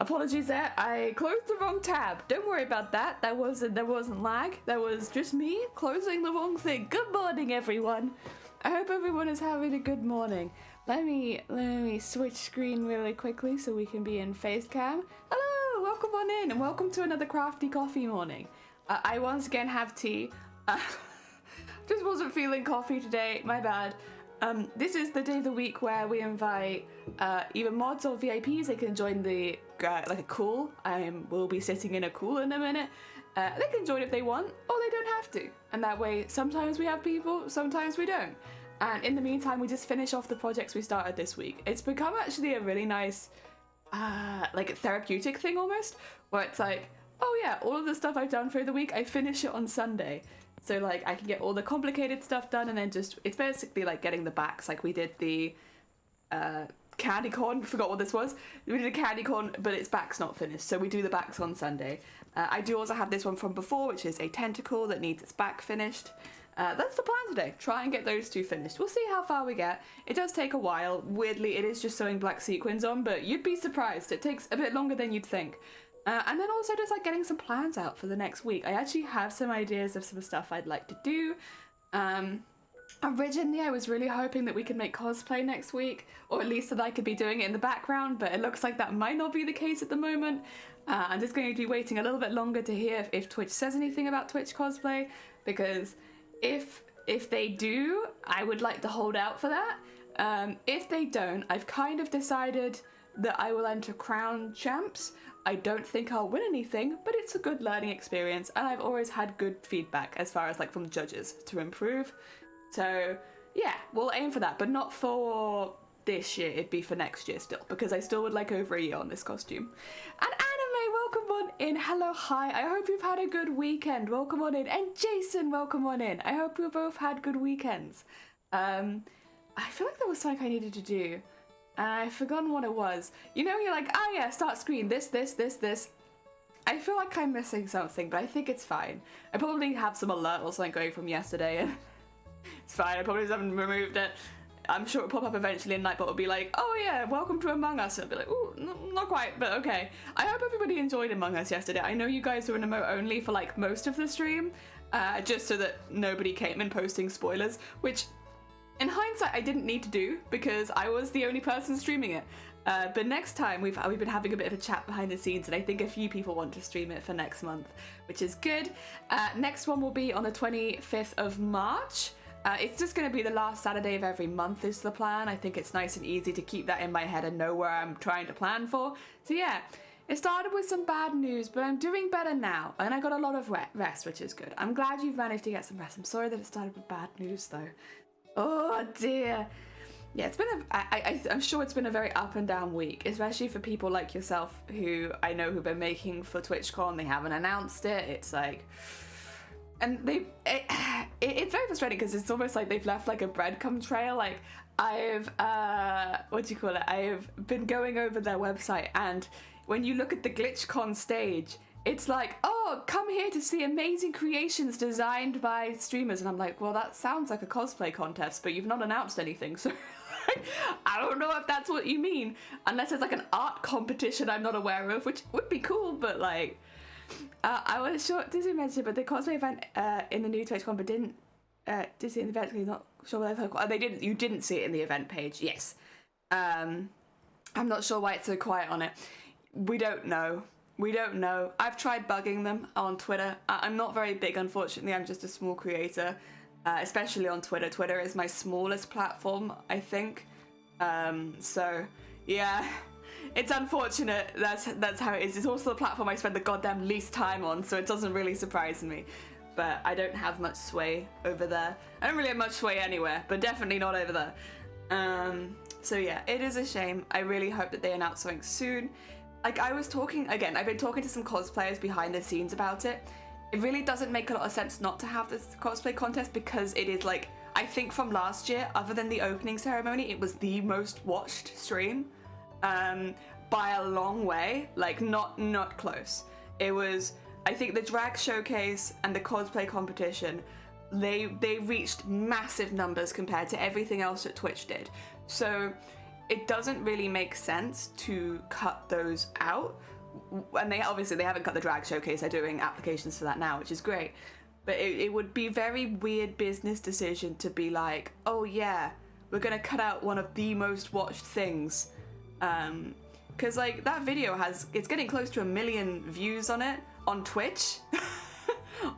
apologies there. I closed the wrong tab. Don't worry about that. There wasn't lag. That was just me closing the wrong thing. Good morning, everyone. I hope everyone is having a good morning. Let me switch screen really quickly so we can be in face cam. Hello, welcome on in, and welcome to another Crafty Coffee morning. I once again have tea. Just wasn't feeling coffee today. My bad. This is the day of the week where we invite either mods or VIPs. They can join the like a call. We'll be sitting in a call in a minute. They can join if they want, or they don't have to. And that way, sometimes we have people, sometimes we don't. And in the meantime, we just finish off the projects we started this week. It's become actually a really nice, like therapeutic thing almost, where it's like, oh yeah, all of the stuff I've done for the week, I finish it on Sunday. So like I can get all the complicated stuff done, and then just, it's basically like getting the backs. Like we did the candy corn, forgot what this was. We did a candy corn, but its back's not finished. So we do the backs on Sunday. I do also have this one from before, which is a tentacle that needs its back finished. That's the plan today. Try and get those two finished. We'll see how far we get. It does take a while. Weirdly, it is just sewing black sequins on, but you'd be surprised. It takes a bit longer than you'd think. And then also just like getting some plans out for the next week. I actually have some ideas of some stuff I'd like to do. Originally, I was really hoping that we could make cosplay next week, or at least that I could be doing it in the background, but it looks like that might not be the case at the moment. I'm just going to be waiting a little bit longer to hear if Twitch says anything about Twitch cosplay, because if they do, I would like to hold out for that. If they don't, I've kind of decided that I will enter Crown Champs. I don't think I'll win anything, but it's a good learning experience, and I've always had good feedback as far as like from judges to improve. So yeah, we'll aim for that, but not for this year. It'd be for next year still, because I still would like over a year on this costume. And Anime, welcome on in. Hello, hi. I hope you've had a good weekend. Welcome on in. And Jason, welcome on in. I hope you both had good weekends. I feel like there was something I needed to do. I've forgotten what it was. You know, you're like, oh yeah, start screen, this. I feel like I'm missing something, but I think it's fine. I probably have some alert or something going from yesterday, and it's fine. I probably just haven't removed it. I'm sure it'll pop up eventually, and Nightbot will be like, oh yeah, welcome to Among Us. And I'll be like, ooh, not quite, but okay. I hope everybody enjoyed Among Us yesterday. I know you guys were in emote only for like most of the stream, just so that nobody came in posting spoilers, which in hindsight, I didn't need to do because I was the only person streaming it. But next time, we've been having a bit of a chat behind the scenes, and I think a few people want to stream it for next month, which is good. Next one will be on the 25th of March. It's just going to be the last Saturday of every month is the plan. I think it's nice and easy to keep that in my head and know where I'm trying to plan for. So yeah, it started with some bad news, but I'm doing better now, and I got a lot of rest, which is good. I'm glad you've managed to get some rest. I'm sorry that it started with bad news, though. Oh dear. Yeah, it's been I'm sure it's been a very up and down week, especially for people like yourself who I know who've been making for TwitchCon. They haven't announced it. It's like, and it's very frustrating because it's almost like they've left like a breadcrumb trail. Like I've I've been going over their website, and when you look at the GlitchCon stage, it's like, oh, come here to see amazing creations designed by streamers. And I'm like, well, that sounds like a cosplay contest, but you've not announced anything. So I don't know if that's what you mean. Unless it's like an art competition I'm not aware of, which would be cool. But like, I was sure Disney mentioned, but the cosplay event in the new TwitchCon, but didn't Disney in the event, not sure what I thought. They didn't. You didn't see it in the event page. Yes. I'm not sure why it's so quiet on it. We don't know. I've tried bugging them on Twitter. I'm not very big, unfortunately. I'm just a small creator, especially on Twitter. Twitter is my smallest platform, I think. So, yeah, it's unfortunate. That's how it is. It's also the platform I spend the goddamn least time on, so it doesn't really surprise me. But I don't have much sway over there. I don't really have much sway anywhere, but definitely not over there. So yeah, it is a shame. I really hope that they announce something soon. Like I was talking, again, I've been talking to some cosplayers behind the scenes about it. It really doesn't make a lot of sense not to have this cosplay contest because it is like, I think from last year, other than the opening ceremony, it was the most watched stream by a long way, like not close. It was, I think the drag showcase and the cosplay competition, they reached massive numbers compared to everything else that Twitch did. So it doesn't really make sense to cut those out and they haven't got the drag showcase. They're doing applications for that now, which is great. But it would be very weird business decision to be like, oh yeah, we're gonna cut out one of the most watched things, because like that video it's getting close to 1 million views on it on Twitch.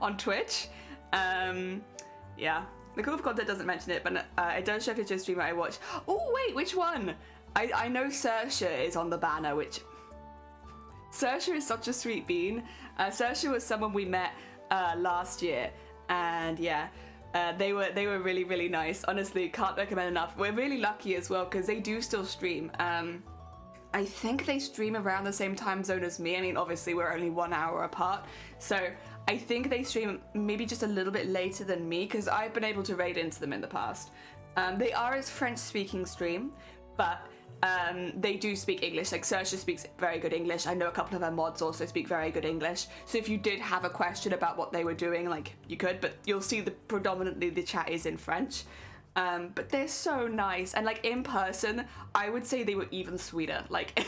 On Twitch. Yeah, the Call of Content doesn't mention it, but it does show if it's just a streamer I watch. Oh wait, which one? I know Saoirse is on the banner, which Saoirse is such a sweet bean. Saoirse was someone we met last year, and yeah, they were really, really nice. Honestly, can't recommend enough. We're really lucky as well because they do still stream. I think they stream around the same time zone as me. I mean, obviously we're only 1 hour apart, so I think they stream maybe just a little bit later than me because I've been able to raid into them in the past. They are a French-speaking stream, but they do speak English. Like Saoirse speaks very good English. I know a couple of her mods also speak very good English. So if you did have a question about what they were doing, like you could, but you'll see predominantly the chat is in French. But they're so nice, and like in person, I would say they were even sweeter. Like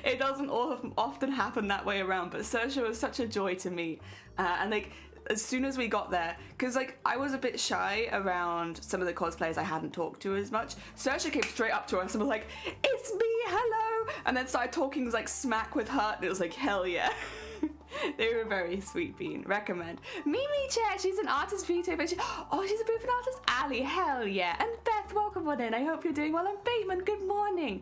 it doesn't often happen that way around, but Saoirse was such a joy to meet, and like as soon as we got there, because like I was a bit shy around some of the cosplayers I hadn't talked to as much, Saoirse came straight up to us and was like, "It's me, hello," and then started talking like smack with her, and it was like, hell yeah. They were very sweet bean. Recommend. Mimi Chair, she's an artist VTuber. She's a booth and artist. Ali, hell yeah. And Beth, welcome on in. I hope you're doing well. And Bateman, good morning.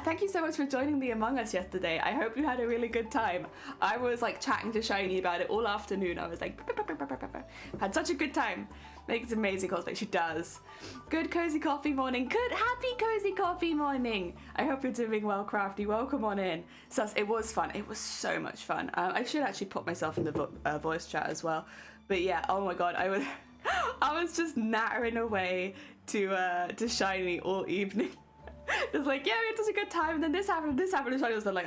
Thank you so much for joining the Among Us yesterday. I hope you had a really good time. I was like chatting to Shiny about it all afternoon. I was like, had such a good time. Makes amazing cosplay. She does. Good cozy coffee morning. Good happy cozy coffee morning. I hope you're doing well, Crafty. Welcome on in. Sus, it was fun. It was so much fun. I should actually put myself in the voice chat as well. But yeah, oh my god, I was just nattering away to Shiny all evening. Just like, yeah, we had such a good time, and then this happened, and Shiny was like,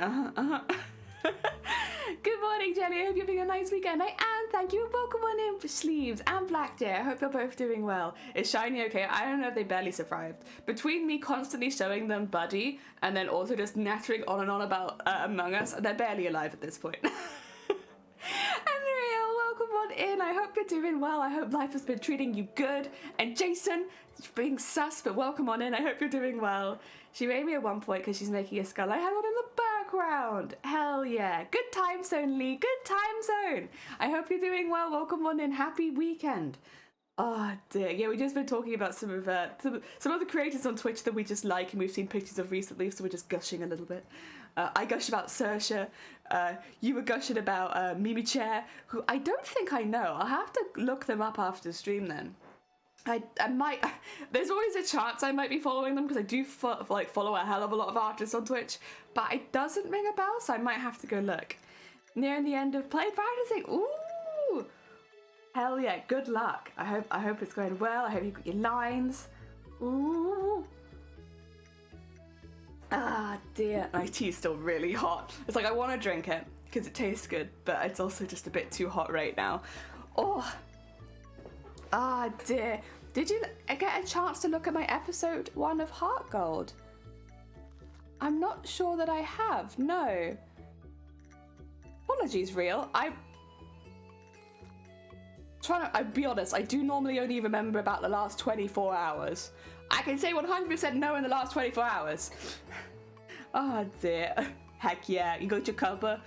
Good morning, Jenny. I hope you're having a nice weekend. I am. Thank you. Welcome on in for Sleeves and Blackjack. I hope you're both doing well. Is Shiny okay? I don't know if they barely survived. Between me constantly showing them Buddy and then also just nattering on and on about Among Us, they're barely alive at this point. Unreal, welcome on in. I hope you're doing well. I hope life has been treating you good. And Jason, being sus, but welcome on in. I hope you're doing well. She made me at one point because she's making a skull. I had one in the background. Hell yeah. Good time zone, Lee. Good time zone. I hope you're doing well. Welcome on in. Happy weekend. Oh dear. Yeah, we've just been talking about some of the creators on Twitch that we just like and we've seen pictures of recently, so we're just gushing a little bit. I gushed about Saoirse. You were gushing about Mimi Chair, who I don't think I know. I'll have to look them up after the stream then. I might, there's always a chance I might be following them because I do follow a hell of a lot of artists on Twitch, but it doesn't ring a bell, so I might have to go look. Nearing the end of play practicing. Ooh, hell yeah, good luck. I hope it's going well. I hope you got your lines. Ooh. Ah dear, my tea's still really hot. It's like I want to drink it because it tastes good, but it's also just a bit too hot right now. Oh. Ah dear. Did you get a chance to look at my episode 1 of Heart Gold? I'm not sure that I have, no. Apologies, Real. I'll be honest, I do normally only remember about the last 24 hours. I can say 100% no in the last 24 hours. Oh dear. Heck yeah, you got your cover?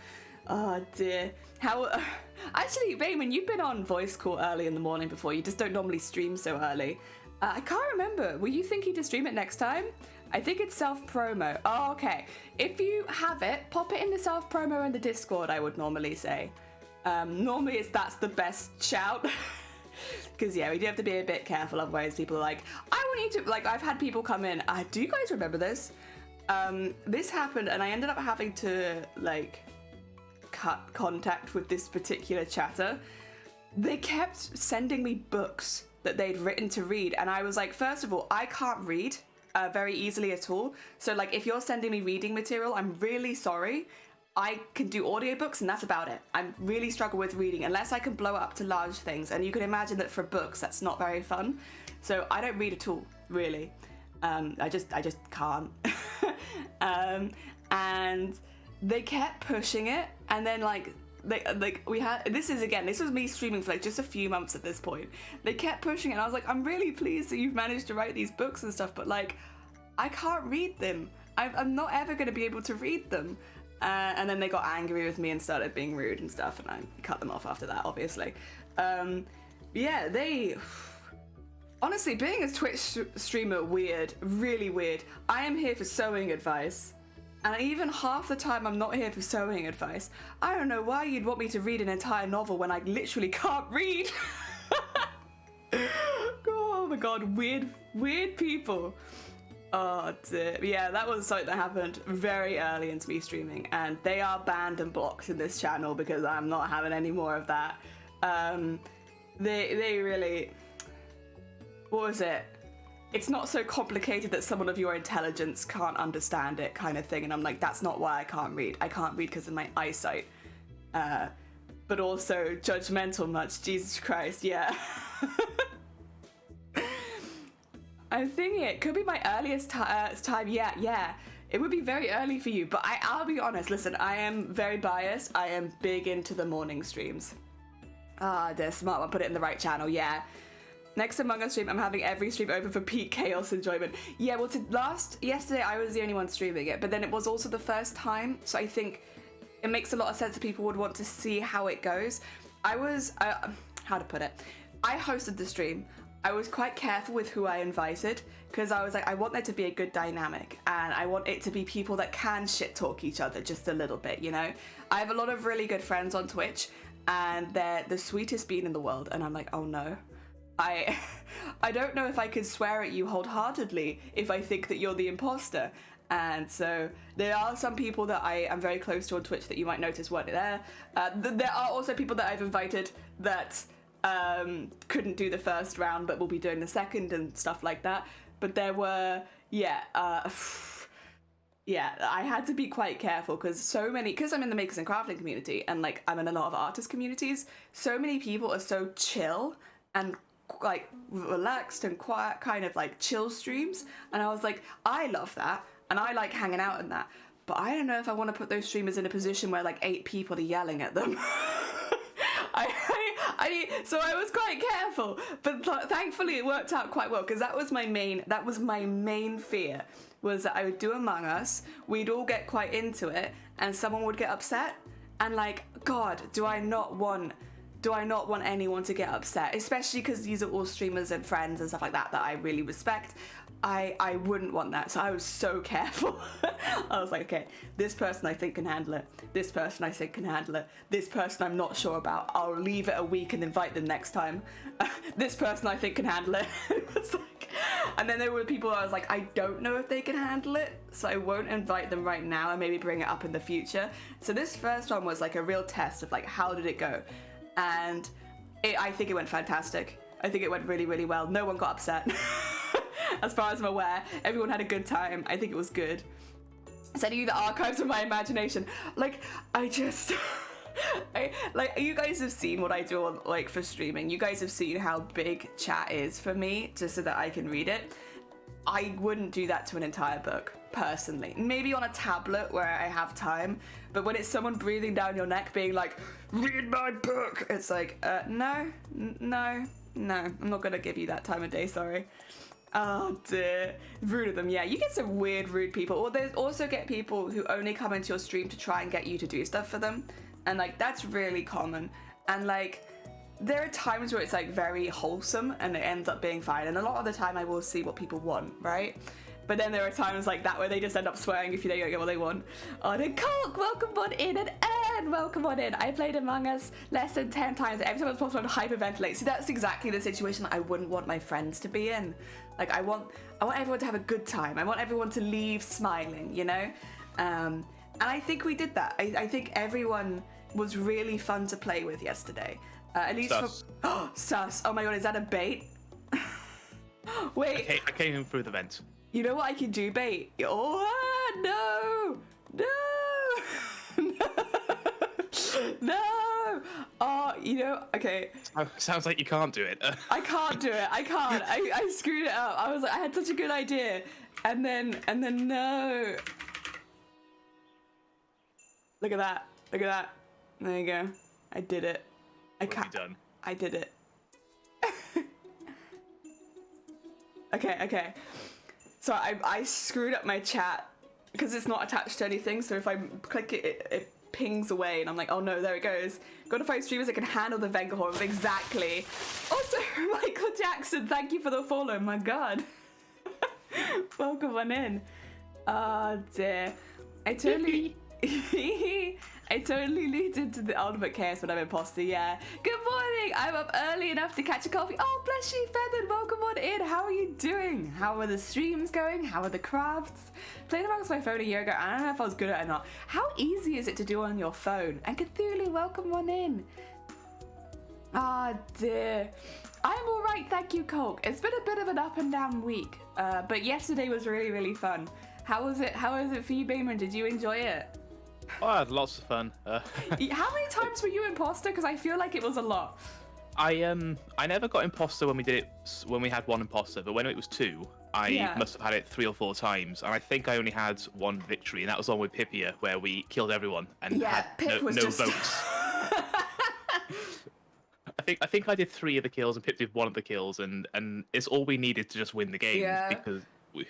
Oh dear. How... Actually, Raymond, you've been on voice call early in the morning before. You just don't normally stream so early. I can't remember. Were you thinking to stream it next time? I think it's self-promo. Oh, okay. If you have it, pop it in the self-promo in the Discord, I would normally say. Normally that's the best shout. Because, yeah, we do have to be a bit careful, otherwise people are like, I want you to... Like, I've had people come in. Do you guys remember this? This happened, and I ended up having to, like... cut contact with this particular chatter. They kept sending me books that they'd written to read, and I was like, first of all, I can't read very easily at all, so like if you're sending me reading material, I'm really sorry. I can do audiobooks and that's about it. I really struggle with reading unless I can blow it up to large things, and you can imagine that for books that's not very fun, so I don't read at all, really. I just can't. And they kept pushing it, and then like this was me streaming for like just a few months at this point. They kept pushing it, and I was like, I'm really pleased that you've managed to write these books and stuff, but like I can't read them. I'm not ever going to be able to read them. And then they got angry with me and started being rude and stuff, and I cut them off after that, obviously. Yeah, they... Honestly, being a Twitch streamer, weird. Really weird. I am here for sewing advice, and even half the time I'm not here for sewing advice. I don't know why you'd want me to read an entire novel when I literally can't read. Oh my god, weird people. Oh dear. Yeah, that was something that happened very early into me streaming, and they are banned and blocked in this channel because I'm not having any more of that. They really... What was it? It's not so complicated that someone of your intelligence can't understand it, kind of thing. And I'm like, that's not why I can't read. I can't read because of my eyesight. But also judgmental much. Jesus Christ, yeah. I think it could be my earliest time. Yeah. It would be very early for you, but I'll be honest. Listen, I am very biased. I am big into the morning streams. They're smart one. Put it in the right channel. Yeah. Next Among Us stream, I'm having every stream open for peak chaos enjoyment. Yeah, well, yesterday I was the only one streaming it, but then it was also the first time, so I think it makes a lot of sense that people would want to see how it goes. I was, how to put it? I hosted the stream. I was quite careful with who I invited, because I was like, I want there to be a good dynamic, and I want it to be people that can shit talk each other just a little bit, you know? I have a lot of really good friends on Twitch, and they're the sweetest being in the world, and I'm like, oh no. I don't know if I could swear at you wholeheartedly if I think that you're the imposter. And so there are some people that I am very close to on Twitch that you might notice weren't there. There are also people that I've invited that couldn't do the first round but will be doing the second and stuff like that. But there were, yeah, I had to be quite careful because I'm in the makers and crafting community, and like I'm in a lot of artist communities, so many people are so chill and like relaxed and quiet, kind of like chill streams, and I was like, I love that and I like hanging out in that, but I don't know if I want to put those streamers in a position where like 8 people are yelling at them. So I was quite careful, but thankfully it worked out quite well, because that was my main fear, was that I would do Among Us, we'd all get quite into it, and someone would get upset, and like, God, do I not want anyone to get upset, especially because these are all streamers and friends and stuff like that I really respect. I wouldn't want that, so I was so careful. I was like, okay, this person I think can handle it, this person I think can handle it, this person I'm not sure about, I'll leave it a week and invite them next time. This person I think can handle it. It was like, and then there were people I was like, I don't know if they can handle it, so I won't invite them right now and maybe bring it up in the future. So this first one was like a real test of like, how did it go? And I think it went fantastic. I think it went really, really well. No one got upset. As far as I'm aware, everyone had a good time. I think it was good. Sending you the archives of my imagination. Like, you guys have seen what I do on, like, for streaming. You guys have seen how big chat is for me, just so that I can read it. I wouldn't do that to an entire book, personally. Maybe on a tablet where I have time, but when it's someone breathing down your neck being like, read my book, it's like, no, I'm not gonna give you that time of day, sorry. Oh dear, rude of them. Yeah, you get some weird, rude people. Or there's also get people who only come into your stream to try and get you to do stuff for them, and like that's really common. And like there are times where it's like very wholesome and it ends up being fine, and a lot of the time I will see what people want, right? But then there are times like that where they just end up swearing if you don't get what they want. Oh, then Colt, welcome on in, and Ed, welcome on in. I played Among Us less than 10 times. Every time I was possible, I'd hyperventilate. See, that's exactly the situation that I wouldn't want my friends to be in. Like, I want everyone to have a good time. I want everyone to leave smiling, you know? And I think we did that. I think everyone was really fun to play with yesterday. At least Sus. Sus. Oh my god, is that a bait? Wait. I came in through the vent. You know what I can do, bait? Oh, no! No! Oh, you know, okay. Sounds like you can't do it. I can't do it. I can't. I screwed it up. I was like, I had such a good idea. And then no. Look at that. Look at that. There you go. I did it. What have you done? I did it. Okay. So I screwed up my chat because it's not attached to anything. So if I click it, it pings away, and I'm like, oh no, there it goes. Got to find streamers that can handle the Venga horns. Exactly. Also, Michael Jackson, thank you for the follow. My God. Welcome on in. Oh dear. I totally lead into the ultimate chaos when I'm imposter, yeah. Good morning! I'm up early enough to catch a coffee. Oh, bless you, Feathered. Welcome on in. How are you doing? How are the streams going? How are the crafts? Played amongst my phone a year ago. I don't know if I was good at it or not. How easy is it to do on your phone? And Cthulhu, welcome on in. Ah, dear. I'm all right, thank you, Colk. It's been a bit of an up and down week, but yesterday was really, really fun. How was it? How was it for you, Bayman? Did you enjoy it? Oh, I had lots of fun. How many times were you imposter? Because I feel like it was a lot. I never got imposter when we did it when we had one imposter, but when it was two, I must have had it 3 or 4 times, and I think I only had one victory, and that was on with Pipia, where we killed everyone and had Pip was no just... votes. I think I did 3 of the kills and Pip did 1 of the kills, and it's all we needed to just win the game because we...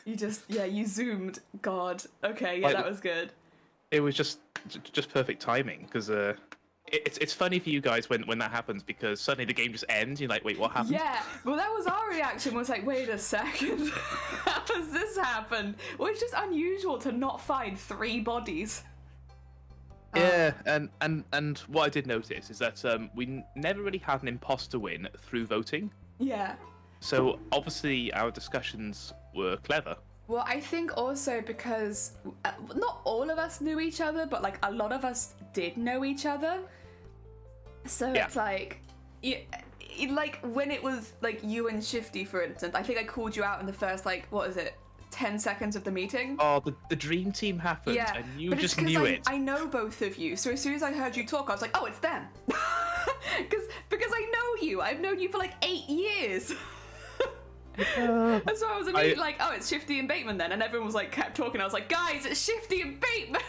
you zoomed. God. Okay, that was good. It was just perfect timing because it's funny for you guys when that happens because suddenly the game just ends. You're like, wait, what happened? Yeah, well, that was our reaction. Was like, wait a second, how does this happen? Well, it's just unusual to not find 3 bodies. Yeah, and what I did notice is that we never really had an imposter win through voting. Yeah. So obviously our discussions were clever. Well, I think also because not all of us knew each other, but like a lot of us did know each other. So it's like, like when it was like you and Shifty, for instance, I think I called you out in the first 10 seconds of the meeting. Oh, the dream team happened, and you just knew it. I know both of you, so as soon as I heard you talk, I was like, oh, it's them. because I know you. I've known you for like 8 years. And so I was immediately like, oh, it's Shifty and Bateman then, and everyone was like, kept talking. I was like, guys, it's Shifty and Bateman.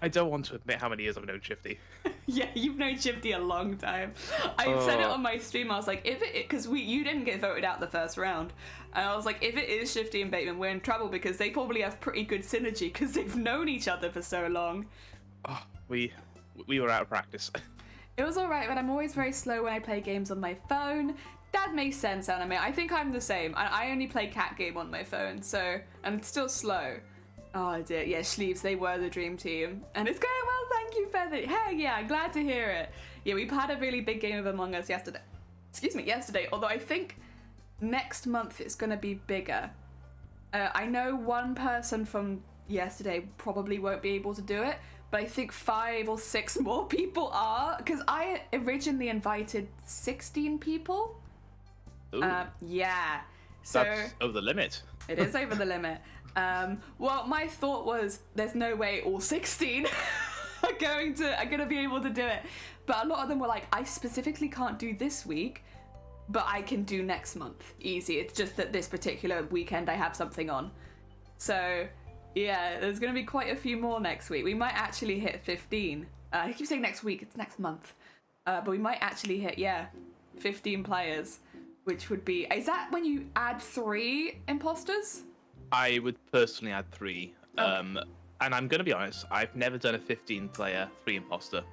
I don't want to admit how many years I've known Shifty. Yeah, you've known Shifty a long time. I said it on my stream. I was like, because you didn't get voted out the first round, and I was like, if it is Shifty and Bateman, we're in trouble because they probably have pretty good synergy because they've known each other for so long. Oh, we were out of practice. It was alright, but I'm always very slow when I play games on my phone. That makes sense, Anime. I think I'm the same. I only play cat game on my phone, so I'm still slow. Oh dear, yeah, Sleeves, they were the dream team. And it's going well, thank you, Feather. Hey, yeah, I'm glad to hear it. Yeah, we had a really big game of Among Us yesterday. Yesterday, although I think next month it's gonna be bigger. I know one person from yesterday probably won't be able to do it, but I think 5 or 6 more people are, because I originally invited 16 people. Yeah. So that's over the limit. It is over the limit. Well, my thought was there's no way all 16 are gonna be able to do it. But a lot of them were like, I specifically can't do this week, but I can do next month. Easy. It's just that this particular weekend I have something on. So yeah, there's gonna be quite a few more next week. We might actually hit 15. I keep saying next week, it's next month. But we might actually hit 15 players. Which would be... Is that when you add 3 imposters? I would personally add 3. Okay. And I'm going to be honest, I've never done a 15-player 3 imposter.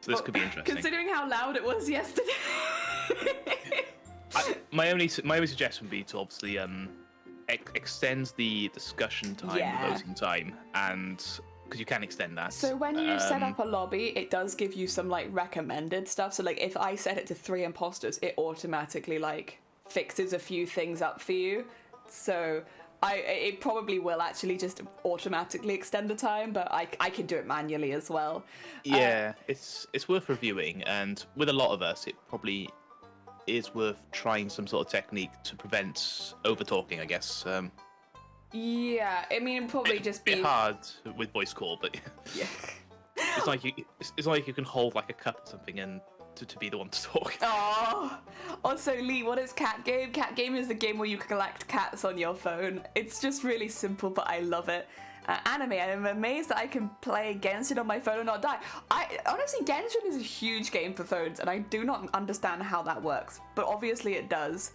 So this could be interesting. Considering how loud it was yesterday. My only suggestion would be to obviously extend the discussion time, the voting time, and... because you can extend that. So when you set up a lobby, it does give you some recommended stuff. So if I set it to 3 imposters, it automatically fixes a few things up for you. So it probably will actually just automatically extend the time, but I can do it manually as well. Yeah, it's worth reviewing, and with a lot of us, it probably is worth trying some sort of technique to prevent over talking, I guess. Yeah, I mean, probably just be a bit hard with voice call, but yeah, it's like you can hold a cup or something and to be the one to talk. Oh, also Lee, what is Cat Game? Cat Game is a game where you collect cats on your phone. It's just really simple, but I love it. Anime, I'm amazed that I can play against it on my phone and not die. Honestly, Genshin is a huge game for phones, and I do not understand how that works, but obviously it does.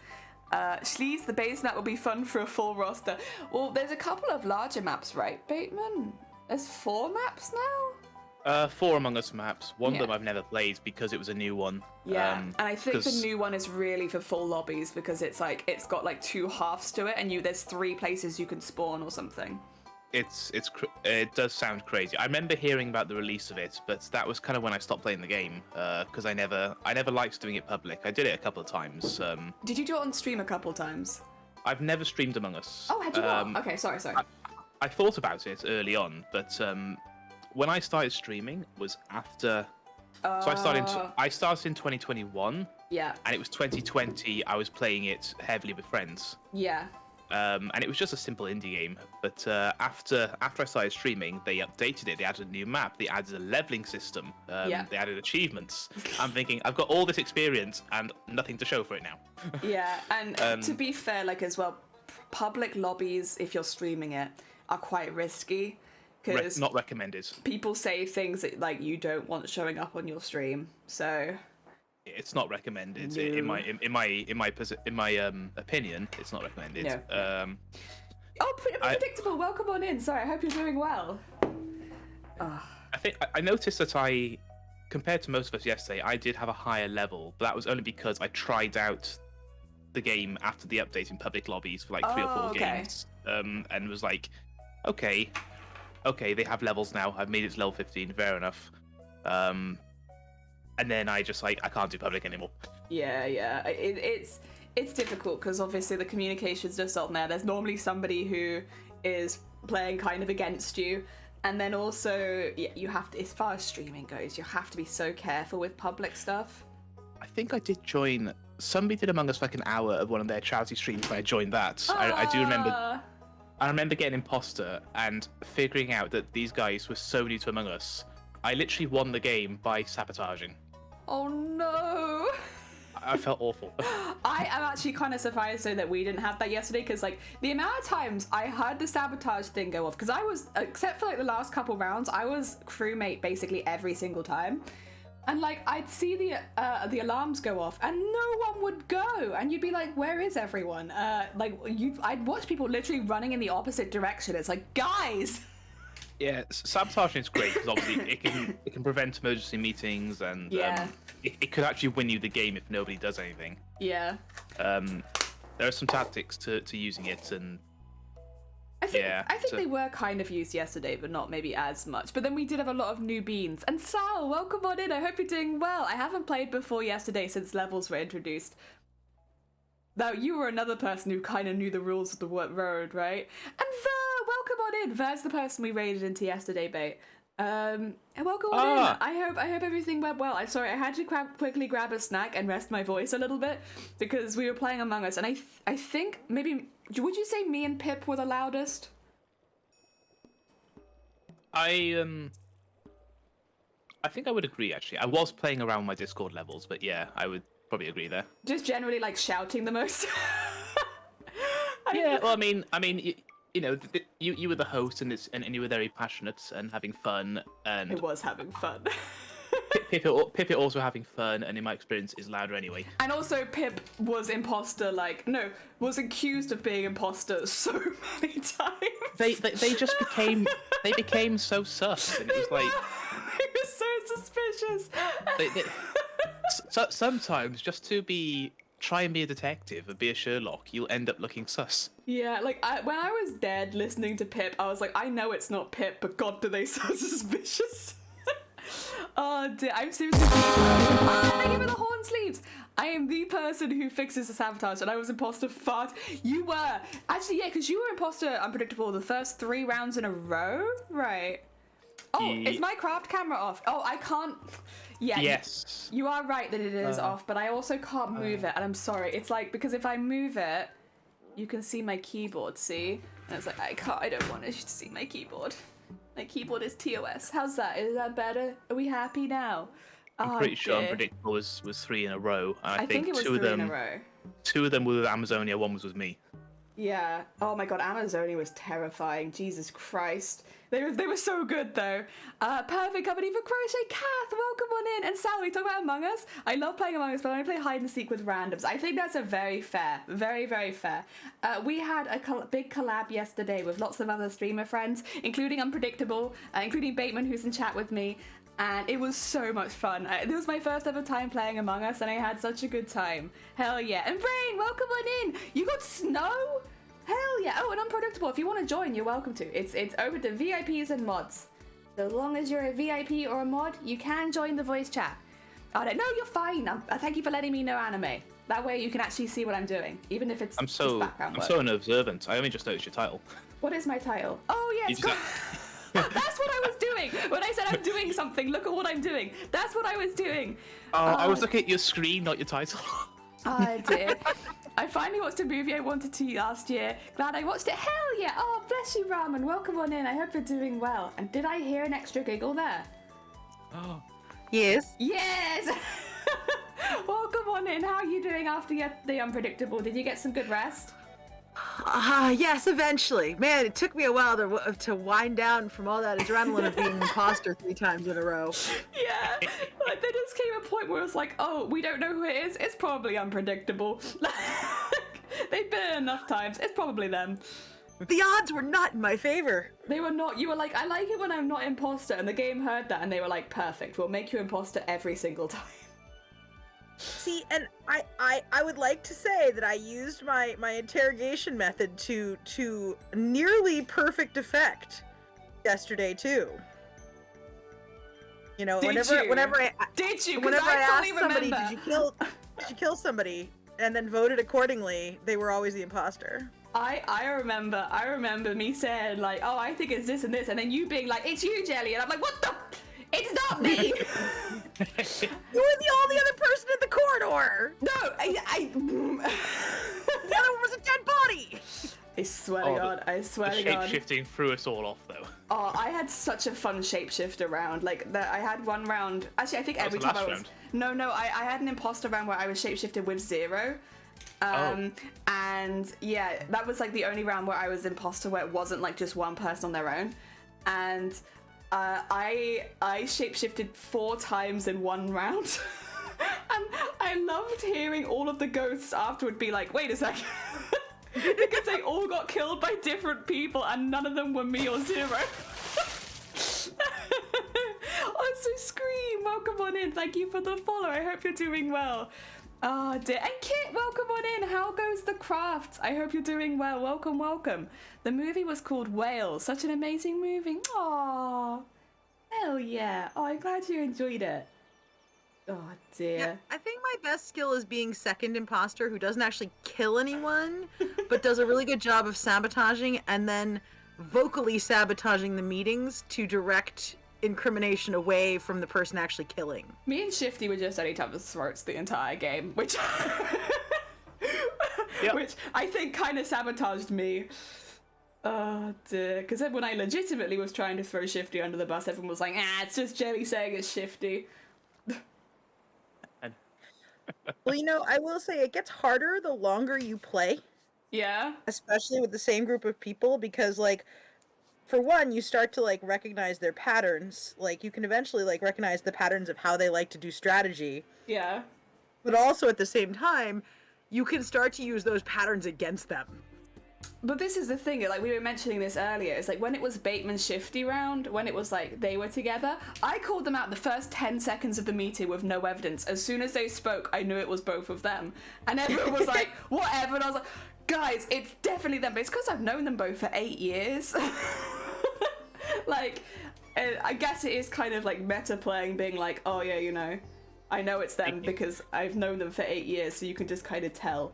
Sleaze, the base map will be fun for a full roster. Well, there's a couple of larger maps, right, Bateman? There's 4 maps now? 4 Among Us maps. One of them I've never played because it was a new one. Yeah, and I think the new one is really for full lobbies because it's got like 2 halves to it, and there's 3 places you can spawn or something. It does sound crazy. I remember hearing about the release of it, but that was kind of when I stopped playing the game because I never liked doing it public. I did it a couple of times. Did you do it on stream a couple times? I've never streamed Among Us. Oh, had you not? Okay, sorry. I thought about it early on, but when I started streaming was after. So I started in 2021. Yeah. And it was 2020. I was playing it heavily with friends. Yeah. And it was just a simple indie game. But after I started streaming, they updated it. They added a new map. They added a leveling system. They added achievements. I'm thinking, I've got all this experience and nothing to show for it now. Yeah, and to be fair, like as well, public lobbies, if you're streaming it, are quite risky. Because not recommended. People say things that like you don't want showing up on your stream. So it's not recommended. No. In my opinion, it's not recommended. No. Predictable. Welcome on in. Sorry, I hope you're doing well. I think I noticed that compared to most of us yesterday, I did have a higher level, but that was only because I tried out the game after the update in public lobbies for like 3 or 4 games, and was like, okay, they have levels now. I've made it to level 15. Fair enough. And then I just I can't do public anymore. Yeah. It's difficult because obviously the communication's just on there. There's normally somebody who is playing kind of against you. And then also, you have to, as far as streaming goes, you have to be so careful with public stuff. I think I did join, somebody did Among Us for like an hour of one of their charity streams when I joined that. I do remember, I remember getting imposter and figuring out that these guys were so new to Among Us. I literally won the game by sabotaging. Oh no! I felt awful. I am actually kind of surprised though that we didn't have that yesterday, because like the amount of times I heard the sabotage thing go off, because I was, except for like the last couple rounds, I was crewmate basically every single time, and like I'd see the alarms go off and no one would go, and you'd be like, where is everyone? I'd watch people literally running in the opposite direction. It's like, guys. Yeah, sabotaging is great because obviously it can prevent emergency meetings, and it could actually win you the game if nobody does anything. Yeah. There are some tactics to using it, and I think they were kind of used yesterday, but not maybe as much. But then we did have a lot of new beans. And Sal, welcome on in. I hope you're doing well. I haven't played before yesterday since levels were introduced. Now, you were another person who kind of knew the rules of the road, right? And welcome on in. Ver's the person we raided into yesterday, Bait. And welcome on in. I hope everything went well. I'm sorry, I had to quickly grab a snack and rest my voice a little bit because we were playing Among Us, and I think maybe, would you say me and Pip were the loudest? I think I would agree, actually. I was playing around my Discord levels, but yeah, I would probably agree there. Just generally like shouting the most. Yeah, well, I mean, you know, you were the host, and you were very passionate and having fun, and it was having fun. Pip also having fun, and in my experience is louder anyway. And also Pip was was accused of being imposter so many times. They just became so sus, and it was like they were so suspicious. So sometimes just to try and be a detective and be a Sherlock, you'll end up looking sus. Yeah, like when I was dead listening to Pip, I was like, I know it's not Pip, but God, do they sound suspicious? Oh dear, I'm seriously. Thank you for the horn sleeves. I am the person who fixes the sabotage, and I was imposter fart. You were actually, yeah, because you were imposter unpredictable the first 3 rounds in a row, right? Oh, is my craft camera off? Oh, I can't. Yeah. Yes. You are right that it is off, but I also can't move it, and I'm sorry. It's like, because if I move it, you can see my keyboard, see? And it's like, I don't want to see my keyboard. My keyboard is TOS. How's that? Is that better? Are we happy now? I'm pretty sure Unpredictable was 3 in a row. And I think it was two of 3 them, in a row. 2 of them were with Amazonia, 1 was with me. Yeah. Oh my god, Amazonia was terrifying. Jesus Christ. They were so good though. Perfect company for Crochet Kath. Welcome on in. And Sal, we talk about Among Us. I love playing Among Us, but I only play hide and seek with randoms. I think that's a very fair, very, very fair. We had a big collab yesterday with lots of other streamer friends, including Unpredictable, including Bateman, who's in chat with me. And it was so much fun. It was my first ever time playing Among Us, and I had such a good time. Hell yeah. And Brain, welcome on in. You got snow? Hell yeah. Oh, and Unpredictable, if you want to join, you're welcome to. It's open to VIPs and mods. So as long as you're a VIP or a mod, you can join the voice chat. Oh, no, you're fine. Thank you for letting me know anime. That way you can actually see what I'm doing, even if it's just background work. I'm so unobservant. I only just noticed your title. What is my title? Oh, yeah, it's That's what I was doing. When I said I'm doing something, look at what I'm doing. That's what I was doing. Oh, I was looking at your screen, not your title. Oh dear. I finally watched a movie I wanted to last year. Glad I watched it. Hell yeah. Oh, bless you, Ramen. Welcome on in. I hope you're doing well. And did I hear an extra giggle there? Oh. Yes. Yes. Welcome on in. How are you doing after the Unpredictable? Did you get some good rest? Yes, eventually. Man, it took me a while to wind down from all that adrenaline of being an imposter 3 times in a row. Yeah, like there just came a point where it's like, oh, we don't know who it is. It's probably Unpredictable. They've been enough times. It's probably them. The odds were not in my favor. They were not. You were like, I like it when I'm not imposter, and the game heard that, and they were like, perfect. We'll make you imposter every single time. See, and I would like to say that I used my interrogation method to nearly perfect effect yesterday too. You know, whenever I asked somebody, did you kill somebody, and then voted accordingly, they were always the imposter. I remember me saying like, oh, I think it's this and this, and then you being like, it's you, Jelly, and I'm like, what the? It's not me! You were the only other person in the corridor! No, the other one was a dead body! I swear to God, I swear to God. Shape-shifting threw us all off, though. Oh, I had such a fun shapeshifter round. Like, I had one round... Actually, I think every time I was... Round. No, I had an imposter round where I was shapeshifted with Zero. And, yeah, that was, like, the only round where I was imposter where it wasn't, like, just one person on their own. And... I shapeshifted 4 times in one round. And I loved hearing all of the ghosts afterward be like, wait a second. Because they all got killed by different people and none of them were me or Zero. Oh, so Scream, welcome on in. Thank you for the follow. I hope you're doing well. Oh dear. And Kit, welcome on in. How goes the craft? I hope you're doing well. Welcome, welcome. The movie was called Whale. Such an amazing movie. Aww. Hell yeah. Oh, I'm glad you enjoyed it. Oh dear. Yeah, I think my best skill is being second imposter who doesn't actually kill anyone, but does a really good job of sabotaging and then vocally sabotaging the meetings to direct incrimination away from the person actually killing. Me and Shifty were just at each other's throats the entire game, which Yep. which I think kind of sabotaged me. Oh dear, because then when I legitimately was trying to throw Shifty under the bus, everyone was like, it's just Jelly saying it's Shifty. Well, you know, I will say it gets harder the longer you play. Yeah? Especially with the same group of people, because, like, for one, you start to, like, recognize their patterns. Like, you can eventually, like, recognize the patterns of how they like to do strategy. Yeah. But also, at the same time, you can start to use those patterns against them. But this is the thing, like, we were mentioning this earlier, it's like, when it was Bateman Shifty round, when it was, like, they were together, I called them out the first 10 seconds of the meeting with no evidence. As soon as they spoke, I knew it was both of them. And everyone was like, whatever, and I was like, guys, it's definitely them, but it's because I've known them both for 8 years. Like, I guess it is kind of like meta playing, being like, oh yeah, you know, I know it's them because I've known them for 8 years, so you can just kind of tell.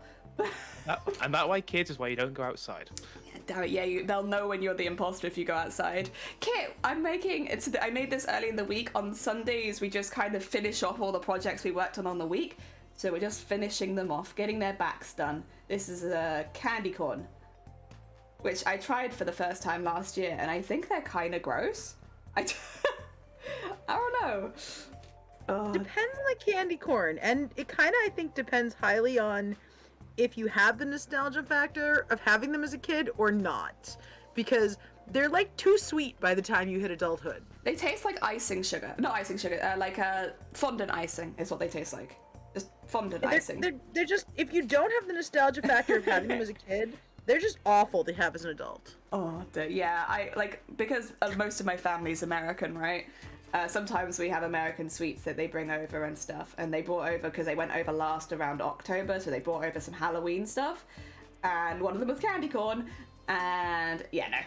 And that way, kids, is why you don't go outside. Yeah, damn it, yeah, they'll know when you're the imposter if you go outside. Kit, I made this early in the week. On Sundays, we just kind of finish off all the projects we worked on the week. So we're just finishing them off, getting their backs done. This is a candy corn, which I tried for the first time last year, and I think they're kind of gross. I don't know. Depends on the candy corn, and it kind of, I think, depends highly on if you have the nostalgia factor of having them as a kid or not, because they're like too sweet by the time you hit adulthood. They taste like icing sugar. Not icing sugar, like fondant icing is what they taste like. Just fondant icing. They're just, if you don't have the nostalgia factor of having them as a kid, they're just awful to have as an adult. Oh, yeah. I like, because most of my family's American, right? Sometimes we have American sweets that they bring over and stuff, and they brought over because they went over last around October, so they brought over some Halloween stuff, and one of them was candy corn, and yeah, no,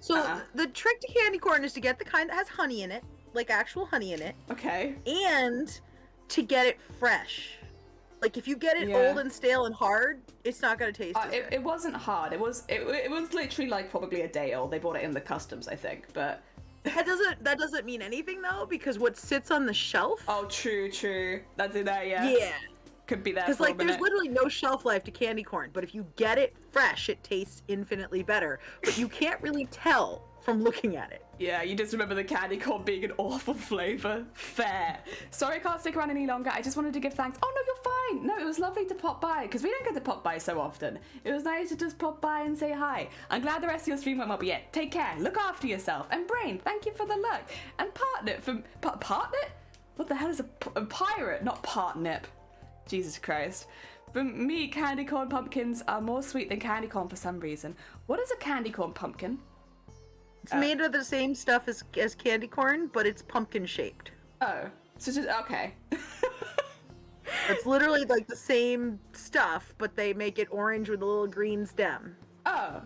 So the trick to candy corn is to get the kind that has honey in it, like actual honey in it. Okay. And to get it fresh. Like if you get it old and stale and hard, it's not gonna taste as good. It wasn't hard. It was literally like probably a day old. They bought it in the customs, I think, but. That doesn't mean anything though, because what sits on the shelf. Oh, true. That's in there, yeah. Yeah. Could be there. Because like there's literally no shelf life to candy corn, but if you get it fresh, it tastes infinitely better. But you can't really tell from looking at it. Yeah, you just remember the candy corn being an awful flavor. Fair. Sorry I can't stick around any longer. I just wanted to give thanks. Oh no, you're fine. No, it was lovely to pop by, because we don't get to pop by so often. It was nice to just pop by and say hi. I'm glad the rest of your stream went well, but yeah, take care. Look after yourself. And Brain, thank you for the look. And Partnip from... Partnip? What the hell is a pirate? Not Partnip. Jesus Christ. For me, candy corn pumpkins are more sweet than candy corn for some reason. What is a candy corn pumpkin? It's made of the same stuff as candy corn, but it's pumpkin shaped. Oh, so just okay. It's literally like the same stuff, but they make it orange with a little green stem. Oh.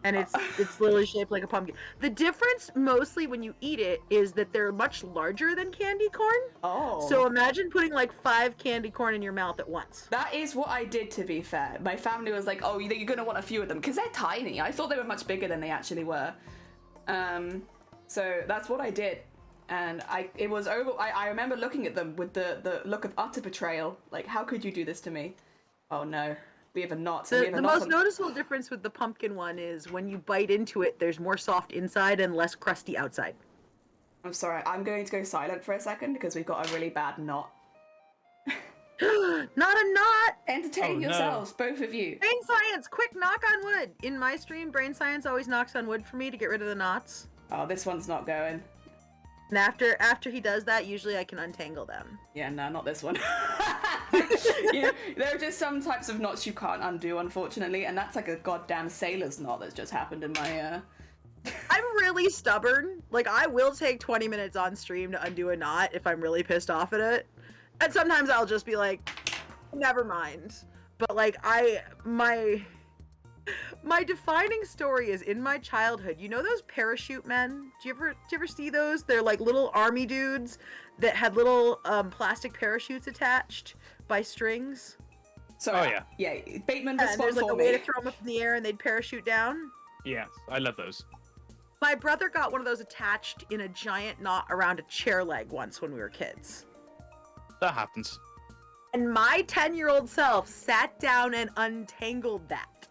And it's literally shaped like a pumpkin. The difference, mostly when you eat it, is that they're much larger than candy corn. Oh. So imagine putting like 5 candy corn in your mouth at once. That is what I did, to be fair. My family was like, oh, you're going to want a few of them, because they're tiny. I thought they were much bigger than they actually were. So that's what I did. And I remember looking at them with the look of utter betrayal. Like, how could you do this to me? Oh no. We have a knot. The most noticeable difference with the pumpkin one is when you bite into it, there's more soft inside and less crusty outside. I'm sorry, I'm going to go silent for a second because we've got a really bad knot. Not a knot! Entertain yourselves, both of you. Brain science, quick knock on wood. In my stream, brain science always knocks on wood for me to get rid of the knots. Oh, this one's not going. And after he does that, usually I can untangle them. Yeah, no, not this one. Yeah, there are just some types of knots you can't undo, unfortunately, and that's like a goddamn sailor's knot that's just happened in my, I'm really stubborn. Like, I will take 20 minutes on stream to undo a knot if I'm really pissed off at it. And sometimes I'll just be like, never mind. But like, my defining story is in my childhood. You know those parachute men? Do you ever see those? They're like little army dudes that had little plastic parachutes attached by strings. So yeah, Bateman and responds there's like for a me. way to throw them up in the air and they'd parachute down. Yes, I love those. My brother got one of those attached in a giant knot around a chair leg once when we were kids. That happens. And my 10-year-old self sat down and untangled that.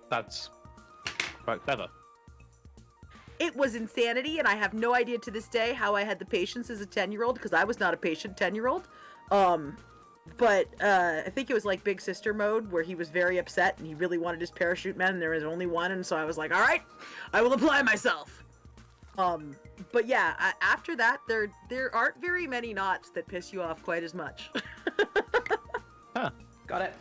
That's quite clever. It was insanity, and I have no idea to this day how I had the patience as a 10-year-old, because I was not a patient 10-year-old. But I think it was like Big Sister mode, where he was very upset, and he really wanted his parachute men, and there was only one, and so I was like, all right, I will apply myself. But yeah, after that, there aren't very many knots that piss you off quite as much. Huh. Got it.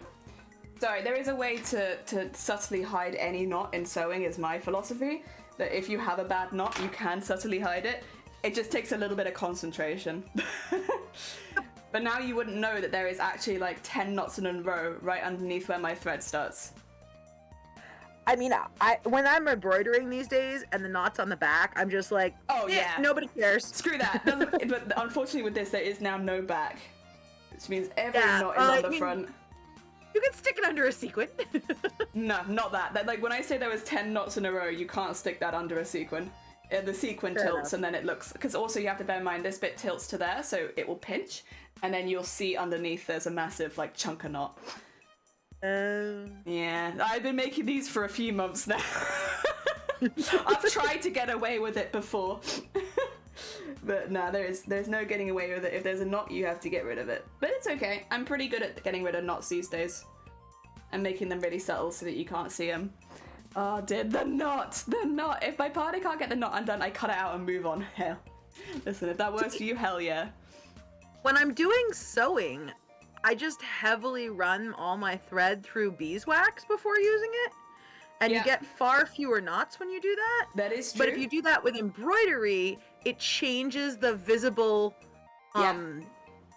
Sorry, there is a way to subtly hide any knot in sewing, is my philosophy. That if you have a bad knot, you can subtly hide it. It just takes a little bit of concentration. But now you wouldn't know that there is actually like 10 knots in a row right underneath where my thread starts. I mean, when I'm embroidering these days and the knot's on the back, I'm just like, oh yeah, nobody cares. Screw that. But unfortunately with this, there is now no back. Which means every knot is on the front. You can stick it under a sequin. No, not that. Like when I say there was 10 knots in a row, you can't stick that under a sequin. The sequin Fair tilts enough. and then it looks, because also you have to bear in mind this bit tilts to there, so it will pinch, and then you'll see underneath there's a massive like chunk of knot. Yeah, I've been making these for a few months now. I've tried to get away with it before. But no, there's no getting away with it. If there's a knot, you have to get rid of it. But it's okay. I'm pretty good at getting rid of knots these days. And making them really subtle so that you can't see them. Oh, dude, the knot! The knot! If my party can't get the knot undone, I cut it out and move on. Hell. Listen, if that works for you, hell yeah. When I'm doing sewing, I just heavily run all my thread through beeswax before using it. And you get far fewer knots when you do that. That is true. But if you do that with embroidery, it changes the visible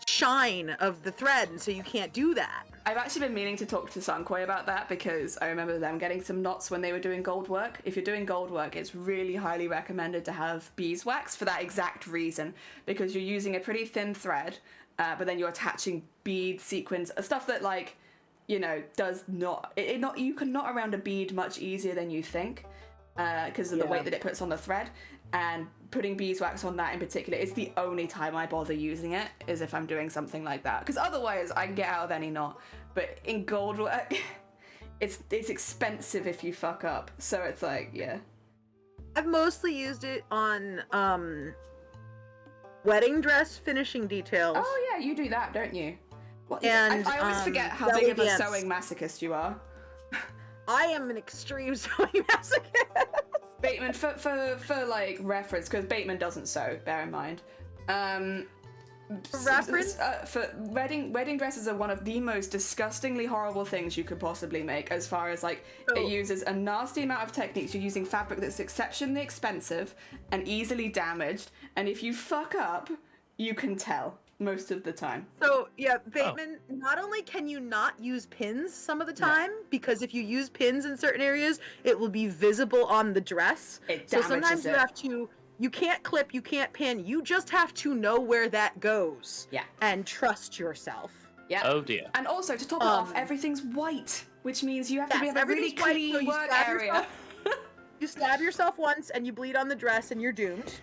shine of the thread, and so you can't do that. I've actually been meaning to talk to Sunkoi about that because I remember them getting some knots when they were doing gold work. If you're doing gold work, it's really highly recommended to have beeswax for that exact reason, because you're using a pretty thin thread, but then you're attaching bead sequins, stuff that, like, you know, does not, you can knot around a bead much easier than you think because of the weight that it puts on the thread. And putting beeswax on that in particular, it's the only time I bother using it, is if I'm doing something like that. Because otherwise, I can get out of any knot. But in gold work, it's expensive if you fuck up. So it's like, yeah. I've mostly used it on wedding dress finishing details. Oh yeah, you do that, don't you? What, and I always forget how big of a sewing masochist you are. I am an extreme sewing masochist. Bateman, for like reference, because Bateman doesn't sew, bear in mind. Reference? For wedding dresses are one of the most disgustingly horrible things you could possibly make, as far as like it uses a nasty amount of techniques. You're using fabric that's exceptionally expensive and easily damaged, and if you fuck up, you can tell most of the time. So yeah, Bateman, not only can you not use pins some of the time, because if you use pins in certain areas, it will be visible on the dress. So sometimes you can't clip, you can't pin, you just have to know where that goes. Yeah. And trust yourself. Yeah. Oh dear. And also, to top it off, everything's white, which means you have to have a really clean so work area. You stab yourself once and you bleed on the dress and you're doomed.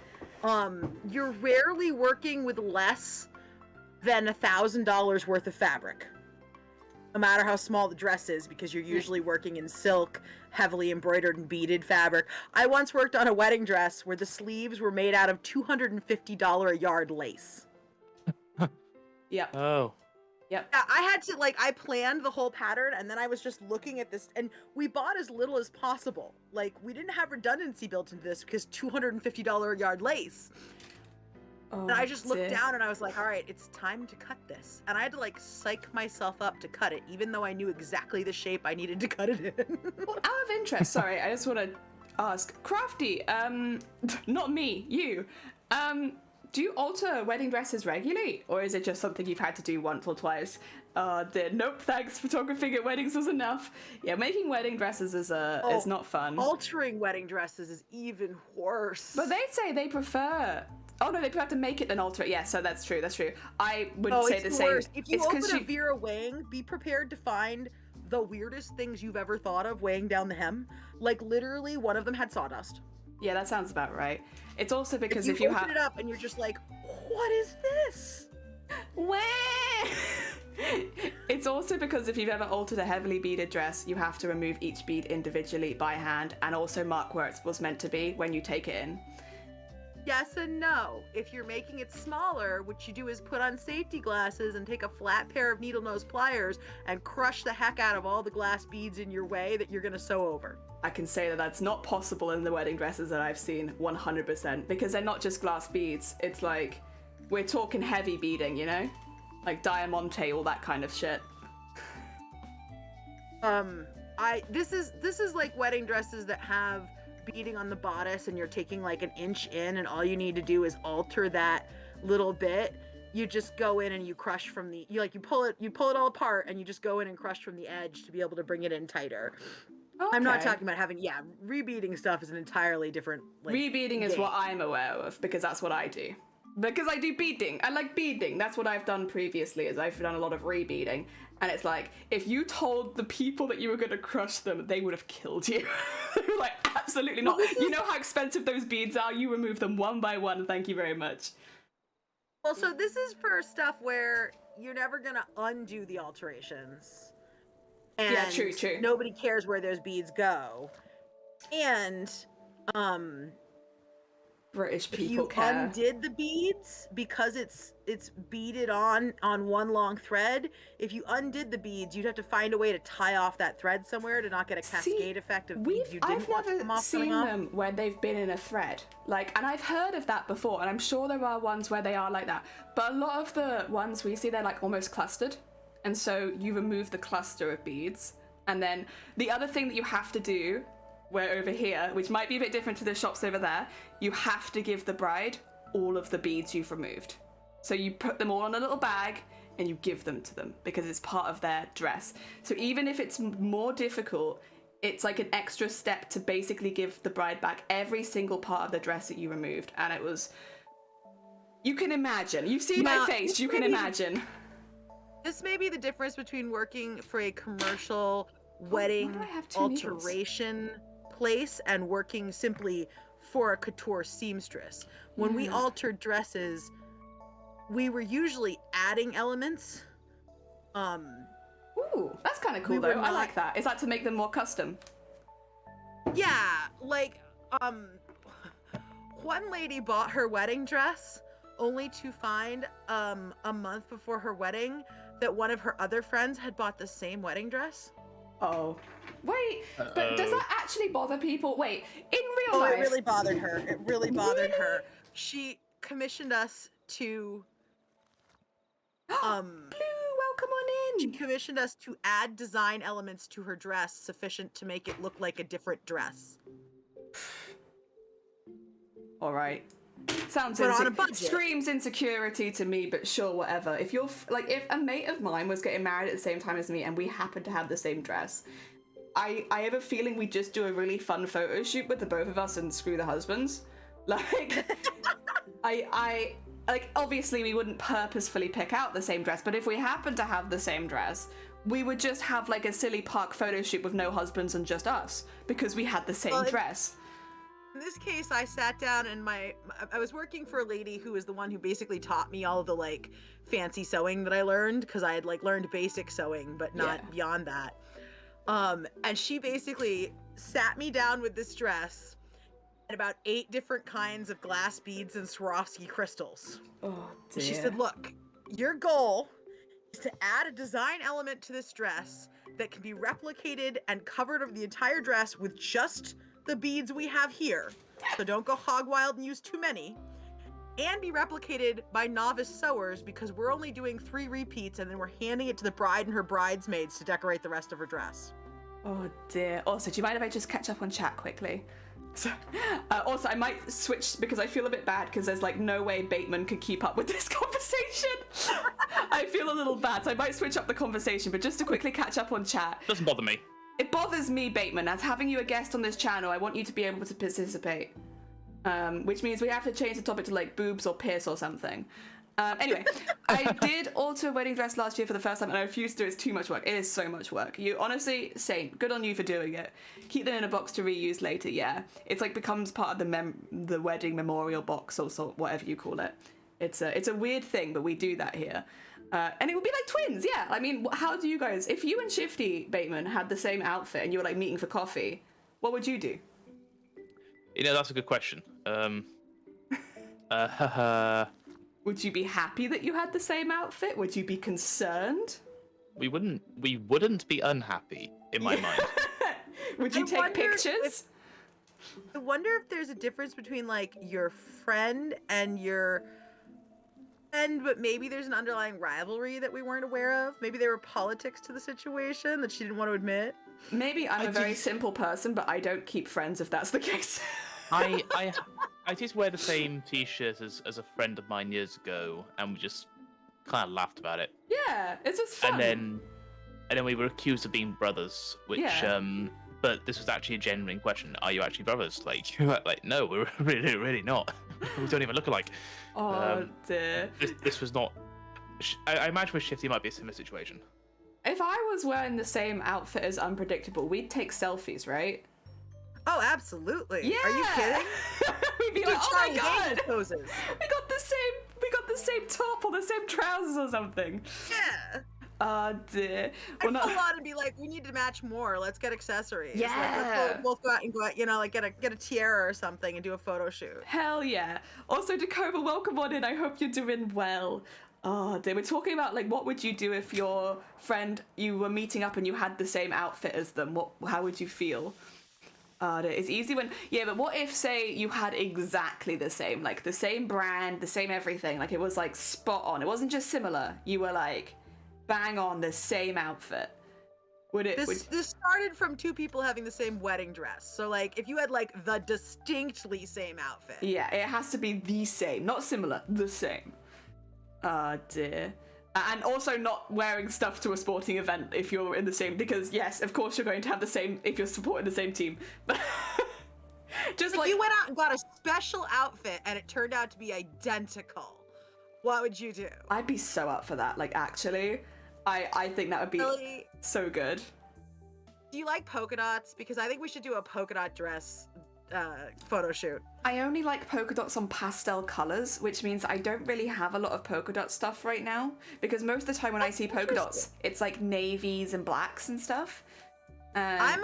You're rarely working with less than $1,000 worth of fabric, no matter how small the dress is, because you're usually working in silk, heavily embroidered and beaded fabric. I once worked on a wedding dress where the sleeves were made out of $250 a yard lace. Yep. Oh. Yep. Yeah, I had to, like, I planned the whole pattern, and then I was just looking at this, and we bought as little as possible. Like, we didn't have redundancy built into this because $250 a yard lace. Oh, And I just looked down and I was like, all right, it's time to cut this. And I had to like psych myself up to cut it, even though I knew exactly the shape I needed to cut it in. Well, out of interest, sorry, I just want to ask, Crafty, not me, you, do you alter wedding dresses regularly, or is it just something you've had to do once or twice? Nope, thanks, photographing at weddings was enough. Yeah, making wedding dresses is not fun. Altering wedding dresses is even worse. But they say they prefer... Oh no, they have to make it then alter it. Yeah, so that's true. I would say the same. Worse. If you open a Vera weighing, be prepared to find the weirdest things you've ever thought of weighing down the hem. Like literally, one of them had sawdust. Yeah, that sounds about right. It's also because if you you open it up and you're just like, what is this? Where? It's also because if you've ever altered a heavily beaded dress, you have to remove each bead individually by hand and also mark where it was meant to be when you take it in. Yes and no. If you're making it smaller, what you do is put on safety glasses and take a flat pair of needle nose pliers and crush the heck out of all the glass beads in your way that you're going to sew over. I can say that that's not possible in the wedding dresses that I've seen 100%, because they're not just glass beads. It's like, we're talking heavy beading, you know? Like diamante, all that kind of shit. This is like wedding dresses that have beading on the bodice and you're taking like an inch in, and all you need to do is alter that little bit. You just go in and you crush from the, you pull it all apart and you just go in and crush from the edge to be able to bring it in tighter. Okay. I'm not talking about having, rebeading stuff is an entirely different, like, rebeading is what I'm aware of, because that's what I do. Because I do beading. I like beading. That's what I've done previously, is I've done a lot of rebeading. And it's like, if you told the people that you were going to crush them, they would have killed you. They were like, absolutely not. You know how expensive those beads are? You remove them one by one. Thank you very much. Well, so this is for stuff where you're never going to undo the alterations. And yeah, true. Nobody cares where those beads go. And, British If people you care. undid the beads, because it's beaded on one long thread, if you undid the beads, you'd have to find a way to tie off that thread somewhere to not get a cascade effect of beads you didn't want to come off coming I've off. never seen them where they've been in a thread. Like, and I've heard of that before, and I'm sure there are ones where they are like that. But a lot of the ones we see, they're like almost clustered. And so you remove the cluster of beads. And then the other thing that you have to do, where over here, which might be a bit different to the shops over there, you have to give the bride all of the beads you've removed. So you put them all in a little bag and you give them to them because it's part of their dress. So even if it's more difficult, it's like an extra step to basically give the bride back every single part of the dress that you removed. And it was, you can imagine, you've seen my face, you can imagine. This may be the difference between working for a commercial wedding alteration place and working simply for a couture seamstress. When we altered dresses, we were usually adding elements. Ooh, that's kind of cool though. I like that. Is that to make them more custom? Yeah, like one lady bought her wedding dress only to find a month before her wedding that one of her other friends had bought the same wedding dress. Oh. Wait, but does that actually bother people? Wait, in real life? Oh, it really bothered her. It really bothered her. She commissioned us to Blue, welcome on she in. commissioned us to add design elements to her dress sufficient to make it look like a different dress. All right. Sounds on a budget. Screams insecurity to me, but sure, whatever. If you're like, if a mate of mine was getting married at the same time as me and we happened to have the same dress, I have a feeling we'd just do a really fun photo shoot with the both of us and screw the husbands. Like, I like, obviously we wouldn't purposefully pick out the same dress, but if we happened to have the same dress, we would just have like a silly park photo shoot with no husbands and just us because we had the same dress. In this case, I sat down and I was working for a lady who was the one who basically taught me all of the like fancy sewing that I learned because I had like learned basic sewing, but not beyond that. And she basically sat me down with this dress and about 8 different kinds of glass beads and Swarovski crystals. Oh, dear. She said, look, your goal is to add a design element to this dress that can be replicated and covered over the entire dress with just the beads we have here. So don't go hog wild and use too many. And be replicated by novice sewers because we're only doing 3 repeats and then we're handing it to the bride and her bridesmaids to decorate the rest of her dress. Oh dear. Also, do you mind if I just catch up on chat quickly? So, also, I might switch because I feel a bit bad because there's like no way Bateman could keep up with this conversation. I feel a little bad, so I might switch up the conversation, but just to quickly catch up on chat. Doesn't bother me. It bothers me, Bateman, as having you a guest on this channel, I want you to be able to participate. Which means we have to change the topic to like boobs or piss or something. Anyway, I did alter a wedding dress last year for the first time and I refuse to do it. It's too much work. It is so much work. You honestly, saint, good on you for doing it. Keep them in a box to reuse later, yeah. It's like becomes part of the wedding memorial box or so, whatever you call it. It's a weird thing, but we do that here. And it would be like twins, yeah. I mean, how do you guys, if you and Shifty Bateman had the same outfit and you were like meeting for coffee, what would you do? You know, that's a good question. Would you be happy that you had the same outfit? Would you be concerned? We wouldn't be unhappy in my mind. Would you take pictures? I wonder if there's a difference between like your friend and your friend, but maybe there's an underlying rivalry that we weren't aware of. Maybe there were politics to the situation that she didn't want to admit. Maybe I'm a very simple person, but I don't keep friends if that's the case. I did wear the same t-shirt as a friend of mine years ago, and we just kind of laughed about it. Yeah, it's just fun. And then we were accused of being brothers, which but this was actually a genuine question. Are you actually brothers? Like no, we're really not. We don't even look alike. Oh dear. This was not. I imagine with Shifty might be a similar situation. If I was wearing the same outfit as Unpredictable, we'd take selfies, right? Oh, absolutely. Yeah. Are you kidding? We'd be like, oh my god, poses. we got the same top or the same trousers or something. Yeah. Oh dear. Well, I'd pull on and be like, we need to match more. Let's get accessories. Yeah. Like, let's both go out and like get a tiara or something and do a photo shoot. Hell yeah. Also, Dakota, welcome on in. I hope you're doing well. Oh dear. We're talking about like what would you do if your friend, you were meeting up and you had the same outfit as them? How would you feel? It's easy when, yeah, but what if, say, you had exactly the same, like the same brand, the same everything, like it was like spot on. It wasn't just similar. You were like bang on the same outfit. This started from two people having the same wedding dress. So like if you had like the distinctly same outfit. Yeah, it has to be the same, not similar, the same. Dear. And also not wearing stuff to a sporting event if you're in the same, because yes, of course you're going to have the same if you're supporting the same team. Just like you went out and got a special outfit and it turned out to be identical. What would you do? I'd be so up for that. Like actually, I think that would be really? So good. Do you like polka dots? Because I think we should do a polka dot dress photo shoot. I only like polka dots on pastel colors, which means I don't really have a lot of polka dot stuff right now, because most of the time when I see polka dots, it's like navies and blacks and stuff. I'm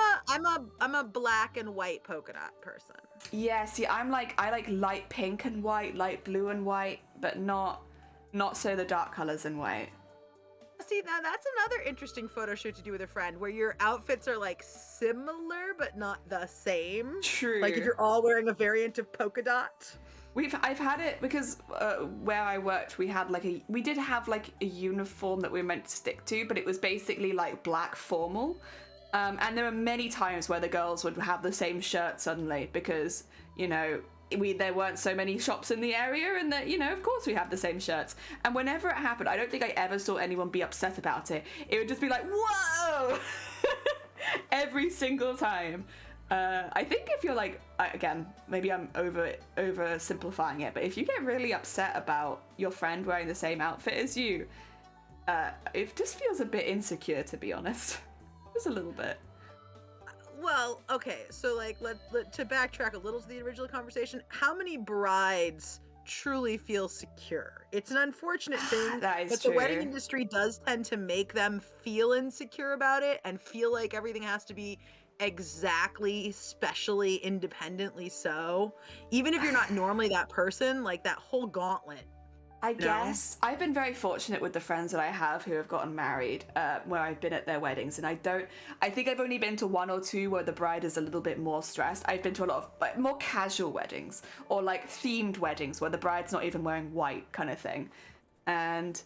a black and white polka dot person. Yeah, see, I like light pink and white, light blue and white, but not so the dark colors and white. See, now that's another interesting photo shoot to do with a friend, where your outfits are like similar but not the same. True. Like if you're all wearing a variant of polka dot. I've had it because where I worked, we did have like a uniform that we were meant to stick to, but it was basically like black formal. And there were many times where the girls would have the same shirt suddenly because, you know, there weren't so many shops in the area, and that, you know, of course we have the same shirts. And whenever it happened, I don't think I ever saw anyone be upset about it. It would just be like, whoa, every single time. I think if you're like, again, maybe I'm oversimplifying it, but if you get really upset about your friend wearing the same outfit as you, it just feels a bit insecure, to be honest. Just a little bit. Well, okay, so like to backtrack a little to the original conversation, how many brides truly feel secure? It's an unfortunate thing, that is but true. The wedding industry does tend to make them feel insecure about it and feel like everything has to be exactly, specially, independently so. Even if you're not normally that person, like that whole gauntlet. I guess I've been very fortunate with the friends that I have who have gotten married, where I've been at their weddings, and I think I've only been to one or two where the bride is a little bit more stressed. I've been to a lot of like more casual weddings or like themed weddings where the bride's not even wearing white kind of thing. And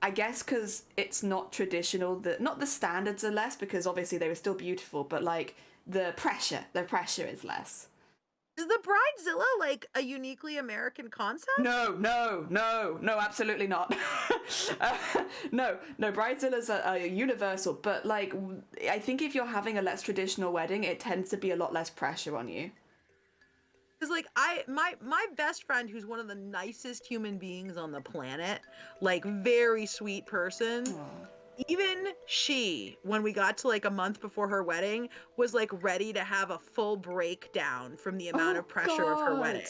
I guess because it's not traditional, not the standards are less, because obviously they were still beautiful, but like the pressure is less. Is the Bridezilla like a uniquely American concept? No, absolutely not. No, Bridezilla's a universal, but like, I think if you're having a less traditional wedding, it tends to be a lot less pressure on you. Because like my best friend, who's one of the nicest human beings on the planet, like very sweet person. Aww. Even she, when we got to like a month before her wedding, was like ready to have a full breakdown from the amount of pressure of her wedding.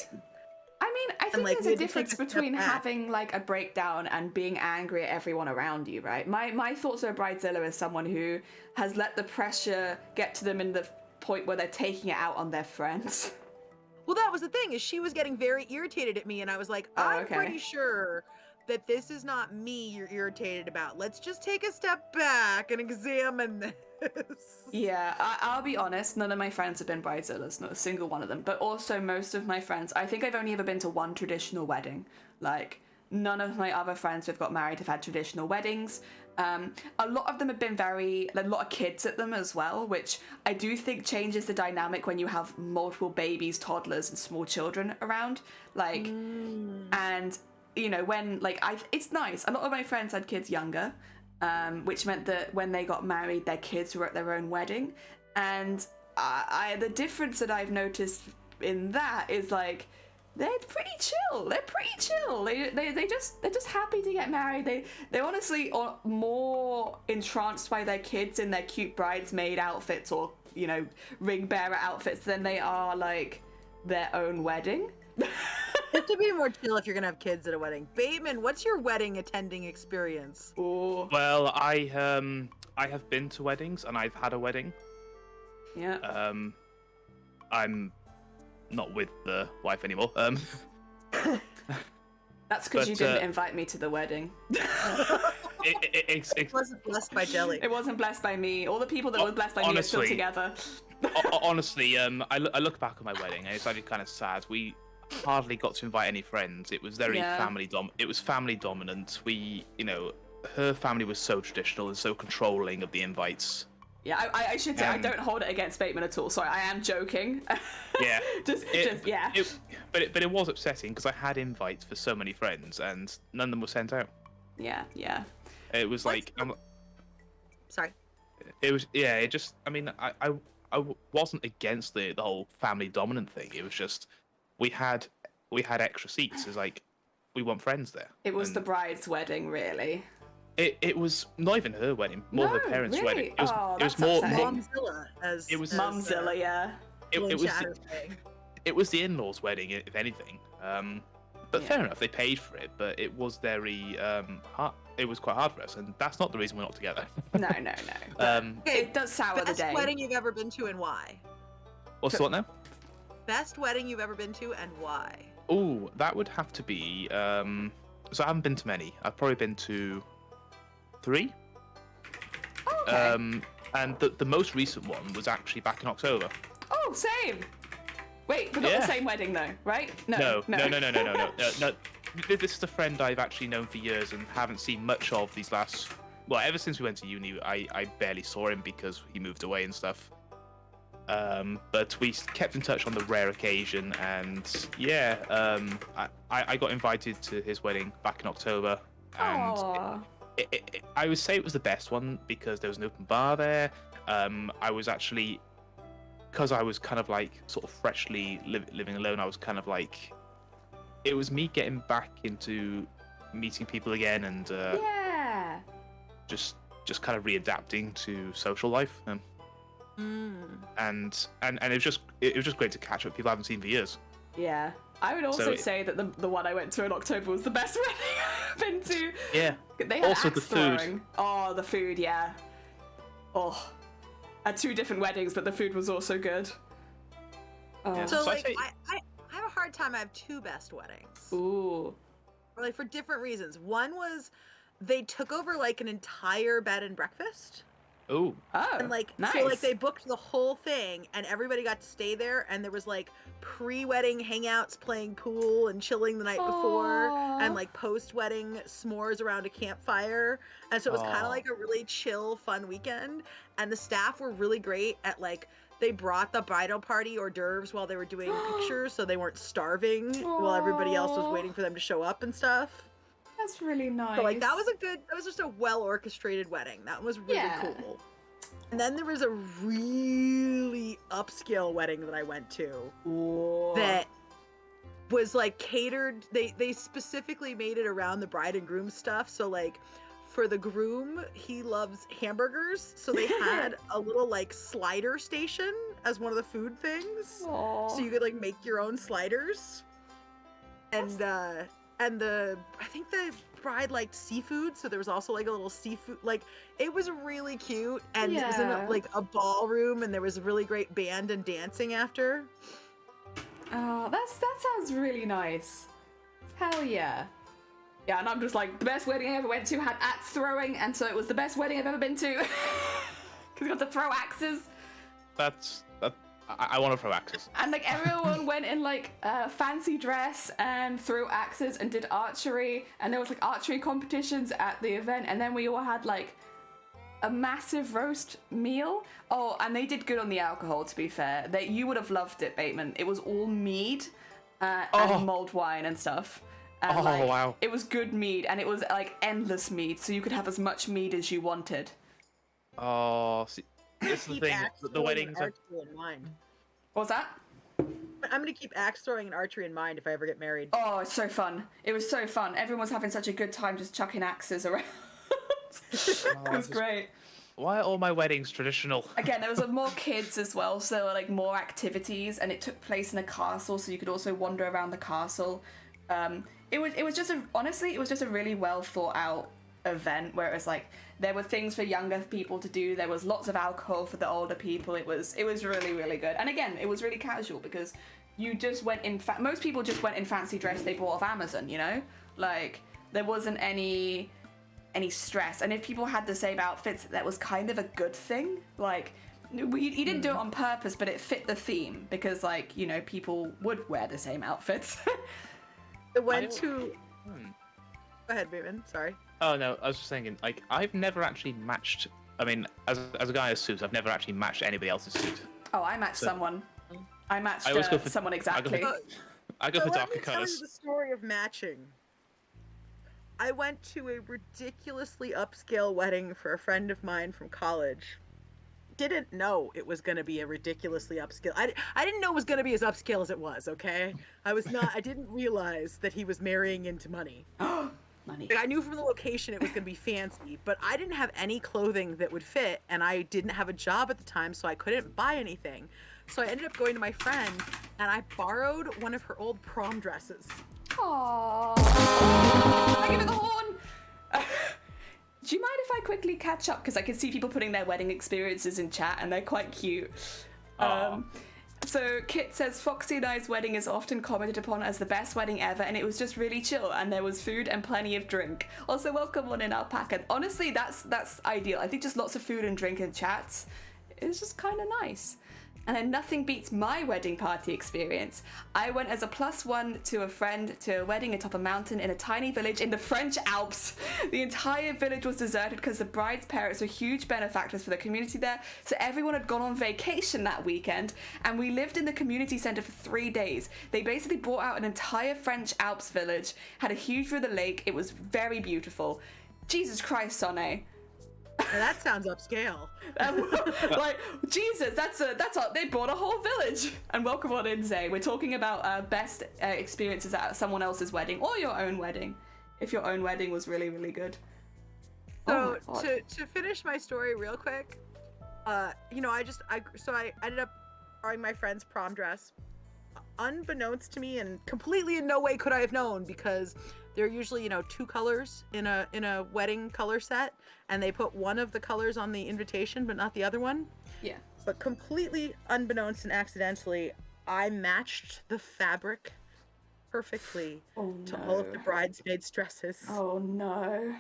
I mean, I think like, there's a difference between having like a breakdown and being angry at everyone around you, right? My thoughts of a Bridezilla as someone who has let the pressure get to them in the point where they're taking it out on their friends. Well, that was the thing, is she was getting very irritated at me, and I was like, I'm pretty sure that this is not me you're irritated about. Let's just take a step back and examine this. Yeah, I'll be honest, none of my friends have been Bridezillas, not a single one of them. But also most of my friends, I think I've only ever been to one traditional wedding. Like, none of my other friends who've got married have had traditional weddings. A lot of them have been a lot of kids at them as well, which I do think changes the dynamic when you have multiple babies, toddlers, and small children around. Like, and you know, when it's nice. A lot of my friends had kids younger, which meant that when they got married, their kids were at their own wedding. And the difference that I've noticed in that is like, they're pretty chill. They're just happy to get married. They honestly are more entranced by their kids in their cute bridesmaid outfits or, you know, ring bearer outfits than they are like their own wedding. Just to be more chill if you're gonna have kids at a wedding. Bateman, what's your wedding attending experience? Ooh. Well, I have been to weddings and I've had a wedding. Yeah. I'm not with the wife anymore. That's because you didn't invite me to the wedding. It wasn't blessed by Jelly. It wasn't blessed by me. All the people that were blessed by me are still together. Honestly, I look back on my wedding and it's actually kind of sad. We hardly got to invite any friends. It was very family dominant. Her family was so traditional and so controlling of the invites. Yeah, I should say I don't hold it against Bateman at all. Sorry, I am joking. Yeah. Yeah. But it was upsetting because I had invites for so many friends and none of them were sent out. Yeah. It was like Sorry. It was It just. I mean, I wasn't against the whole family dominant thing. It was just we had extra seats. It's like we want friends there. It was the bride's wedding, really. It was not even her wedding, more her parents' really? wedding. It was more Momzilla, Momzilla, yeah. It was the in-laws' wedding, if anything. But fair enough, they paid for it. But it was very hard. It was quite hard for us, and that's not the reason we're not together. No. It does sour the day. Best wedding you've ever been to and why? What's what now? Best wedding you've ever been to and why? Oh, that would have to be. So I haven't been to many. I've probably been to 3. Oh, okay. And the most recent one was actually back in October. Oh, same. Wait, but not the same wedding though, right? No. This is a friend I've actually known for years and haven't seen much of these last. Well, ever since we went to uni, I barely saw him because he moved away and stuff. But we kept in touch on the rare occasion, and I got invited to his wedding back in October, and I would say it was the best one because there was an open bar there. I was actually, because I was kind of like sort of freshly living alone, I was kind of like, it was me getting back into meeting people again and just kind of readapting to social life. And it was just great to catch up with people I haven't seen for years. Yeah. I would also say that the one I went to in October was the best wedding I've been to. Yeah. They had also axe the food. throwing. Oh, the food, yeah. Oh. At 2 different weddings, but the food was also good. Oh. Yeah. So like, I have a hard time. I have 2 best weddings. Ooh. Like for different reasons. One was they took over like an entire bed and breakfast. Oh. And like nice. So like they booked the whole thing and everybody got to stay there and there was like pre-wedding hangouts playing pool and chilling the night before and like post-wedding s'mores around a campfire. And so it was kind of like a really chill, fun weekend. And the staff were really great at like they brought the bridal party hors d'oeuvres while they were doing pictures so they weren't starving while everybody else was waiting for them to show up and stuff. That's really nice. So like that was just a well orchestrated wedding. That was really cool. And then there was a really upscale wedding that I went to that was like catered. They specifically made it around the bride and groom stuff. So like for the groom, he loves hamburgers. So they had a little like slider station as one of the food things. So you could like make your own sliders. And I think the bride liked seafood, so there was also like a little seafood, like it was really cute, and it was in a ballroom, and there was a really great band and dancing after. Oh, that sounds really nice. Hell yeah. Yeah, and I'm just like, the best wedding I ever went to had axe throwing, and so it was the best wedding I've ever been to. Because we got to throw axes. I want to throw axes. And like everyone went in like a fancy dress and threw axes and did archery, and there was like archery competitions at the event, and then we all had like a massive roast meal. Oh, and they did good on the alcohol, to be fair. You would have loved it, Bateman. It was all mead and mulled wine and stuff. And, wow. It was good mead, and it was like endless mead, so you could have as much mead as you wanted. Oh, see, this is the thing. The weddings are... in mind. What was that? I'm gonna keep axe throwing and archery in mind if I ever get married. Oh, it's so fun. It was so fun. Everyone was having such a good time just chucking axes around. It was great. Why are all my weddings traditional? Again, there was more kids as well, so there were like more activities, and it took place in a castle, so you could also wander around the castle It was just honestly, it was just a really well thought out event where it was like there were things for younger people to do, there was lots of alcohol for the older people. It was really, really good. And again, it was really casual because you just went in most people just went in fancy dress they bought off Amazon, you know, like there wasn't any stress. And if people had the same outfits, that was kind of a good thing. Like he didn't do it on purpose, but it fit the theme because, like, you know, people would wear the same outfits. I went to. Go ahead, Raven. Sorry. Oh no, I was just thinking, like, I've never actually matched. I mean, as a guy in suits, I've never actually matched anybody else's suit. Oh, I matched someone. I matched someone exactly. I go for darker Let me tell colors. you the story of matching. I went to a ridiculously upscale wedding for a friend of mine from college. Didn't know it was going to be a ridiculously upscale. I didn't know it was going to be as upscale as it was, okay? I didn't realize that he was marrying into money. Money. I knew from the location it was going to be fancy, but I didn't have any clothing that would fit, and I didn't have a job at the time, so I couldn't buy anything. So I ended up going to my friend, and I borrowed one of her old prom dresses. Aww. I give it the horn. Do you mind if I quickly catch up? Because I can see people putting their wedding experiences in chat, and they're quite cute. So Kit says, Foxy and I's wedding is often commented upon as the best wedding ever, and it was just really chill, and there was food and plenty of drink. Also, welcome on in Alpaca. Honestly, that's ideal. I think just lots of food and drink and chats is just kind of nice. And then nothing beats my wedding party experience. I went as a +1 to a friend to a wedding atop a mountain in a tiny village in the French Alps. The entire village was deserted because the bride's parents were huge benefactors for the community there, so everyone had gone on vacation that weekend, and we lived in the community centre for 3 days. They basically bought out an entire French Alps village, had a huge view of the lake. It was very beautiful. Jesus Christ, Sonne. Now that sounds upscale. Like, Jesus, they bought a whole village. And welcome on in, Zay. We're talking about best experiences at someone else's wedding or your own wedding, if your own wedding was really, really good. So to finish my story real quick, you know, I ended up borrowing my friend's prom dress, unbeknownst to me, and completely in no way could I have known, because there are usually, you know, 2 colors in a wedding color set, and they put one of the colors on the invitation but not the other one. Yeah. But completely unbeknownst and accidentally, I matched the fabric perfectly to all of the bridesmaids' dresses. Oh no.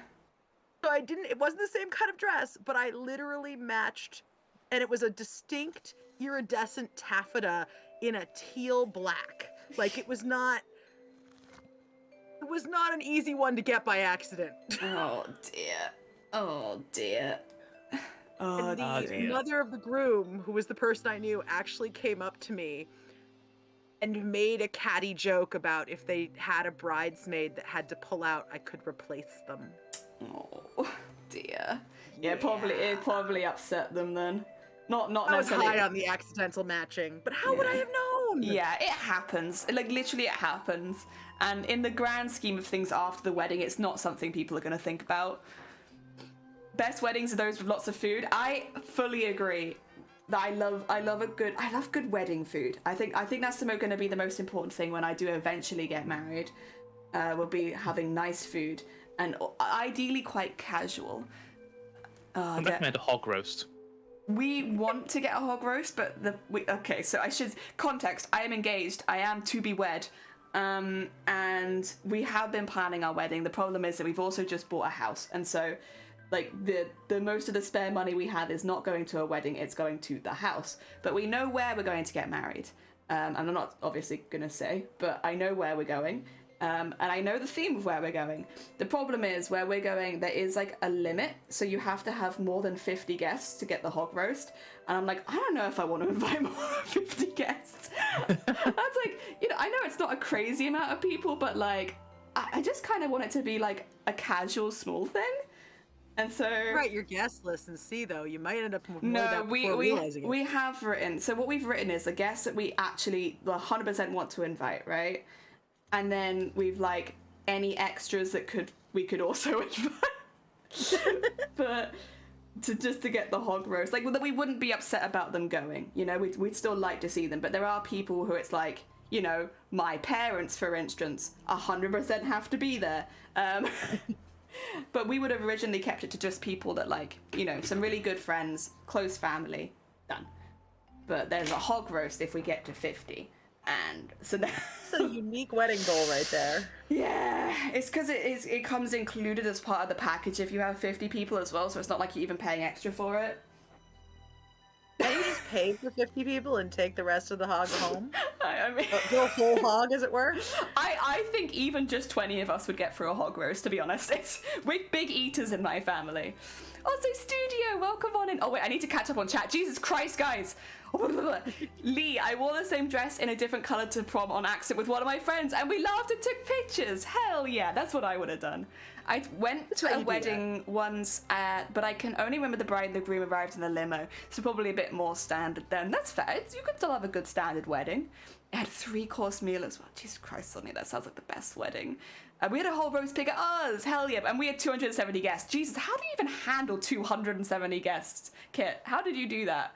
So it wasn't the same kind of dress, but I literally matched, and it was a distinct iridescent taffeta in a teal black. Like, it was not an easy one to get by accident. Oh dear. Oh dear. Oh, And the dear. mother of the groom, who was the person I knew, actually came up to me and made a catty joke about if they had a bridesmaid that had to pull out, I could replace them. Oh dear. Yeah, it probably upset them then. Not I was necessarily. high on the accidental matching, but how would I have known? Yeah, it happens. Like, literally it happens. And in the grand scheme of things after the wedding, it's not something people are going to think about. Best weddings are those with lots of food. I fully agree that I love good wedding food. I think that's going to be the most important thing when I do eventually get married. Will be having nice food and ideally quite casual. I recommend a hog roast. We want to get a hog roast, but okay, so I should context. I am engaged. I am to be wed, and we have been planning our wedding. The problem is that we've also just bought a house, and so, like, the most of the spare money we have is not going to a wedding. It's going to the house. But we know where we're going to get married. And I'm not obviously gonna say, but I know where we're going. And I know the theme of where we're going. The problem is, where we're going, there is like a limit, so you have to have more than 50 guests to get the hog roast. And I'm like, I don't know if I want to invite more than 50 guests. That's like, you know, I know it's not a crazy amount of people, but like, I just kind of want it to be like a casual, small thing. And so Write your guest list and see, though. You might end up with more of that before realizing it. we have written. So what we've written is the guests that we actually 100% want to invite, right? And then we've like any extras that we could also invite. But to get the hog roast, like, that we wouldn't be upset about them going. You know, we'd still like to see them. But there are people who it's like, you know, my parents, for instance, 100% have to be there. But we would have originally kept it to just people that, like, you know, some really good friends, close family, done. But there's a hog roast if we get to 50. And so that's a unique wedding goal right there. Yeah, it's because it comes included as part of the package if you have 50 people as well, so it's not like you're even paying extra for it. Can't you just pay for 50 people and take the rest of the hogs home? I mean... Do a whole hog, as it were? I think even just 20 of us would get through a hog roast, to be honest. We're big eaters in my family. Also, Studio, welcome on in. Oh, wait, I need to catch up on chat. Jesus Christ, guys. Lee, I wore the same dress in a different colour to prom on accident with one of my friends, and we laughed and took pictures. Hell yeah, that's what I would have done. I went to a wedding once, but I can only remember the bride and the groom arrived in the limo, so probably a bit more standard then. That's fair. You could still have a good standard wedding. It had a 3-course meal as well. Jesus Christ, Sonny, that sounds like the best wedding. We had a whole roast pig at ours, hell yeah, and we had 270 guests. Jesus, how do you even handle 270 guests, Kit? How did you do that?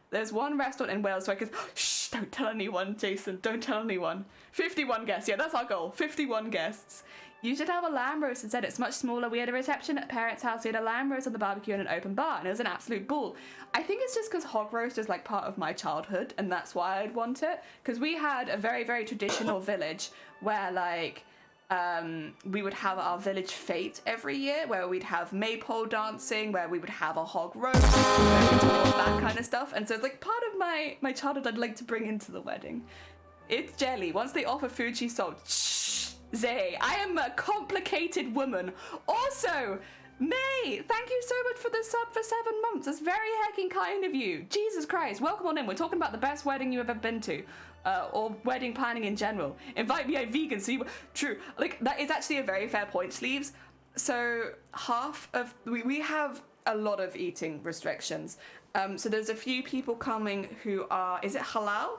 There's one restaurant in Wales where I could, shh, don't tell anyone, Jason, don't tell anyone. 51 guests, yeah, that's our goal, 51 guests. You should have a lamb roast instead, it's much smaller. We had a reception at parents' house, we had a lamb roast on the barbecue and an open bar, and it was an absolute ball. I think it's just because hog roast is like part of my childhood, and that's why I'd want it. Because we had a very, very traditional village where like, we would have our village fete every year where we'd have maypole dancing, where we would have a hog roast, where we'd do all that kind of stuff. And so it's like part of my childhood I'd like to bring into the wedding. It's Jelly. Once they offer food, she's sold. Shh, Zay. I am a complicated woman. Also, May, thank you so much for the sub for 7 months. That's very hecking kind of you. Jesus Christ. Welcome on in. We're talking about the best wedding you've ever been to. Or wedding planning in general. Invite me, I'm vegan, so you... True. Like, that is actually a very fair point, Sleeves. So, half of... We have a lot of eating restrictions. So there's a few people coming who are... Is it halal?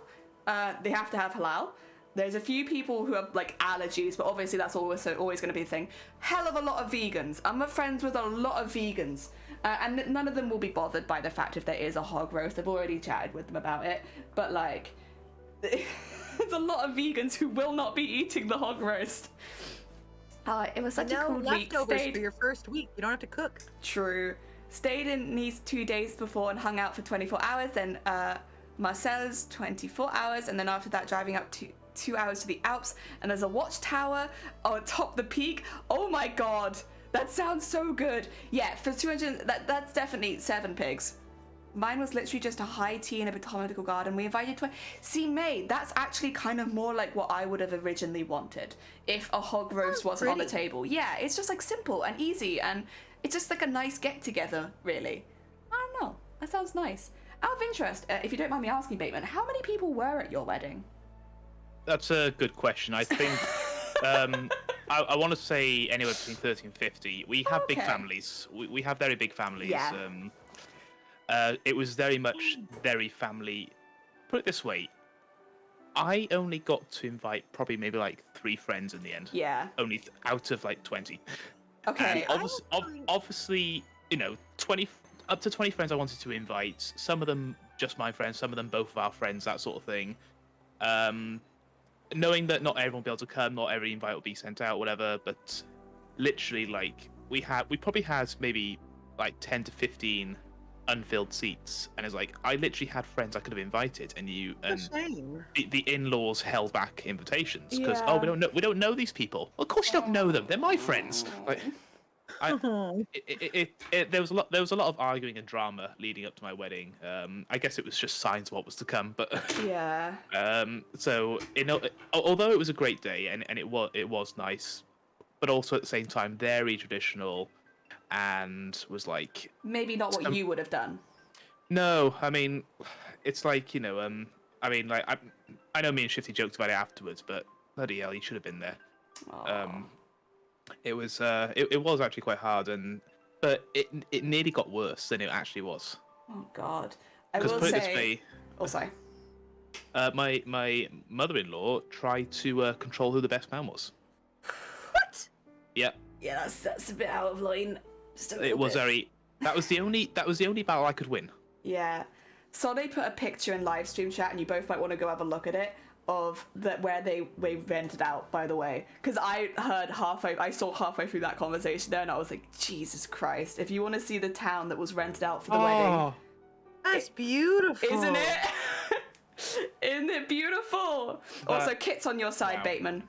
They have to have halal. There's a few people who have, like, allergies, but obviously that's always going to be a thing. Hell of a lot of vegans. I'm friends with a lot of vegans. And none of them will be bothered by the fact if there is a hog roast. I've already chatted with them about it. But, like... There's a lot of vegans who will not be eating the hog roast. It was such a cool week. Leftovers for your first week. You don't have to cook. True. Stayed in Nice 2 days before and hung out for 24 hours. Then Marseille's 24 hours. And then after that, driving up to 2 hours to the Alps. And there's a watchtower atop the peak. Oh my god. That sounds so good. Yeah, for 200... That's definitely 7 pigs. Mine was literally just a high tea in a botanical garden. We invited 20... See, May, that's actually kind of more like what I would have originally wanted if a hog roast wasn't on the table. Yeah, it's just like simple and easy, and it's just like a nice get-together, really. I don't know. That sounds nice. Out of interest, if you don't mind me asking, Bateman, how many people were at your wedding? That's a good question. I think... I want to say anywhere between 30 and 50. We have big families. We have very big families. Yeah. It was very much very family. Put it this way, I only got to invite probably maybe like 3 friends in the end. Yeah. Only out of like 20. Okay. And obviously, you know, up to 20 friends I wanted to invite. Some of them just my friends, some of them both of our friends, that sort of thing. Knowing that not everyone will be able to come, not every invite will be sent out, whatever. But literally, like we probably had maybe like 10 to 15 unfilled seats, and it's like I literally had friends I could have invited, and the in-laws held back invitations because we don't know these people. Well, of course you don't know them; they're my friends. Like, there was a lot of arguing and drama leading up to my wedding. I guess it was just signs of what was to come, but yeah. So although it was a great day and it was nice, but also at the same time very traditional. And was like maybe not what you would have done. No, I mean, it's like, you know, I mean, like I know me and Shifty joked about it afterwards, but bloody hell, you should have been there. Aww. It was actually quite hard, but it nearly got worse than it actually was. Oh God, I will put say. It this way, oh, sorry. My mother-in-law tried to control who the best man was. What? Yeah. Yeah, that's a bit out of line. It was very. That was the only battle I could win. Yeah, Sonny put a picture in live stream chat, and you both might want to go have a look at it, of where they rented out, by the way, because I saw halfway through that conversation there, and I was like, Jesus Christ, if you want to see the town that was rented out for the wedding. That's beautiful. Isn't it? Isn't it beautiful? Also, Kit's on your side, wow. Bateman.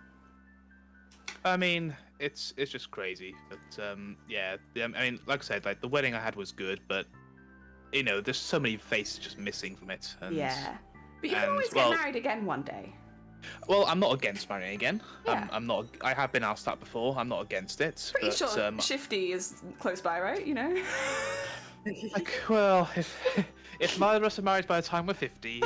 I mean, it's just crazy, but yeah. I mean, like I said, like the wedding I had was good, but you know, there's so many faces just missing from it. And, yeah, but you can always get married again one day. Well, I'm not against marrying again. Yeah. I'm not. I have been asked that before. I'm not against it. Pretty but, sure Shifty is close by, right? You know. Like, well, if neither of us are married by the time we're 50,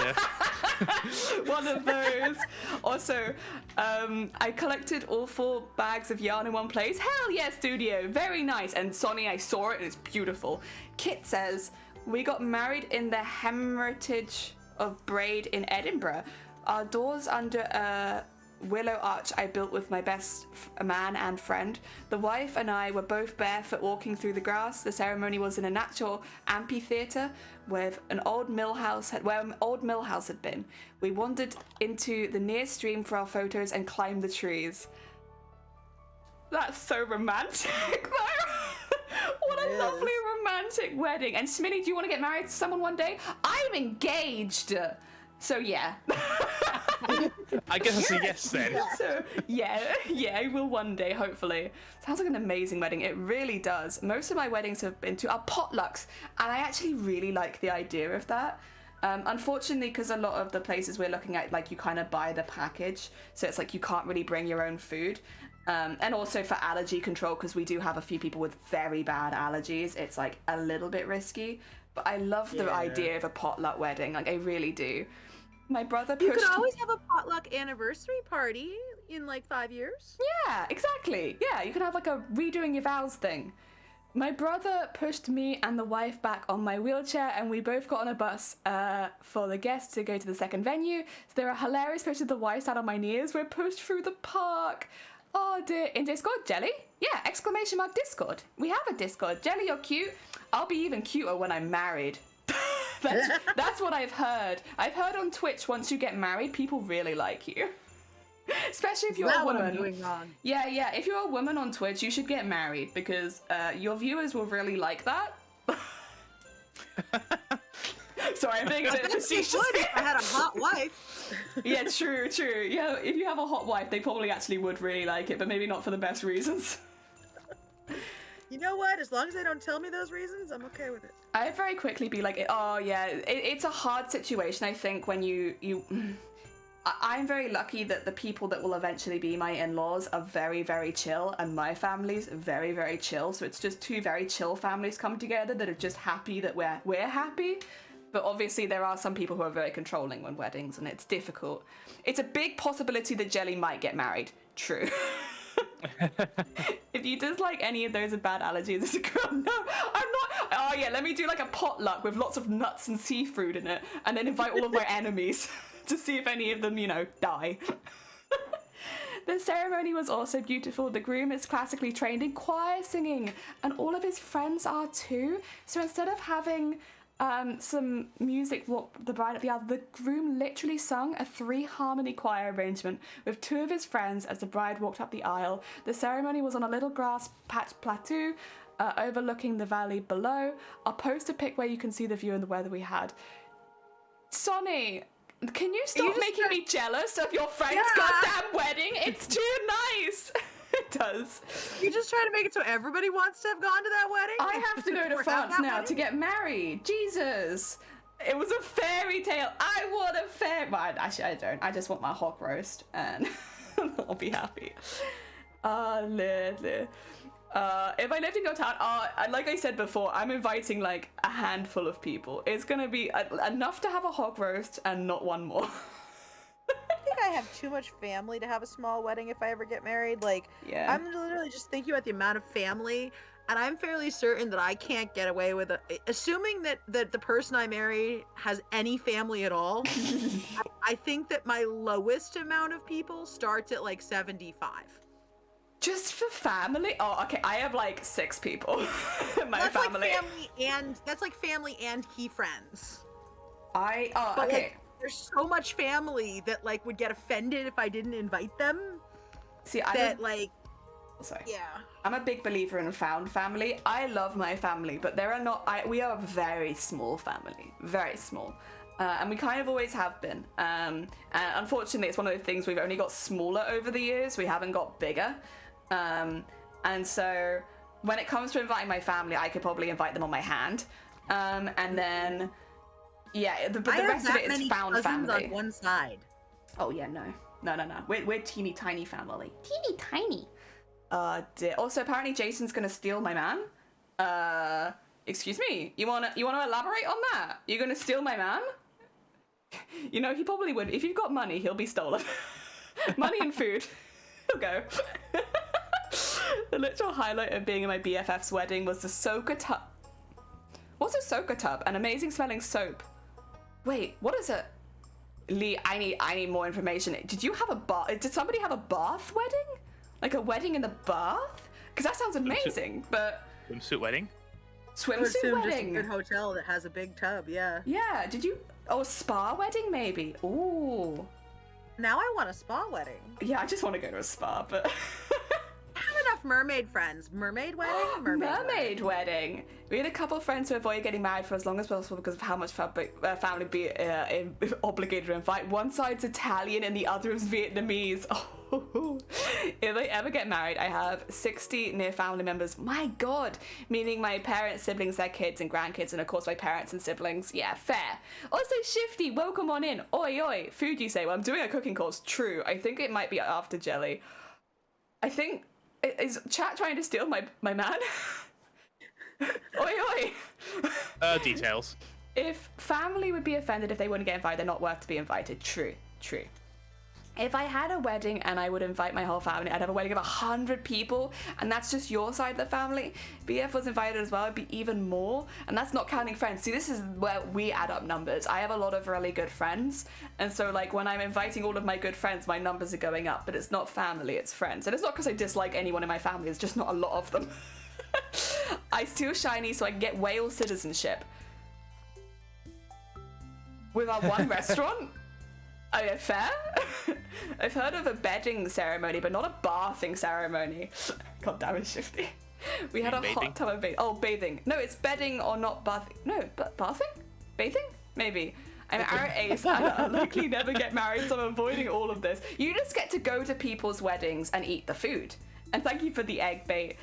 One of those. Also, I collected all 4 bags of yarn in one place. Hell yeah, studio. Very nice. And Sonny, I saw it and it's beautiful. Kit says, we got married in the Hermitage of Braid in Edinburgh. Our doors under a willow arch I built with my best man and friend. The wife and I were both barefoot walking through the grass. The ceremony was in a natural amphitheatre with an old mill house where an old mill house had been. We wandered into the near stream for our photos and climbed the trees. That's so romantic. What a lovely romantic wedding. And Smitty, do you want to get married to someone one day? I'm engaged. So yeah. I guess it's a yes then. So yeah, I will one day, hopefully. Sounds like an amazing wedding. It really does. Most of my weddings have been to potlucks, and I actually really like the idea of that. Unfortunately, because a lot of the places we're looking at, like, you kind of buy the package, so it's like you can't really bring your own food. And also for allergy control, because we do have a few people with very bad allergies, it's like a little bit risky. But I love the idea of a potluck wedding. Like, I really do. My brother pushed... You could always have a potluck anniversary party in like 5 years. Yeah, exactly. Yeah, you could have like a redoing your vows thing. My brother pushed me and the wife back on my wheelchair, and we both got on a bus for the guests to go to the second venue. So there are hilarious pictures of the wife sat on my knees. We're pushed through the park. Oh dear. In Discord, Jelly? Yeah, exclamation mark Discord. We have a Discord. Jelly, you're cute. I'll be even cuter when I'm married. That's what I've heard. I've heard on Twitch, once you get married, people really like you. Especially if you're a woman. What I'm doing wrong? Yeah. If you're a woman on Twitch, you should get married, because your viewers will really like that. Sorry, I'm being a bit facetious. If I had a hot wife. Yeah, true. Yeah, if you have a hot wife, they probably actually would really like it, but maybe not for the best reasons. You know what? As long as they don't tell me those reasons, I'm okay with it. I'd very quickly be like, oh yeah, it's a hard situation, I think, when you I'm very lucky that the people that will eventually be my in-laws are very, very chill, and my family's very, very chill. So it's just 2 very chill families come together that are just happy that we're happy. But obviously there are some people who are very controlling when weddings, and it's difficult. It's a big possibility that Jelly might get married. True. If you dislike any of those with bad allergies as a girl, no, I'm not. Oh yeah, let me do like a potluck with lots of nuts and seafood in it, and then invite all of my enemies to see if any of them, die. The ceremony was also beautiful. The groom is classically trained in choir singing, and all of his friends are too. So instead of having some music, the bride at the other, the groom literally sung a 3-harmony choir arrangement with 2 of his friends as the bride walked up the aisle. The ceremony was on a little grass patch plateau overlooking the valley below. I'll post a pic where you can see the view and the weather we had. Sonny, can you stop making me jealous of your friend's goddamn wedding? It's too nice. It does. You just trying to make it so everybody wants to have gone to that wedding? I have to go to France now to get married. Jesus. It was a fairy tale. I want a well, actually, I don't. I just want my hog roast, and I'll be happy. If I lived in your town, like I said before, I'm inviting like a handful of people. It's gonna be enough to have a hog roast and not one more. I think I have too much family to have a small wedding if I ever get married. Like, yeah. I'm literally just thinking about the amount of family, and I'm fairly certain that I can't get away with it. Assuming that the person I marry has any family at all, I think that my lowest amount of people starts at like 75. Just for family? Oh, okay. I have like 6 people in my family. That's like family and key friends. Okay. Like, there's so much family that like would get offended if I didn't invite them. See, sorry. Yeah. I'm a big believer in found family. I love my family, but we are a very small family, very small. And we kind of always have been. And unfortunately, it's one of those things we've only got smaller over the years. We haven't got bigger. And so when it comes to inviting my family, I could probably invite them on my hand. And then, yeah, the rest of it is found family. On one side. Oh, yeah, no. We're teeny tiny family. Teeny tiny. Dear. Also, apparently Jason's gonna steal my man. Excuse me. You wanna elaborate on that? You're gonna steal my man? You know, he probably would. If you've got money, he'll be stolen. Money and food. He'll go. The literal highlight of being in my BFF's wedding was the soaker tub. What's a soaker tub? An amazing smelling soap. Wait, what is it? Lee, I need more information. Did you have a bath? Did somebody have a bath wedding? Like a wedding in the bath? Because that sounds amazing, but... Swimsuit wedding? Swimsuit wedding? Just a good hotel that has a big tub, yeah. Yeah, did you... Oh, a spa wedding, maybe? Ooh. Now I want a spa wedding. Yeah, I just want to go to a spa, but... I have enough mermaid friends. Mermaid wedding? Mermaid wedding. We had a couple of friends who avoided getting married for as long as possible because of how much family would be obligated to invite. One side's Italian and the other is Vietnamese. Oh. If I ever get married, I have 60 near family members. My God. Meaning my parents, siblings, their kids and grandkids, and of course my parents and siblings. Yeah, fair. Also, Shifty, welcome on in. Oi, oi. Food, you say? Well, I'm doing a cooking course. True. I think it might be after Jelly. I think... Is chat trying to steal my man? Oi, oi. Details. If family would be offended if they wouldn't get invited, they're not worth to be invited. True. If I had a wedding and I would invite my whole family, I'd have a wedding of 100 people, and that's just your side of the family. BF was invited as well, it'd be even more, and that's not counting friends. See, this is where we add up numbers. I have a lot of really good friends, and so like when I'm inviting all of my good friends, my numbers are going up, but it's not family, it's friends. And it's not because I dislike anyone in my family, it's just not a lot of them. I steal shiny so I can get whale citizenship. With our one restaurant? Oh yeah, fair? I've heard of a bedding ceremony, but not a bathing ceremony. God damn it, Shifty. We had a hot tub of bathing. Oh, bathing. No, it's bedding or not bathing. No, bathing? Bathing? Maybe. I'm Ara Ace, and I'll likely never get married, so I'm avoiding all of this. You just get to go to people's weddings and eat the food. And thank you for the egg bait.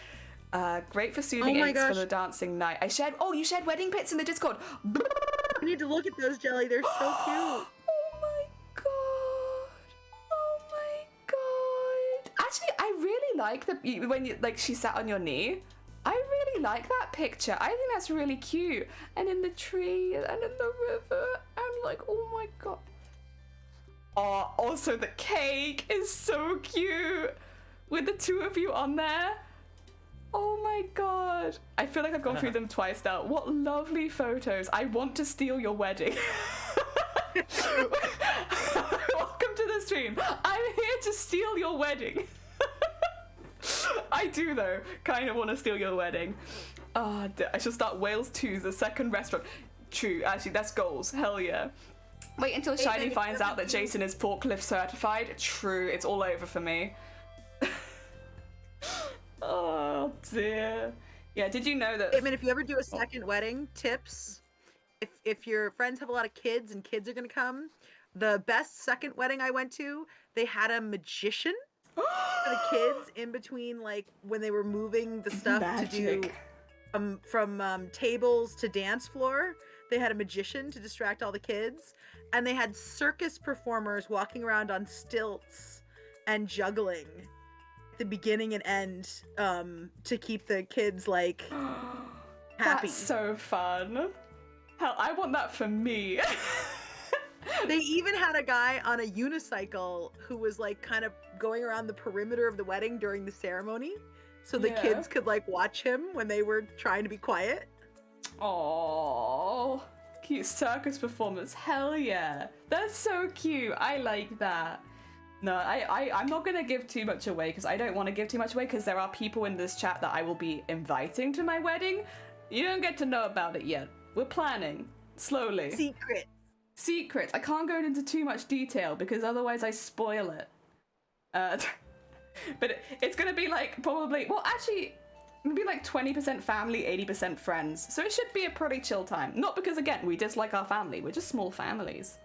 Great for soothing inks for the dancing night. You shared wedding pits in the Discord. I need to look at those, Jelly. They're so cute. Actually, I really like when she sat on your knee. I really like that picture. I think that's really cute. And in the tree and in the river and like, oh my God. Oh, also the cake is so cute with the two of you on there. Oh my God. I feel like I've gone through them twice now. What lovely photos. I want to steal your wedding. Welcome to the stream. I'm here to steal your wedding. I do though, kind of want to steal your wedding. I should start Wales 2, the second restaurant. True, actually that's goals, hell yeah. Wait until Shiny finds out that Jason is forklift certified. True, it's all over for me. Oh dear. Yeah, did you know that... I mean, if you ever do a second wedding, tips. If your friends have a lot of kids and kids are gonna come, the best second wedding I went to, they had a magician for the kids in between, like when they were moving the stuff to do from tables to dance floor. They had a magician to distract all the kids, and they had circus performers walking around on stilts and juggling at the beginning and end to keep the kids like happy. That's so fun. Hell, I want that for me. They even had a guy on a unicycle who was like kind of going around the perimeter of the wedding during the ceremony, so the kids could like watch him when they were trying to be quiet. Oh, cute circus performance. Hell yeah. That's so cute. I like that. No, I'm not going to give too much away because I don't want to give too much away because there are people in this chat that I will be inviting to my wedding. You don't get to know about it yet. We're planning. Slowly. Secrets. secrets. I can't go into too much detail because otherwise I spoil it. But it's gonna be like probably, well, actually, maybe like 20% family, 80% friends. So it should be a pretty chill time. Not because, again, we dislike our family. We're just small families.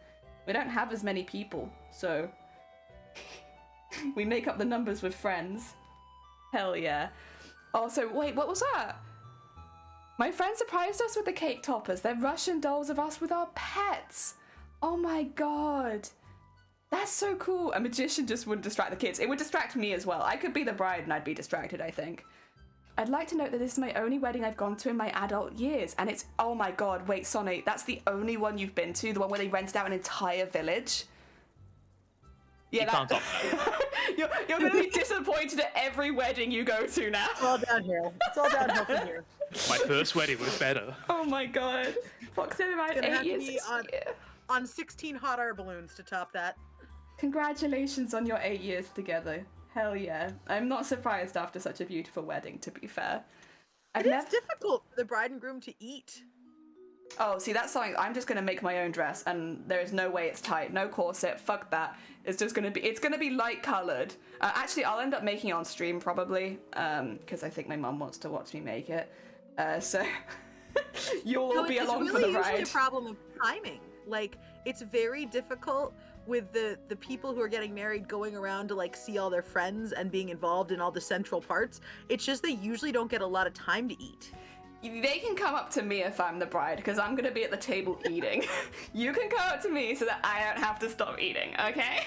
We don't have as many people, so we make up the numbers with friends. Hell yeah. Also, wait, what was that? My friend surprised us with the cake toppers. They're Russian dolls of us with our pets. Oh my god. That's so cool. A magician just wouldn't distract the kids. It would distract me as well. I could be the bride and I'd be distracted, I think. I'd like to note that this is my only wedding I've gone to in my adult years, and it's, oh my god, wait, Sonny, that's the only one you've been to? The one where they rented out an entire village? Yeah, you can't top that. You're going to be disappointed at every wedding you go to now. It's all downhill. It's all downhill from here. My first wedding was better. Oh my god. Fox said about 8 years. On 16 hot air balloons to top that. Congratulations on your 8 years together. Hell yeah. I'm not surprised after such a beautiful wedding, to be fair. It's difficult for the bride and groom to eat. Oh, see, that's something, I'm just going to make my own dress, and there's no way it's tight. No corset, fuck that. It's just going to be, it's going to be light coloured. Actually, I'll end up making it on stream, probably, because I think my mum wants to watch me make it. So, you'll all be along for the ride. It's really usually a problem of timing. Like, it's very difficult with the people who are getting married going around to like see all their friends and being involved in all the central parts. It's just they usually don't get a lot of time to eat. They can come up to me if I'm the bride, because I'm going to be at the table eating. You can come up to me so that I don't have to stop eating, okay?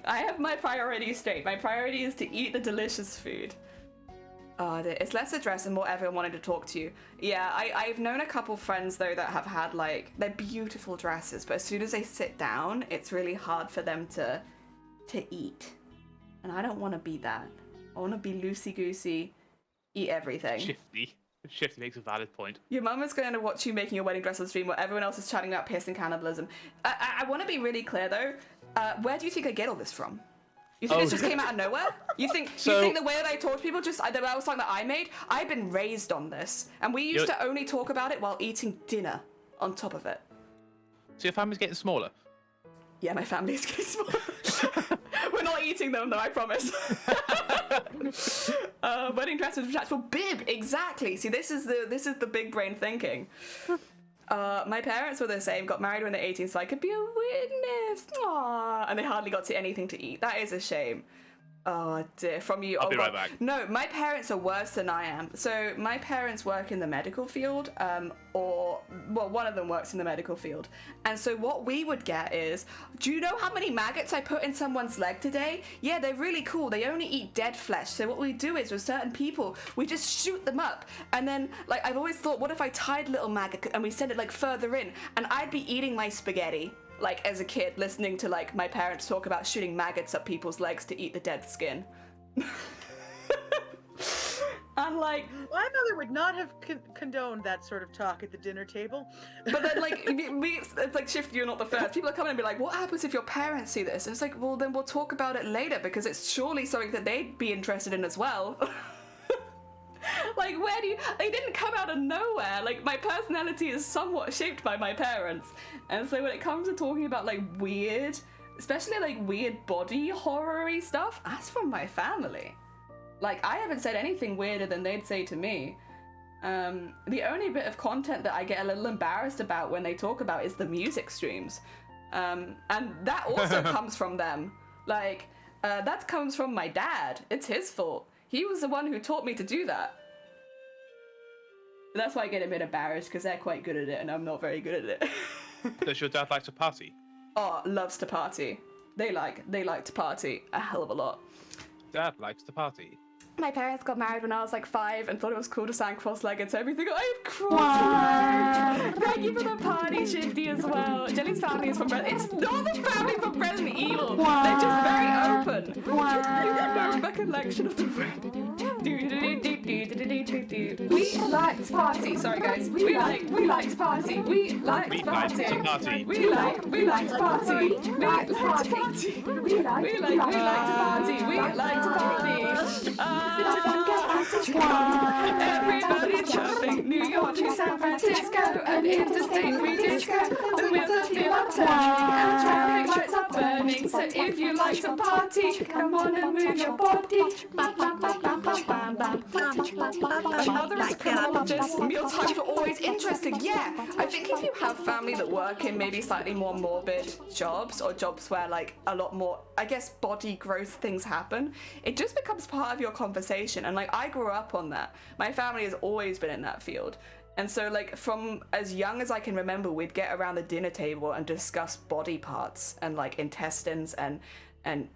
I have my priorities straight. My priority is to eat the delicious food. Oh, it's less a dress and more everyone wanting to talk to you. Yeah, I've known a couple friends, though, that have had, like, they're beautiful dresses, but as soon as they sit down, it's really hard for them to eat. And I don't want to be that. I want to be loosey-goosey, eat everything. Shifty makes a valid point. Your mum is going to watch you making your wedding dress on stream while everyone else is chatting about piss and cannibalism. I want to be really clear, though. Where do you think I get all this from? You think this just came out of nowhere? You think the way that I talk to people that was something that I made? I've been raised on this, and we used to only talk about it while eating dinner on top of it. So your family's getting smaller? Yeah, my family is getting smaller. We're not eating them, though, I promise. Wedding dress with retractable bib, exactly. See, this is the big brain thinking. My parents were the same, got married when they're 18, so I could be a witness. Aww. And they hardly got to anything to eat. That is a shame. Oh dear, from you. I'll be right back. No, my parents are worse than I am. So my parents work in the medical field, one of them works in the medical field. And so what we would get is, do you know how many maggots I put in someone's leg today? Yeah, they're really cool. They only eat dead flesh. So what we do is, with certain people, we just shoot them up. And then, like, I've always thought, what if I tied little maggot and we send it, like, further in? And I'd be eating my spaghetti. Like, as a kid, listening to, like, my parents talk about shooting maggots up people's legs to eat the dead skin. I'm like... My mother would not have condoned that sort of talk at the dinner table. But then, like, it's like, Shifty, you're not the first. People are coming and be like, what happens if your parents see this? And it's like, well, then we'll talk about it later, because it's surely something that they'd be interested in as well. Like, they didn't come out of nowhere. Like, my personality is somewhat shaped by my parents. And so when it comes to talking about, like, weird, especially, like, weird body horror-y stuff, that's from my family. Like, I haven't said anything weirder than they'd say to me. The only bit of content that I get a little embarrassed about when they talk about is the music streams. And that also comes from them. Like, that comes from my dad. It's his fault. He was the one who taught me to do that. That's why I get a bit embarrassed, because they're quite good at it and I'm not very good at it. Does your dad like to party? Oh, loves to party. They like to party a hell of a lot. Dad likes to party. My parents got married when I was like 5 and thought it was cool to stand cross-legged, so everything I have cross-legged. Thank you for the party, Shifty, as well. Jelly's family is from It's not the family from Resident Evil. They're just very open. You have no recollection of the We like to party. Sorry guys. We like to party. We like to party. We like to party. We like to party. We like to party. We like to party. Everybody jumping. New York to San Francisco. An interstate free disco. The wheels of steel are turning and traffic lights are burning. So if you like to party, come on and move your body. Another is criminologist. Mealtimes are always interesting. Yeah, I think if you have family that work in maybe slightly more morbid jobs or jobs where like a lot more, I guess, body growth things happen, it just becomes part of your conversation. And like I grew up on that. My family has always been in that field. And so like from as young as I can remember, we'd get around the dinner table and discuss body parts and like intestines and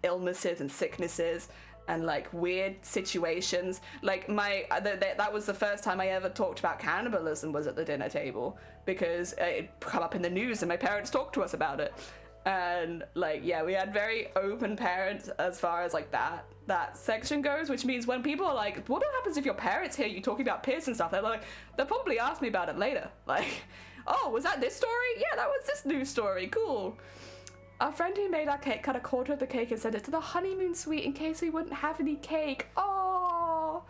illnesses and sicknesses and like weird situations. Like that was the first time I ever talked about cannibalism, was at the dinner table, because it come up in the news and my parents talked to us about it. And like, yeah, we had very open parents as far as like that section goes, which means when people are like, what happens if your parents hear you talking about piss and stuff, they'll probably ask me about it later. Like, oh, was that this story? Yeah, that was this news story. Cool. Our friend who made our cake cut a quarter of the cake and sent it to the honeymoon suite in case we wouldn't have any cake. Oh,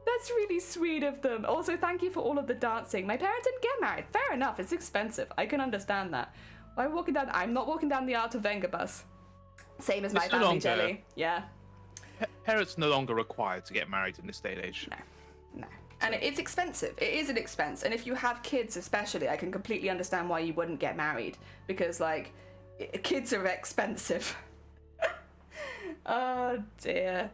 that's really sweet of them. Also, thank you for all of the dancing. My parents didn't get married. Fair enough, it's expensive. I can understand that. I'm not walking down the Art of Venga bus. Same as my family, Jelly. Yeah. Parents no longer required to get married in this day and age. No. And it's expensive. It is an expense. And if you have kids especially, I can completely understand why you wouldn't get married. Because, like, kids are expensive. Oh, dear.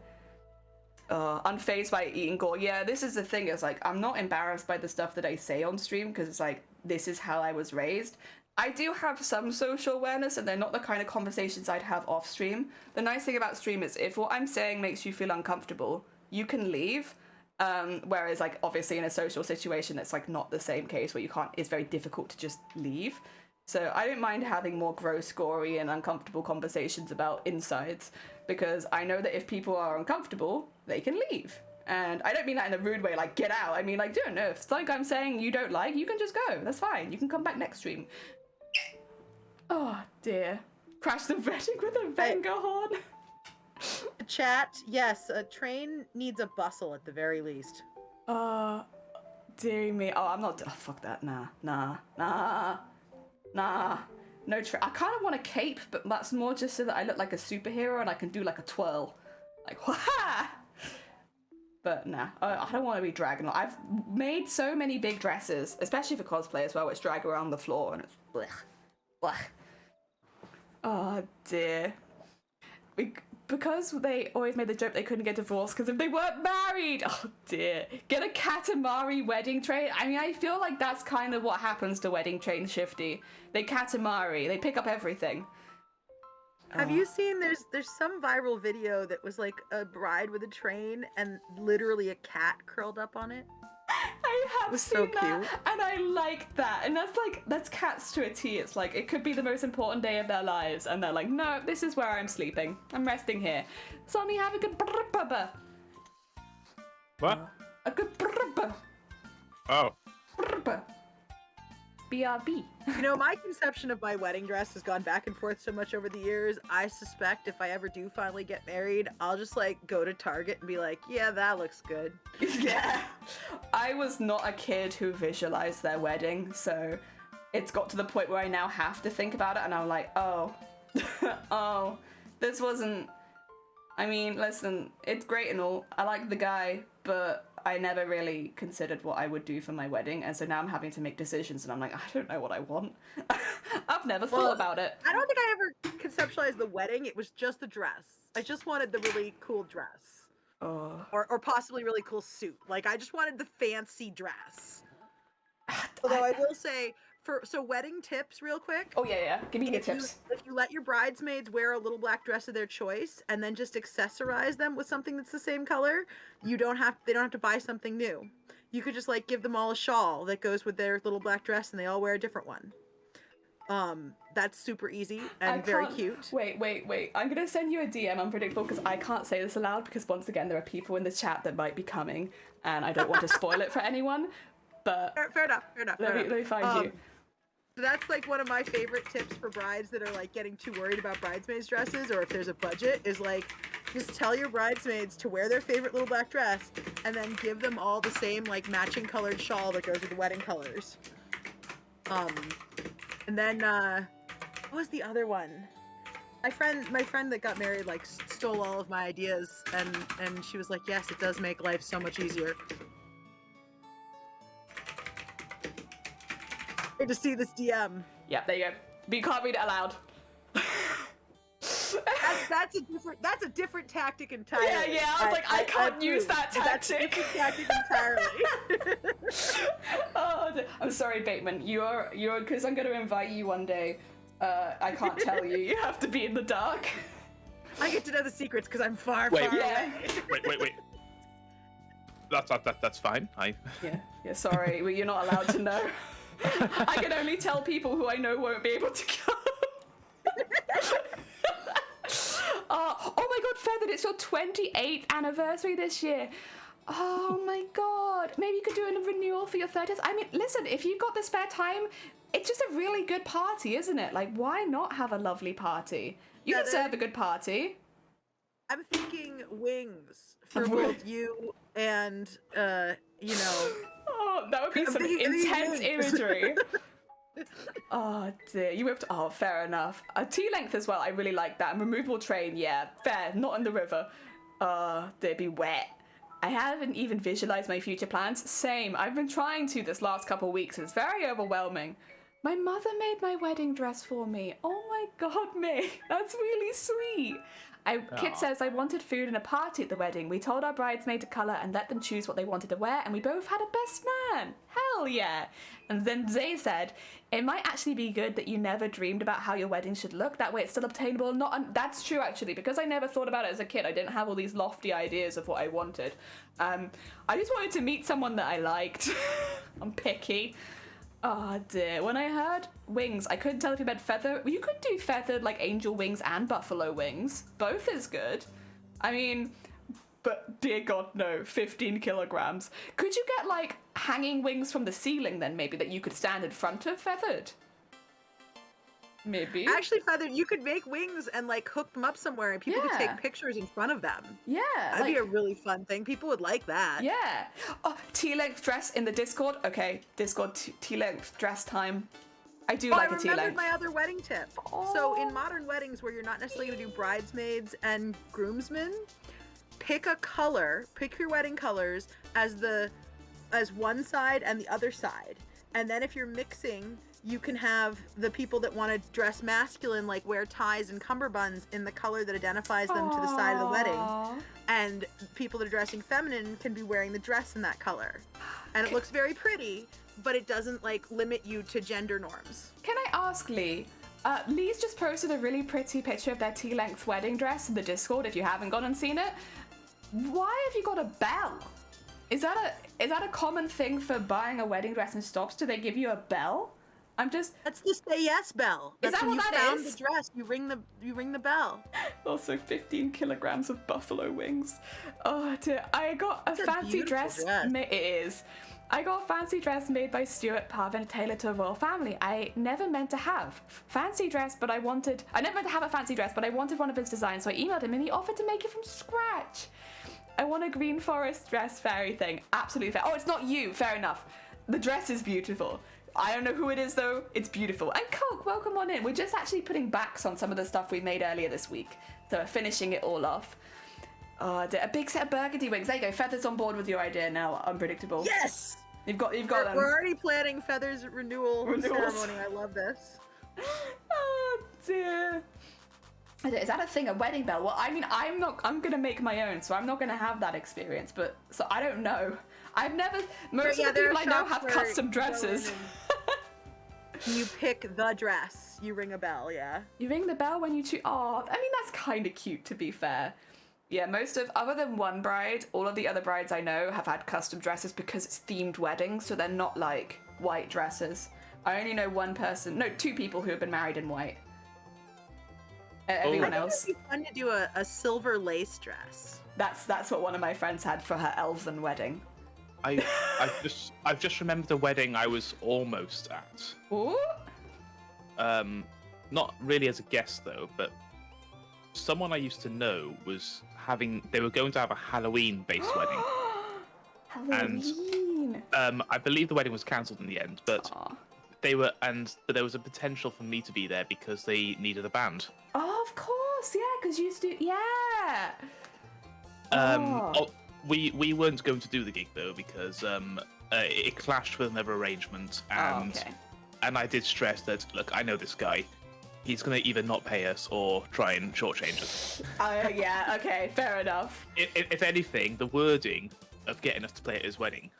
Unfazed by eating gore. Yeah, this is the thing. It's like, I'm not embarrassed by the stuff that I say on stream, because it's like, this is how I was raised. I do have some social awareness, and they're not the kind of conversations I'd have off stream. The nice thing about stream is if what I'm saying makes you feel uncomfortable, you can leave. Whereas, like, obviously in a social situation, it's like not the same case where you can't. It's very difficult to just leave. So I don't mind having more gross, gory, and uncomfortable conversations about insides, because I know that if people are uncomfortable, they can leave. And I don't mean that in a rude way, like, get out. I mean, like, don't know. If it's like I'm saying you don't like, you can just go. That's fine. You can come back next stream. Oh, dear. Crash the wedding with a Venga horn. Chat, yes, a train needs a bustle at the very least. Dear me. Oh, I'm not... Oh, fuck that. Nah. No I kind of want a cape, but that's more just so that I look like a superhero and I can do, like, a twirl. Like, wah! But nah, I don't want to be dragging. I've made so many big dresses, especially for cosplay as well, which drag around the floor, and it's blech. Oh dear. Because they always made the joke they couldn't get divorced because if they weren't married. Oh dear. Get a Katamari wedding train. I mean, I feel like that's kind of what happens to wedding train Shifty. They Katamari. They pick up everything. Have you seen, there's some viral video that was like a bride with a train and literally a cat curled up on it? I have seen that, and I like that. And that's cats to a T. It's like, it could be the most important day of their lives, and they're like, no, this is where I'm sleeping. I'm resting here. Sonny, have a good brr. What? A good brr. Oh. Brr. BRB. You know, my conception of my wedding dress has gone back and forth so much over the years. I suspect if I ever do finally get married, I'll just like go to Target and be like, yeah, that looks good. Yeah. I was not a kid who visualized their wedding, so it's got to the point where I now have to think about it, and I'm like, oh, this wasn't... I mean, listen, it's great and all. I like the guy, but I never really considered what I would do for my wedding, and so now I'm having to make decisions, and I'm like, I don't know what I want. I've never thought about it. I don't think I ever conceptualized the wedding. It was just the dress. I just wanted the really cool dress. Oh. Or possibly really cool suit. Like, I just wanted the fancy dress. Although I will say, so wedding tips real quick. Oh, yeah. Give me your tips. If you let your bridesmaids wear a little black dress of their choice and then just accessorize them with something that's the same color, they don't have to buy something new. You could just like give them all a shawl that goes with their little black dress and they all wear a different one. That's super easy and very cute. Wait. I'm going to send you a DM unpredictable because I can't say this aloud because once again, there are people in the chat that might be coming and I don't want to spoil it for anyone. But Fair enough. Let me find you. So that's like one of my favorite tips for brides that are like getting too worried about bridesmaids dresses, or if there's a budget, is like just tell your bridesmaids to wear their favorite little black dress and then give them all the same like matching colored shawl that goes with the wedding colors. And then what was the other one? My friend that got married like stole all of my ideas and she was like, yes, it does make life so much easier. Good to see this DM. Yeah, there you go. But you can't read it aloud. That's a different tactic entirely. Yeah. I was like, I can't use that That's a tactic. different tactic entirely. Oh, I'm sorry, Bateman. You're because I'm going to invite you one day. I can't tell you. You have to be in the dark. I get to know the secrets because I'm far Wait. away. Wait. That's fine. Yeah. Sorry, well, you're not allowed to know. I can only tell people who I know won't be able to come. Oh my god, Feathered, it's your 28th anniversary this year. Oh my god. Maybe you could do a renewal for your 30th. I mean, listen, if you've got the spare time, it's just a really good party, isn't it? Like, why not have a lovely party? You deserve a good party. I'm thinking wings for both you and, you know... Oh, that would be some intense imagery. Oh dear, you whipped. Oh, fair enough. A T-length as well. I really like that. And removable train, yeah, fair. Not in the river. They'd be wet. I haven't even visualized my future plans. Same. I've been trying to this last couple of weeks, and it's very overwhelming. My mother made my wedding dress for me. Oh my god, May, that's really sweet. Kit says, I wanted food and a party at the wedding. We told our bridesmaid to colour and let them choose what they wanted to wear, and we both had a best man. Hell yeah. And then Zay said, it might actually be good that you never dreamed about how your wedding should look. That way it's still obtainable. That's true, actually, because I never thought about it as a kid. I didn't have all these lofty ideas of what I wanted. I just wanted to meet someone that I liked. I'm picky. Oh dear, when I heard wings, I couldn't tell if you meant feather. You could do feathered like angel wings and buffalo wings. Both is good. I mean, but dear God, no, 15 kilograms. Could you get like hanging wings from the ceiling then maybe that you could stand in front of feathered? Maybe. Actually, Feathered, you could make wings and like hook them up somewhere and people could take pictures in front of them. Yeah. That'd be a really fun thing. People would like that. Yeah. Oh, T-length dress in the Discord. Okay, Discord T-length dress time. I do like a T-length. I remembered my other wedding tip. Oh. So in modern weddings where you're not necessarily going to do bridesmaids and groomsmen, pick a color, pick your wedding colors as one side and the other side. And then if you're mixing, you can have the people that want to dress masculine, like wear ties and cummerbunds in the color that identifies them to the side of the wedding. And people that are dressing feminine can be wearing the dress in that color. And it looks very pretty, but it doesn't like limit you to gender norms. Can I ask Lee? Lee's just posted a really pretty picture of their T-length wedding dress in the Discord if you haven't gone and seen it. Why have you got a bell? Is that a common thing for buying a wedding dress in shops? Do they give you a bell? That's the say yes bell. That's is that when what you that found is? the dress. You ring the bell. Also 15 kilograms of buffalo wings. Oh dear. I got a fancy dress. It is. I got a fancy dress made by Stuart Parvin, tailored to a royal family. I never meant to have fancy dress, but I never meant to have a fancy dress, but I wanted one of his designs, so I emailed him and he offered to make it from scratch. I want a green forest dress fairy thing. Absolutely fair. Oh, it's not you. Fair enough. The dress is beautiful. I don't know who it is though. It's beautiful. And Coke, welcome on in. We're just actually putting backs on some of the stuff we made earlier this week. So we're finishing it all off. A big set of burgundy wings. There you go. Feathers on board with your idea now. Unpredictable. Yes! You've got them. We're already planning Feathers renewals ceremony. I love this. Oh dear. Is that a thing? A wedding bell? Well, I mean, I'm gonna make my own, so I'm not gonna have that experience. But so I don't know. Most of the people I know have custom dresses. You pick the dress. You ring a bell, yeah. You ring the bell when you choose. Oh, I mean, that's kind of cute, to be fair. Yeah, other than one bride, all of the other brides I know have had custom dresses because it's themed weddings, so they're not like white dresses. I only know two people who have been married in white. Everyone else. It'd be fun to do a silver lace dress. That's what one of my friends had for her elven wedding. I've just remembered the wedding I was almost at. Ooh. Not really as a guest though, but someone I used to know they were going to have a Halloween-based wedding. Halloween. And I believe the wedding was cancelled in the end, but but there was a potential for me to be there because they needed a band. Oh, of course, yeah, because you used to, yeah. We weren't going to do the gig though because it clashed with another arrangement, and I did stress that, look, I know this guy. He's going to either not pay us or try and shortchange us. Yeah, okay, fair enough. If anything, the wording of getting us to play at his wedding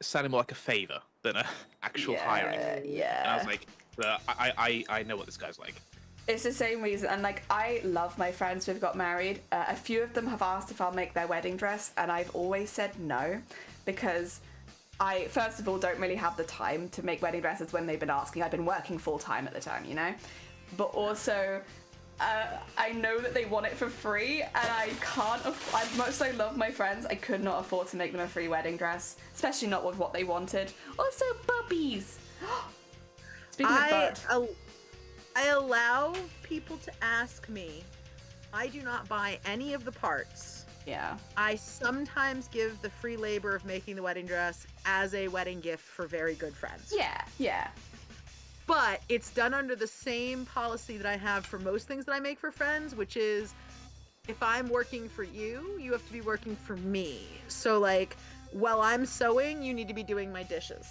sounded more like a favour than an actual hiring. Yeah. And I was like, I know what this guy's like. It's the same reason, and like, I love my friends who've got married. A few of them have asked if I'll make their wedding dress, and I've always said no, because I, first of all, don't really have the time to make wedding dresses when they've been asking. I've been working full time at the time, you know? But also, I know that they want it for free, and I can't, as much as I love my friends, I could not afford to make them a free wedding dress, especially not with what they wanted. Also, puppies! Speaking of bird. I allow people to ask me. I do not buy any of the parts. Yeah. I sometimes give the free labor of making the wedding dress as a wedding gift for very good friends. Yeah. But it's done under the same policy that I have for most things that I make for friends, which is, if I'm working for you, you have to be working for me. So, like, while I'm sewing, you need to be doing my dishes.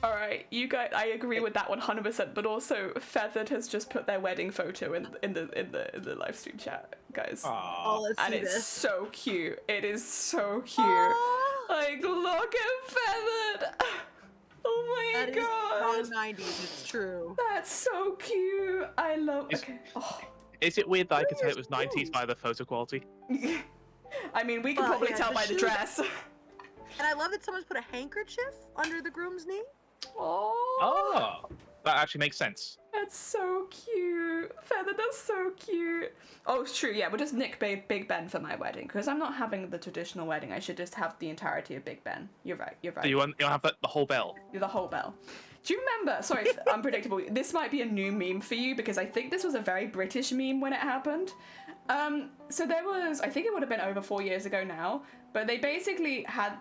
All right, you guys, I agree with that 100%. But also, Feathered has just put their wedding photo in the live stream chat, guys. Oh, let's and see it's this. so cute. It is so cute. Aww. Like, look at Feathered. Oh my god. That is from the 90s. It's true. That's so cute. I love. Okay. Oh. Is it weird that I could tell it was 90s by the photo quality? I mean, we can probably tell by the dress. And I love that someone's put a handkerchief under the groom's knee. Oh, that actually makes sense. That's so cute. Feather, that's so cute. Oh, it's true. Yeah, we'll just nick Big Ben for my wedding, because I'm not having the traditional wedding. I should just have the entirety of Big Ben. You're right. So you want to have the whole bell? The whole bell. Do you remember? Sorry, unpredictable. This might be a new meme for you, because I think this was a very British meme when it happened. So there was, I think it would have been over 4 years ago now, but they basically had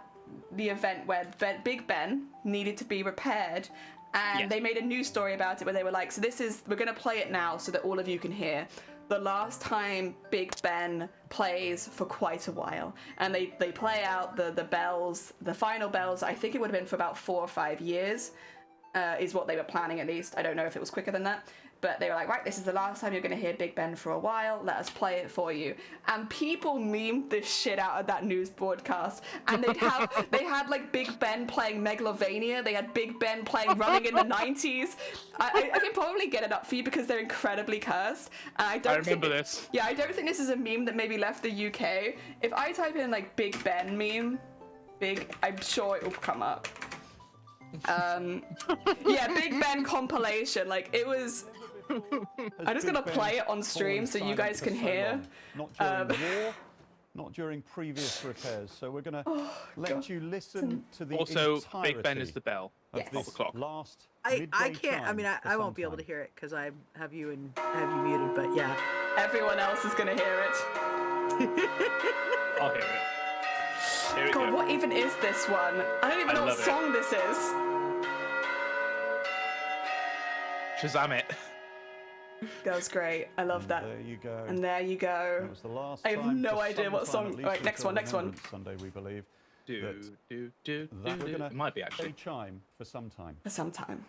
the event where Big Ben needed to be repaired, and they made a news story about it where they were like, so we're going to play it now so that all of you can hear the last time Big Ben plays for quite a while. And they play out the bells, the final bells. I think it would have been for about 4 or 5 years, is what they were planning at least. I don't know if it was quicker than that. But they were like, right, this is the last time you're going to hear Big Ben for a while. Let us play it for you. And people memed this shit out of that news broadcast. And they had like Big Ben playing Megalovania. They had Big Ben playing Running in the 90s. I can probably get it up for you because they're incredibly cursed. I remember this. Yeah, I don't think this is a meme that maybe left the UK. If I type in like Big Ben meme, I'm sure it will come up. Yeah, Big Ben compilation. Like, it was... I'm just gonna play it on stream so you guys can hear. Not during war, not during previous repairs. So we're gonna let you listen to the also, Big Ben is the bell. Yes. This last I can't. I mean, I won't be able to hear it because I have you muted. But yeah, everyone else is gonna hear it. I'll hear it. Here we God, go. what even is this one? I don't even know what song this is. Shazam it. That was great. I love that. There you go. And there you go. That was the last I have time no for idea some what time, song. at least Right, next until one. Remembrance Sunday, we believe. That we're gonna It might be actually. play chime for some time. For some time.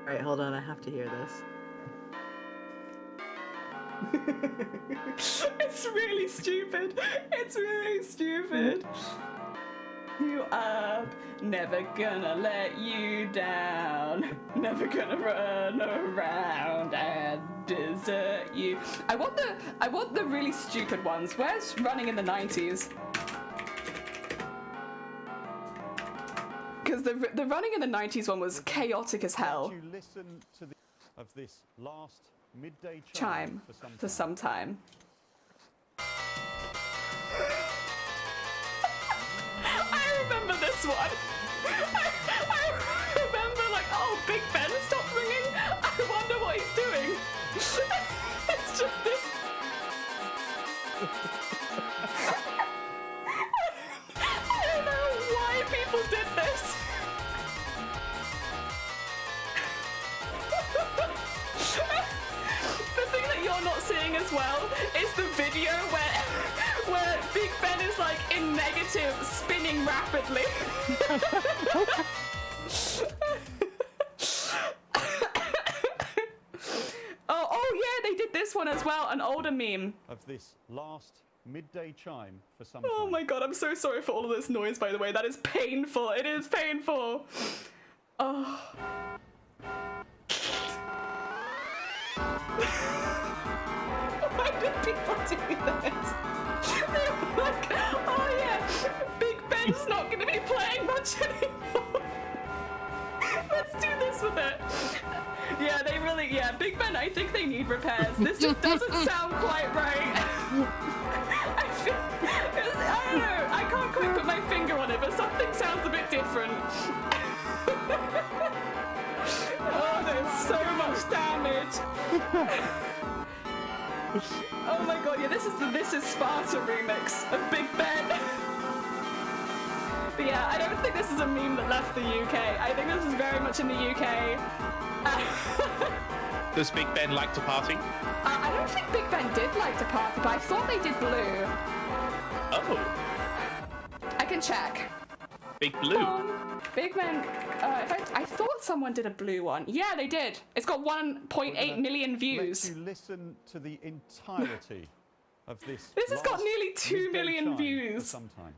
all right, hold on. I have to hear this. It's really stupid. It's really stupid. You up, never gonna let you down. Never gonna run around and desert you. I want the really stupid ones. Where's Running in the 90s? because the running in the 90s one was chaotic as hell. You listen to the of this last midday Chime for some time. I remember this one. I remember like, oh, Big Ben stopped ringing. I wonder what he's doing. It's just this. I don't know why people did this. The thing that you're not seeing as well is the video where Big Ben is like in negative, spinning rapidly. oh yeah, they did this one as well, an older meme. Of this last midday chime for some Oh time. my god, I'm so sorry for all of this noise, by the way. That is painful. It is painful. Oh. Why did people do this? They were like, oh yeah, Big Ben's not going to be playing much anymore. Let's do this with it. Yeah, they really, Big Ben, I think they need repairs. This just doesn't sound quite right. I don't know, I can't quite put my finger on it, but something sounds a bit different. Oh, there's so much damage. Oh my god, yeah, this is the This Is Sparta remix of Big Ben. But yeah, I don't think this is a meme that left the UK. I think this is very much in the UK. Does Big Ben like to party? I don't think Big Ben did like to party, but I thought they did blue. Oh. I can check. Big Blue. Big Ben, I thought someone did a blue one. Yeah, they did. It's got 1.8 million views. Let you listen to the entirety of this. This has got nearly 2 midday million chime views. for some time.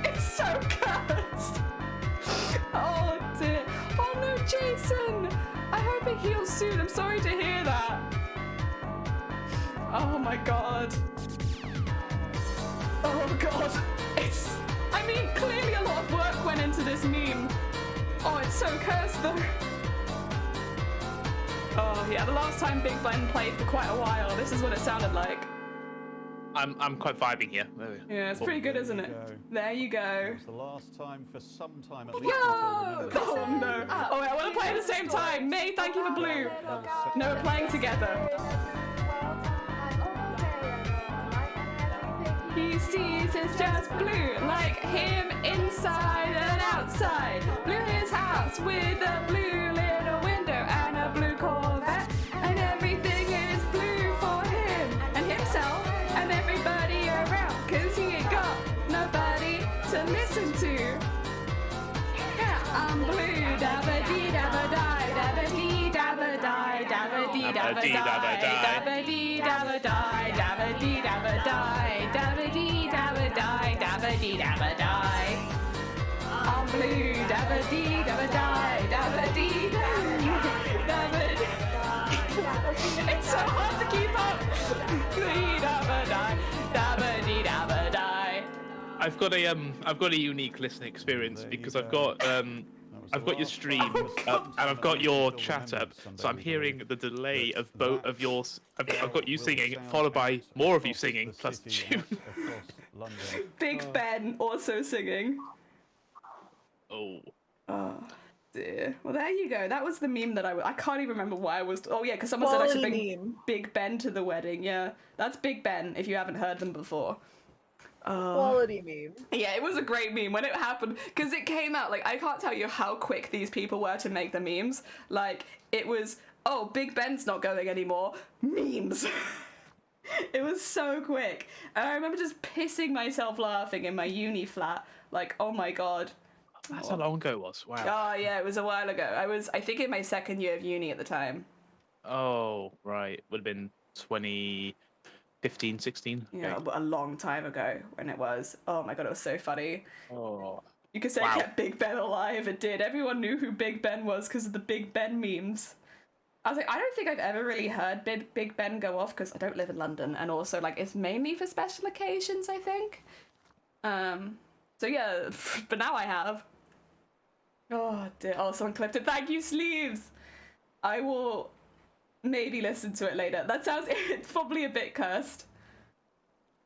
It's so cursed. Oh dear. Oh no, Jason. I hope it heals soon. I'm sorry to hear that. Oh my god. Oh god. I mean, clearly a lot of work went into this meme. Oh, it's so cursed though. Oh yeah, the last time Big Ben played for quite a while, this is what it sounded like. I'm quite vibing here. There we go. Yeah, it's pretty good, isn't it? There you go. It's the last time for some time at least. Yo! until Oh no. Oh wait, I want to play at the same time. May, thank you for blue. No, we're playing together. He sees it's just blue, like him inside and outside. Blue his house with a blue little window and a blue Corvette. And everything is blue for him and himself and everybody around. Cause he ain't got nobody to listen to. Yeah, I'm blue, dabba dee dabba die, dabba dee dabba die, dabba dee dabba die, dabba dee dabba die, dabba dee dabba die, dabba dee dabba die, dabba dee dabba die. I'm blue, dabba dee dabba die, dabba dee dabba dee. It's so hard to keep up. Dee dabba die, dabba dee dabba die. I've got a unique listening experience because I've got your stream up and I've got your chat up, so I'm hearing the delay of both of yours. I've got you singing, followed by more of you singing, plus the tune. Big Ben also singing. Oh. Oh dear. Well, there you go. That was the meme that I can't even remember why I was. Oh yeah, because someone said I should bring Big Ben to the wedding. Yeah, that's Big Ben. If you haven't heard them before. Quality meme. Yeah, it was a great meme when it happened because it came out like I can't tell you how quick these people were to make the memes. Like it was, oh, Big Ben's not going anymore. Memes. It was so quick, and I remember just pissing myself laughing in my uni flat. Like, oh my god. That's how long ago it was. Wow. Oh yeah, it was a while ago. I think in my second year of uni at the time. Oh right, would have been 2015, 16. Yeah, Okay. a long time ago when it was. Oh my god, it was so funny. Oh. You could say it kept Big Ben alive. It did. Everyone knew who Big Ben was because of the Big Ben memes. I was like, I don't think I've ever really heard Big Ben go off because I don't live in London, and also like it's mainly for special occasions, I think. So yeah, but now I have. Oh dear. Oh, someone clipped it. Thank you, Sleeves. I will maybe listen to it later. That sounds it's probably a bit cursed.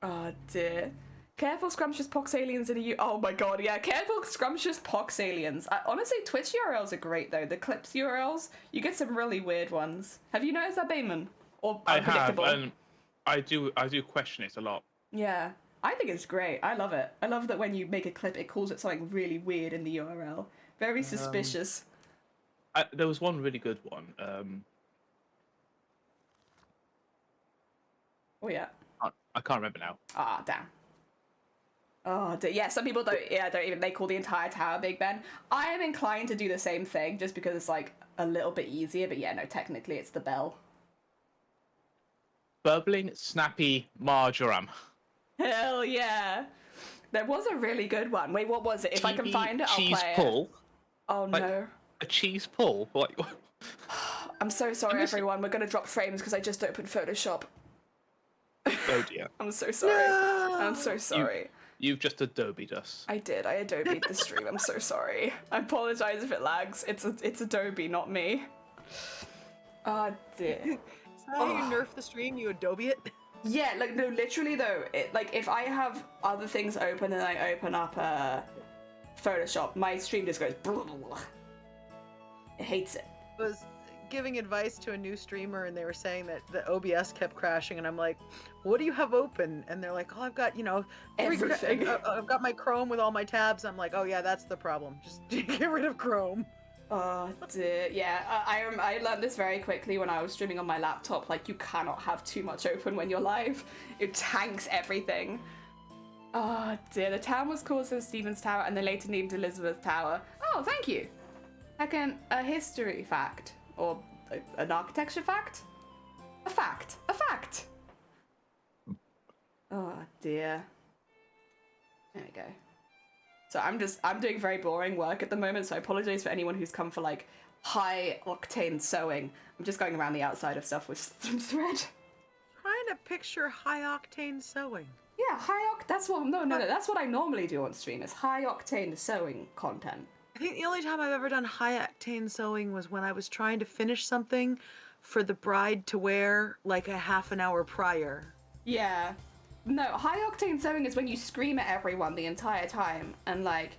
Oh dear. Careful scrumptious pox aliens in a oh my god, yeah, careful scrumptious pox aliens. Honestly, Twitch URLs are great though. The clips URLs, you get some really weird ones. Have you noticed that, Bayman? Or unpredictable? I have, and I do question it a lot. Yeah, I think it's great. I love it. I love that when you make a clip, it calls it something really weird in the URL. Very suspicious. There was one really good one. Oh yeah. I can't remember now. Ah, damn. Oh, yeah, some people don't even, they call the entire tower Big Ben. I am inclined to do the same thing just because it's like a little bit easier, but yeah, no, technically it's the bell. Bubbling, snappy marjoram. Hell yeah. There was a really good one. Wait, what was it? If I can find it, I'll play cheese pull. it. Oh like, no. A cheese pull? Like, I'm so sorry, everyone. We're going to drop frames because I just opened Photoshop. oh dear. I'm so sorry. No! I'm so sorry. You've just Adobe'd us. I did. I Adobe'd the stream. I'm so sorry. I apologize if it lags. It's Adobe, not me. Oh dear. Is that how you nerf the stream? You Adobe it? Yeah, like no, literally though. Like if I have other things open and I open up Photoshop, my stream just goes. Blah, blah, blah. It hates it. I was giving advice to a new streamer and they were saying that the OBS kept crashing and I'm like, what do you have open? And they're like, oh, I've got, everything. I've got my Chrome with all my tabs. I'm like, oh yeah, that's the problem. Just get rid of Chrome. Oh dear. Yeah, I learned this very quickly when I was streaming on my laptop. Like, you cannot have too much open when you're live. It tanks everything. Oh dear. The town was called St. Stephen's Tower and then later named Elizabeth Tower. Oh, thank you. Second, a history fact. Or an architecture fact? A fact. A fact! Oh dear. There we go. So I'm doing very boring work at the moment, so I apologize for anyone who's come for like high octane sewing. I'm just going around the outside of stuff with some thread. Trying to picture high octane sewing. Yeah, that's what that's what I normally do on stream is high octane sewing content. I think the only time I've ever done high octane sewing was when I was trying to finish something for the bride to wear like a half an hour prior. Yeah. No, high octane sewing is when you scream at everyone the entire time and like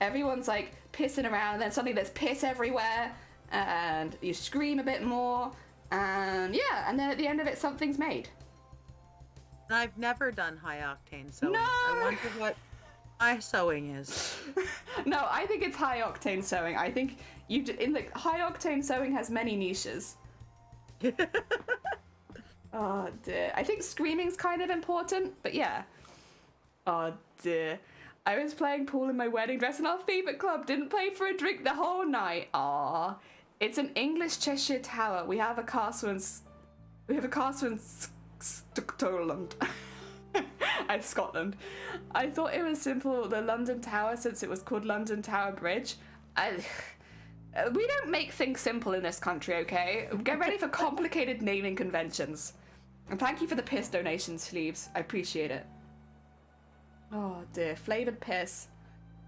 everyone's like pissing around and then suddenly there's piss everywhere and you scream a bit more and yeah, and then at the end of it something's made. I've never done high octane sewing. No! I wonder what high sewing is. No, I think it's high octane sewing. I think high octane sewing has many niches. Oh dear. I think screaming's kind of important, but yeah. Oh dear. I was playing pool in my wedding dress and our favourite club didn't pay for a drink the whole night. Aww. It's an English Cheshire Tower. We have a castle in Scotland. Scotland. I thought it was simple, the London Tower, since it was called London Tower Bridge. We don't make things simple in this country, okay? Get ready for complicated naming conventions. And thank you for the piss donation, Sleeves. I appreciate it. Oh dear, flavoured piss.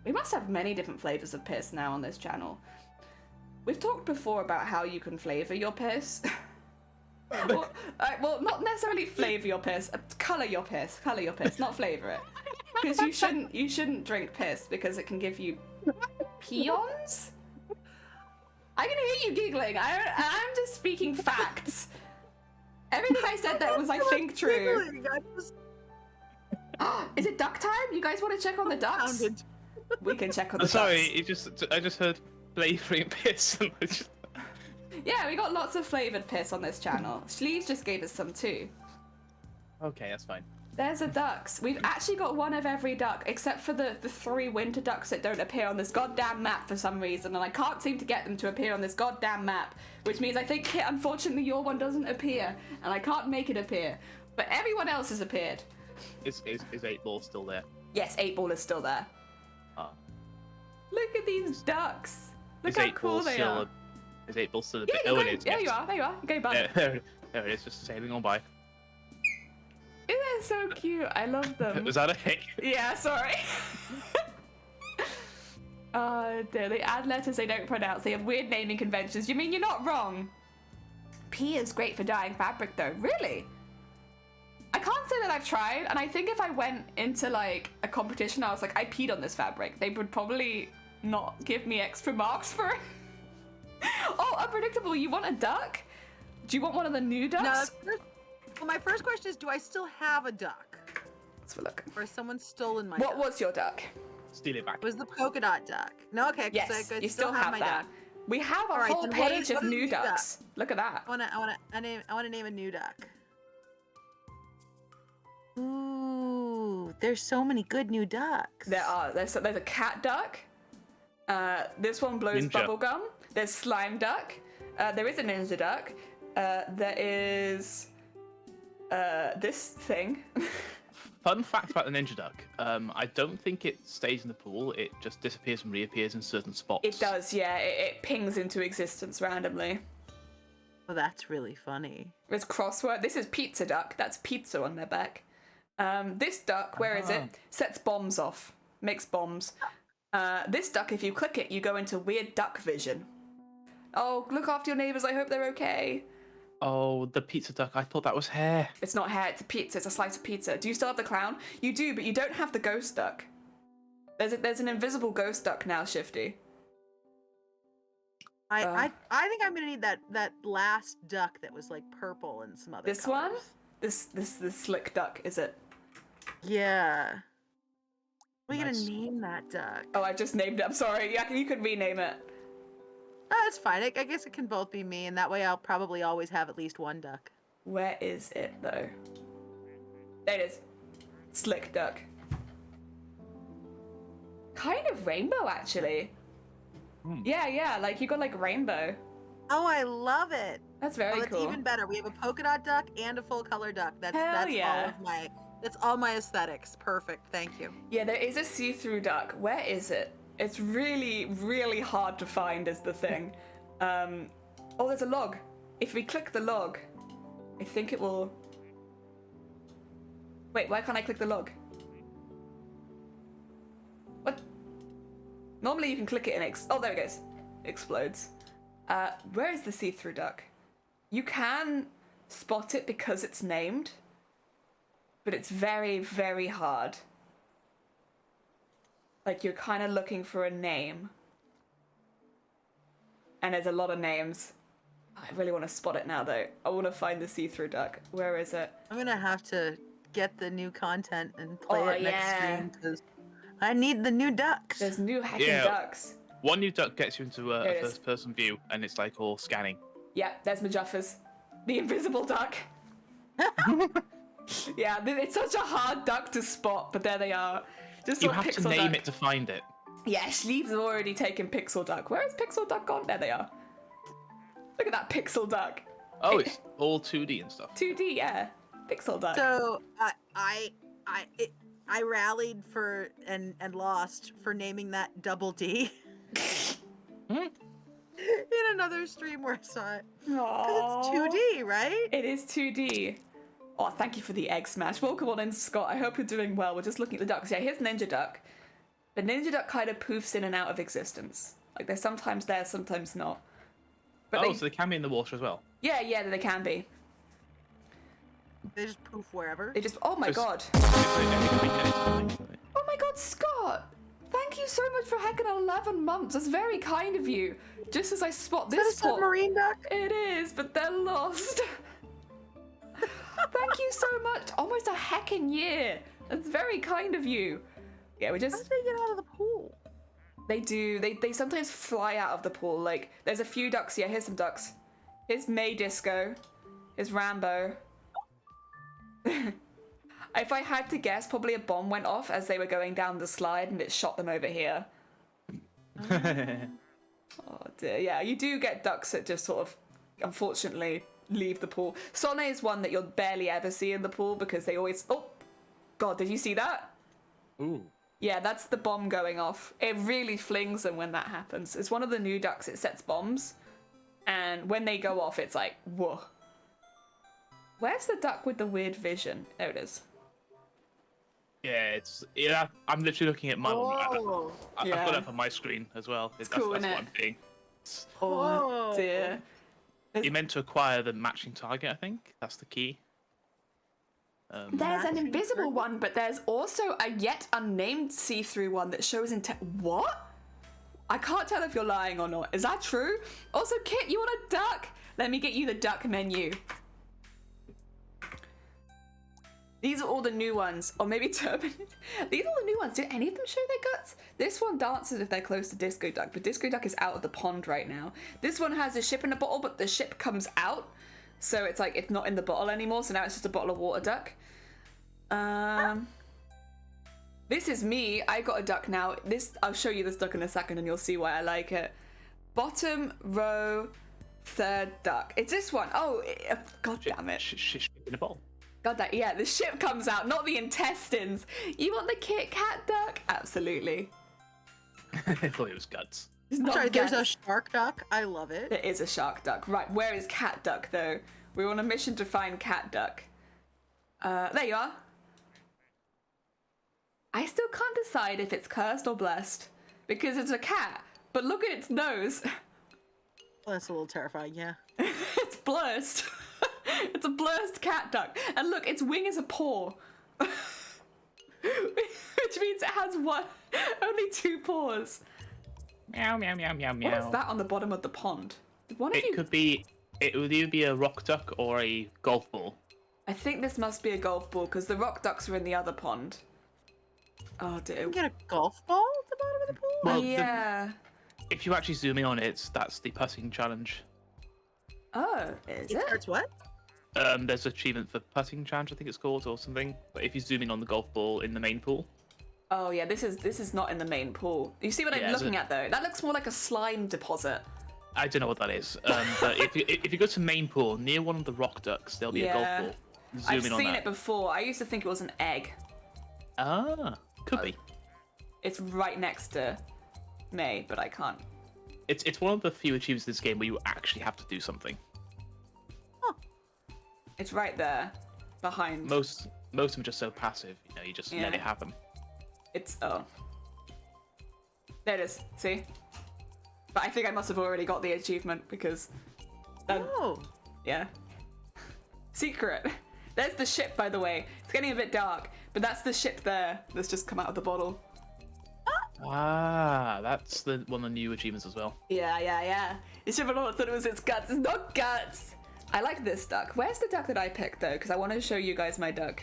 We must have many different flavours of piss now on this channel. We've talked before about how you can flavour your piss. Well, not necessarily flavour your piss. Colour your piss. Colour your piss, not flavour it. Because you shouldn't drink piss because it can give you peons. I can hear you giggling. I'm just speaking facts. Everything I said that was, I think, true. Is it duck time? You guys want to check on the ducks? We can check on the ducks. Sorry, I just heard flavouring piss. And I just... Yeah, we got lots of flavoured piss on this channel. Sleeves just gave us some too. Okay, that's fine. There's the ducks. We've actually got one of every duck, except for the 3 winter ducks that don't appear on this goddamn map for some reason, and I can't seem to get them to appear on this goddamn map, which means I think, unfortunately, your one doesn't appear, and I can't make it appear. But everyone else has appeared. Is 8-Ball still there? Yes, 8-Ball is still there. Oh. Look at these ducks. Look how cool they are. Is 8-Ball still a yeah, bit? There you are. There you are. Go, bud. Yeah, there it is, just sailing on by. Isn't They're so cute. I love them. Was that a hic? Yeah, sorry. They add letters they don't pronounce. They have weird naming conventions. You mean you're not wrong? Pee is great for dyeing fabric, though. Really? I can't say that I've tried, and I think if I went into, like, a competition, I was like, I peed on this fabric, they would probably not give me extra marks for it. Oh, unpredictable, you want a duck? Do you want one of the new ducks? No, well, my first question is, do I still have a duck? Let's have a look. Or has someone stolen my What duck? was your duck? Steal it back. It was the polka dot duck. No, okay, Yes, so I you still have my that. duck. We have a All right, whole then what page is of a new new duck? ducks. Look at that. I wanna name a new duck. Ooh, there's so many good new ducks. There are. There's a cat duck. This one blows Ninja. bubblegum. There's slime duck. There is a ninja duck. There is this thing. Fun fact about the ninja duck. I don't think it stays in the pool. It just disappears and reappears in certain spots. It does, yeah. It pings into existence randomly. Well, that's really funny. There's crossword. This is pizza duck. That's pizza on their back. This duck, where is it? Sets bombs off. Makes bombs. This duck, if you click it, you go into weird duck vision. Oh, look after your neighbours. I hope they're okay. Oh, the pizza duck. I thought that was hair. It's not hair. It's a pizza. It's a slice of pizza. Do you still have the clown? You do, but you don't have the ghost duck. There's an invisible ghost duck now, Shifty. I think I'm gonna need that last duck that was like purple and some other This colors. one? This slick duck, is it? Yeah. What are you Nice. gonna name that duck? Oh, I just named it. I'm sorry. Yeah, you could rename it. Oh, it's fine. I guess it can both be me, and that way I'll probably always have at least one duck. Where is it, though? There it is. Slick duck. Kind of rainbow, actually. Yeah, like you got like rainbow. Oh, I love it. That's very Well, it's cool. even better. We have a polka dot duck and a full color duck. That's Hell yeah. all my aesthetics. Perfect. Thank you. Yeah, there is a see-through duck. Where is it? It's really, really hard to find is the thing. Oh, there's a log. If we click the log, I think it will... Wait, why can't I click the log? What? Normally you can click it and oh, there it goes. It explodes. Where is the see-through duck? You can spot it because it's named, but it's very, very hard. Like, you're kind of looking for a name. And there's a lot of names. I really want to spot it now, though. I want to find the see-through duck. Where is it? I'm gonna have to get the new content and play Oh, it next yeah. stream because I need the new ducks. There's new hacking Yeah. ducks. One new duck gets you into There a it is. first-person view, and it's like all scanning. Yeah, there's Majuffas. The invisible duck. Yeah, it's such a hard duck to spot, but there they are. Just You like have to Pixel name duck. it to find it. Yeah, Sleeves have already taken Pixel Duck. Where is Pixel Duck gone? There they are. Look at that Pixel Duck. Oh, it's all 2D and stuff. 2D, yeah. Pixel Duck. So I rallied for and lost for naming that Double D in another stream where I saw it. Because it's 2D, right? It is 2D. Oh, thank you for the egg smash. Welcome on in, Scott. I hope you're doing well. We're just looking at the ducks. Yeah, here's Ninja Duck. The Ninja Duck kind of poofs in and out of existence. Like, they're sometimes there, sometimes not. But Oh, so they can be in the water as well. yeah, they can be. They just poof wherever. They just... Oh my Just- god. Oh my god, Scott! Thank you so much for hacking 11 months. That's very kind of you. Just as I spot Is that a this port. submarine duck? It is, but they're lost. Thank you so much. Almost a heckin' year. That's very kind of you. Yeah, we How just... did they get out of the pool? They do. They sometimes fly out of the pool. Like, there's a few ducks. Yeah, here's some ducks. Here's May Disco. Here's Rambo. If I had to guess, probably a bomb went off as they were going down the slide and it shot them over here. Oh dear. Yeah, you do get ducks that just sort of, unfortunately, leave the pool. Sonne is one that you'll barely ever see in the pool because they always... Oh, God, did you see that? Ooh. Yeah, that's the bomb going off. It really flings them when that happens. It's one of the new ducks. It sets bombs. And when they go off, it's like, whoa. Where's the duck with the weird vision? There it is. Yeah, I'm literally looking at my one. Oh. I've Yeah. got it up on my screen as well. That's cool, what isn't I'm seeing. Oh dear. You're meant to acquire the matching target, I think. That's the key. There's an Matching invisible target? one, but there's also a yet unnamed see-through one that shows what? I can't tell if you're lying or not. Is that true? Also, Kit, you want a duck? Let me get you the duck menu. These are all the new ones. Or maybe Turban. These are all the new ones. Do any of them show their guts? This one dances if they're close to Disco Duck, but Disco Duck is out of the pond right now. This one has a ship in a bottle, but the ship comes out. So it's like, it's not in the bottle anymore, so now it's just a bottle of water duck. This is me. I got a duck now. I'll show you this duck in a second and you'll see why I like it. Bottom row, third duck. It's this one. Oh, god damn it. In a bowl. God damn, yeah, the ship comes out, not the intestines. You want the Kit Kat duck? Absolutely. I thought it was guts. It's not Sorry, there's a guts. shark duck. I love it. There is a shark duck. Right, where is cat duck though? We're on a mission to find cat duck. There you are. I still can't decide if it's cursed or blessed because it's a cat, but look at its nose. Well, that's a little terrifying, yeah. It's blessed. It's a blessed cat duck. And look, its wing is a paw. Which means it has only 2 paws. Meow, meow, meow, meow, meow. What is that on the bottom of the pond? Did one of you... It would either be a rock duck or a golf ball. I think this must be a golf ball because the rock ducks are in the other pond. Oh dear. You can get a golf ball at the bottom of the pool? Well, yeah. If you actually zoom in on it, that's the putting challenge. Oh, is It it? starts what? There's an achievement for putting challenge, I think it's called, or something. But if you zoom in on the golf ball in the main pool, Oh yeah, this is not in the main pool. You see what Yeah, I'm is looking it? at though? That looks more like a slime deposit. I don't know what that is. But if you go to main pool near one of the rock ducks, there'll be a golf Yeah. ball. Zoom I've in on seen that. it before. I used to think it was an egg. Ah, could be. It's right next to May, but I can't. It's one of the few achievements in this game where you actually have to do something. It's right there, behind. Most of them are just so passive, you just let Yeah. it happen. It's there it is. See? But I think I must have already got the achievement because, Oh. yeah. Secret. There's the ship, by the way. It's getting a bit dark, but that's the ship there that's just come out of the bottle. Ah, that's one of the new achievements as well. Yeah. The ship thought it was its guts. It's not guts. I like this duck. Where's the duck that I picked though? Because I want to show you guys my duck.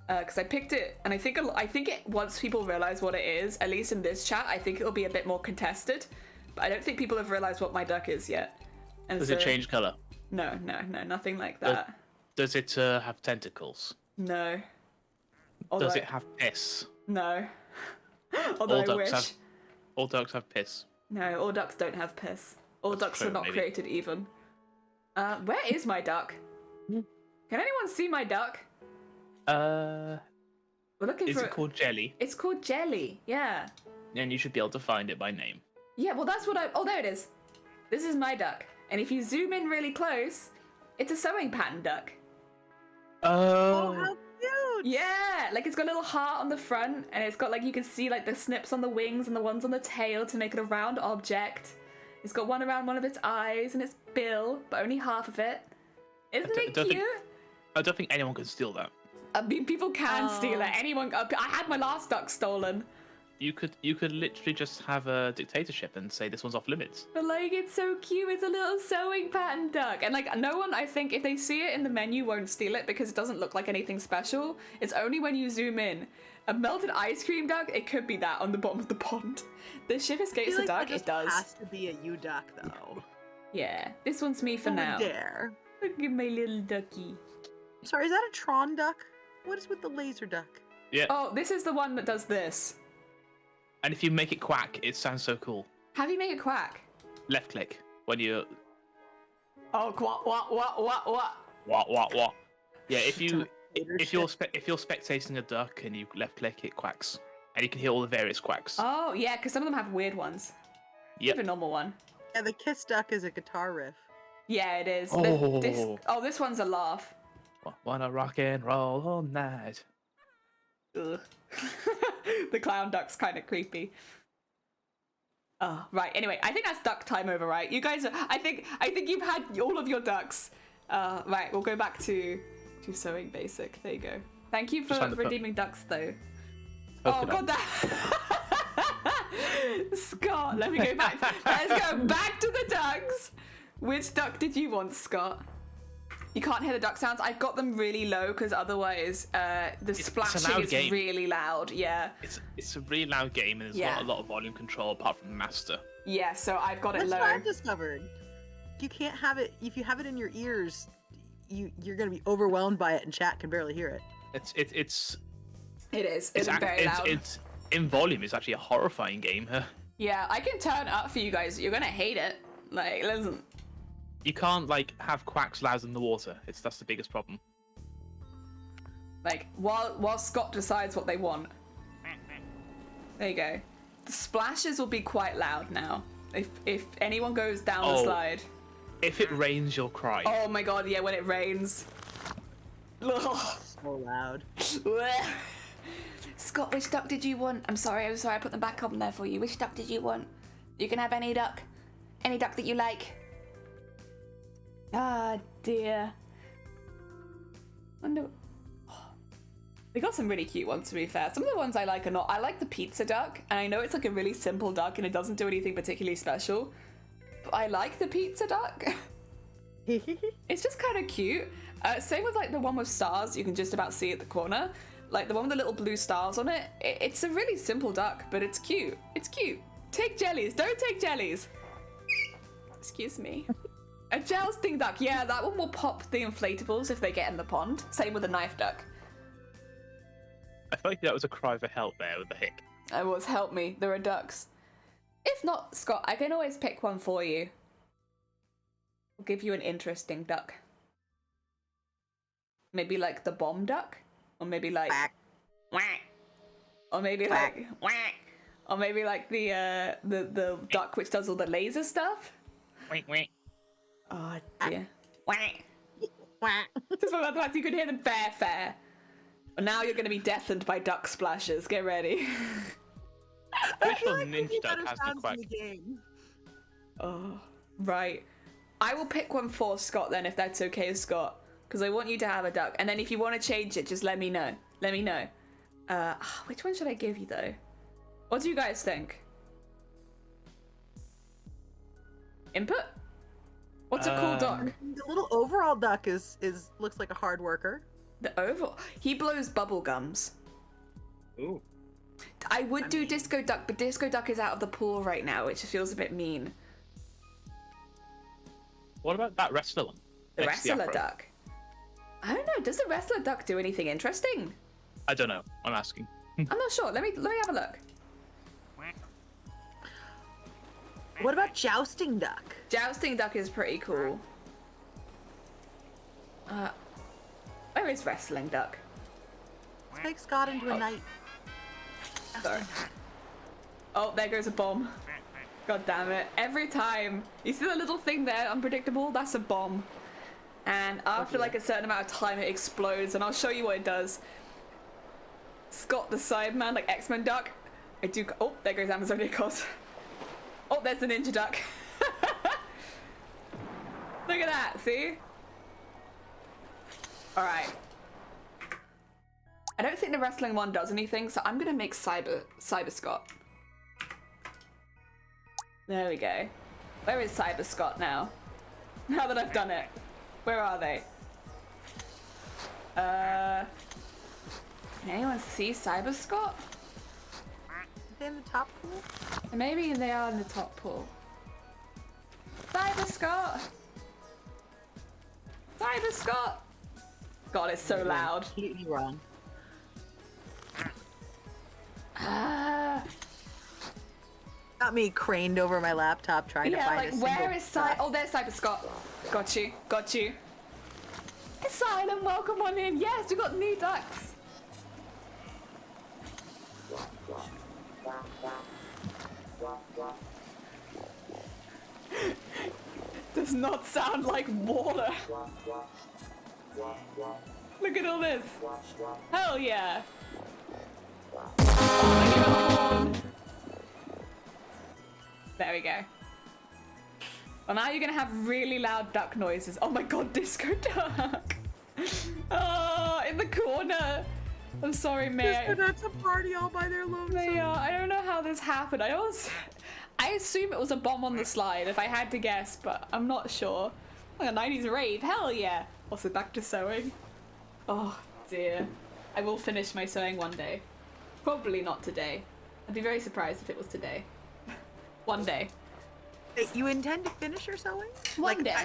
Because I picked it, and I think it once people realize what it is, at least in this chat, I think it'll be a bit more contested. But I don't think people have realized what my duck is yet. And Does so, it change color? No, nothing like that. Does it have tentacles? No. Does it have piss? No. Although I wish. All ducks have piss. No, all ducks don't have piss. All ducks true, were not maybe. created even. Where is my duck? Can anyone see my duck? We're looking Is for it called Jelly? It's called Jelly, yeah. And you should be able to find it by name. Yeah, well that's what oh, there it is. This is my duck. And if you zoom in really close, it's a sewing pattern duck. Oh, how cute! Yeah, like it's got a little heart on the front, and it's got like, you can see like the snips on the wings and the ones on the tail to make it a round object. It's got one around one of its eyes and its bill, but only half of it. Isn't it don't cute? I don't think anyone can steal that. I mean, people can steal it. Anyone. I had my last duck stolen. You could literally just have a dictatorship and say this one's off limits. But like, it's so cute. It's a little sewing pattern duck, and like, no one, I think, if they see it in the menu, won't steal it because it doesn't look like anything special. It's only when you zoom in. A melted ice cream duck. It could be that on the bottom of the pond. The ship escapes the duck. It does. It has to be a you duck though. Yeah, this one's me for Who would now. dare? Look at my little ducky. Sorry, is that a Tron duck? What is with the laser duck? Yeah. Oh, this is the one that does this. And if you make it quack, it sounds so cool. Have you make it quack? Left click when you. Oh, quack, what? What? Yeah, if you're spectating a duck and you left click, it quacks, and you can hear all the various quacks. Oh, yeah, because some of them have weird ones. You Yep. have a normal one. Yeah, the kiss duck is a guitar riff. Yeah, it is. Oh. This one's a laugh. Wanna rock and roll all night. Ugh. The clown duck's kind of creepy. Oh, right. Anyway, I think that's duck time over, right? You guys are, I think you've had all of your ducks. Right, we'll go back to sewing basic. There you go. Thank you for redeeming ducks, though. Oh, God, that... Scott, let me go back. Let's go back to the ducks. Which duck did you want, Scott? You can't hear the duck sounds. I've got them really low because otherwise the splashing is really loud. Yeah. It's a really loud game and there's not a lot of volume control apart from the master. Yeah, so I've got it low. That's what I've discovered. You can't have it if you have it in your ears. You're gonna be overwhelmed by it, and chat can barely hear it. It is. It's very loud. It's in volume. It's actually a horrifying game. Yeah, I can turn it up for you guys. You're gonna hate it. Like, listen. You can't have quacks louder than the water. That's the biggest problem. Like while Scott decides what they want. There you go. The splashes will be quite loud now. If anyone goes down the slide. If it rains, you'll cry. Oh my god, yeah, when it rains. So loud. Scott, which duck did you want? I'm sorry, I put them back on there for you. Which duck did you want? You can have any duck. Any duck that you like. Ah, dear. Wonder... They got some really cute ones, to be fair. Some of the ones I like are not. I like the pizza duck, and I know it's like a really simple duck and it doesn't do anything particularly special. But I like the pizza duck. It's just kind of cute. Same with like the one with stars you can just about see at the corner. Like the one with the little blue stars on it. It's a really simple duck, but it's cute. It's cute. Take jellies. Don't take jellies. Excuse me. A jousting duck. Yeah, that one will pop the inflatables if they get in the pond. Same with a knife duck. I feel like that was a cry for help there with the hick. It was, help me. There are ducks. If not, Scott, I can always pick one for you. I'll give you an interesting duck. Maybe like the bomb duck? Or maybe like... Whack. Or maybe like... Whack. Or maybe like the duck which does all the laser stuff? Wink, wink. Oh, dear. Whack. Whack. Just about the fact you could hear them fair. Now you're going to be deafened by duck splashes. Get ready. I feel like Ninja Duck has the quack. Oh, right. I will pick one for Scott then, if that's okay, Scott. Because I want you to have a duck. And then if you want to change it, just let me know. Let me know. Which one should I give you, though? What do you guys think? Input? What's a cool duck? The little overall duck looks like a hard worker. The overall? He blows bubble gums. Ooh. I would do Disco Duck, but Disco Duck is out of the pool right now, which feels a bit mean. What about that wrestler one? The wrestler duck? I don't know. Does the wrestler duck do anything interesting? I don't know. I'm asking. I'm not sure. Let me have a look. What about jousting duck? Jousting duck is pretty cool. Where is wrestling duck? Let's make Scott into a knight. Sorry. Oh, there goes a bomb. God damn it. Every time. You see the little thing there, unpredictable? That's a bomb. And after like a certain amount of time it explodes, and I'll show you what it does. Scott the Sideman, like X-Men duck. Oh, there goes Amazoniacos. Oh, there's the ninja duck. Look at that, see? Alright. I don't think the wrestling one does anything, so I'm gonna make Cyber Scott. There we go. Where is Cyber Scott now? Now that I've done it. Where are they? Can anyone see Cyber Scott? Are they in the top pool? Maybe they are in the top pool. Cyber Scott! Cyber Scott! God, it's so loud. Completely wrong. Got me craned over my laptop trying to find a single... where is Cyber... Oh, there's Cyber Scott. Got you. Asylum, welcome on in. Yes, we got new ducks. Does not sound like water. Look at all this. Hell yeah. There we go. Well, now you're gonna have really loud duck noises. Oh my god, disco duck! Oh, in the corner. I'm sorry, May. Disco ducks a party all by their lonesome. May, I don't know how this happened. I assume it was a bomb on the slide, if I had to guess, but I'm not sure. Like a 90s rave, hell yeah! Also, back to sewing. Oh dear. I will finish my sewing one day. Probably not today. I'd be very surprised if it was today. One day. You intend to finish your sewing? One day.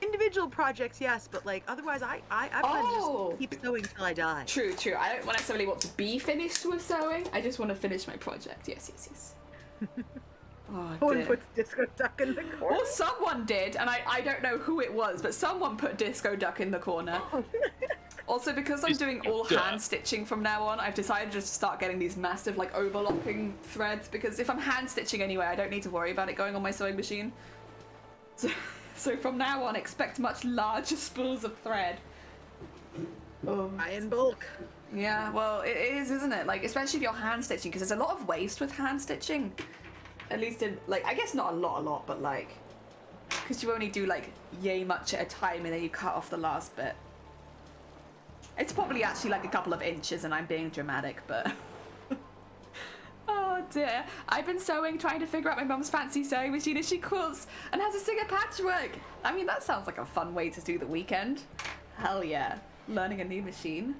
Individual projects, yes, but like otherwise, I plan to just keep sewing till I die. True. I don't necessarily want to be finished with sewing. I just want to finish my project. Yes. Oh, No one dear. puts disco duck in the corner. Well, someone did, and I don't know who it was, but someone put disco duck in the corner. Also, because I'm doing all hand stitching from now on, I've decided to just start getting these massive, like, overlocking threads, because if I'm hand stitching anyway, I don't need to worry about it going on my sewing machine. So from now on, expect much larger spools of thread. Buy in bulk. Yeah, well, it is, isn't it? Like, especially if you're hand stitching, because there's a lot of waste with hand stitching. At least in, like, I guess not a lot, but like, because you only do like yay much at a time and then you cut off the last bit. It's probably actually like a couple of inches and I'm being dramatic, but oh dear. I've been sewing, trying to figure out my mum's fancy sewing machine as she quilts and has a singer patchwork. I mean, that sounds like a fun way to do the weekend. Hell yeah. Learning a new machine.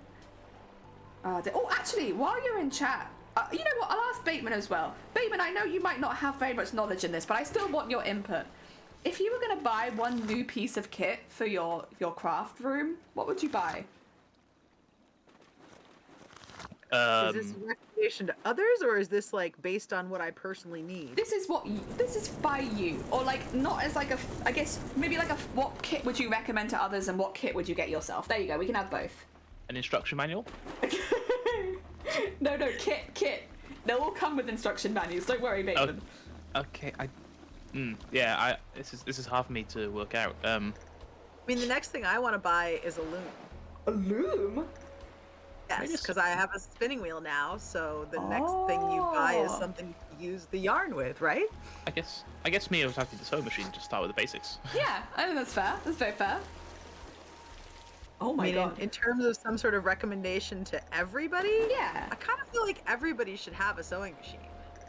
Oh, actually, while you're in chat, you know what? I'll ask Bateman as well. Bateman, I know you might not have very much knowledge in this, but I still want your input. If you were going to buy one new piece of kit for your craft room, what would you buy? Is this a recommendation to others, or is this like based on what I personally need? This is by you, or like not as like I guess maybe like what kit would you recommend to others, and what kit would you get yourself? There you go. We can have both. An instruction manual? No, kit. They'll all come with instruction manuals. Don't worry, Bateman. Okay, this is hard for me to work out. I mean, the next thing I want to buy is a loom. A loom? Yes, because I have a spinning wheel now, so the next thing you buy is something to use the yarn with, right? I guess me, I was having the sewing machine to start with the basics. Yeah, I think that's fair. That's very fair. Oh my god. In terms of some sort of recommendation to everybody, yeah, I kind of feel like everybody should have a sewing machine.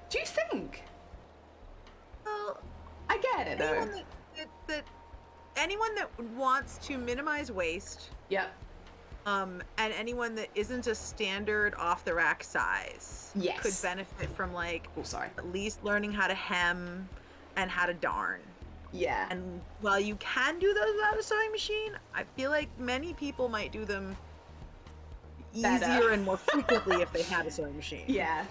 Do you think? Well, I get it though. Anyone that wants to minimize waste. Yep. And anyone that isn't a standard off the rack size could benefit from like at least learning how to hem and how to darn. Yeah. And while you can do those without a sewing machine, I feel like many people might do them easier and more frequently if they had a sewing machine. Yeah.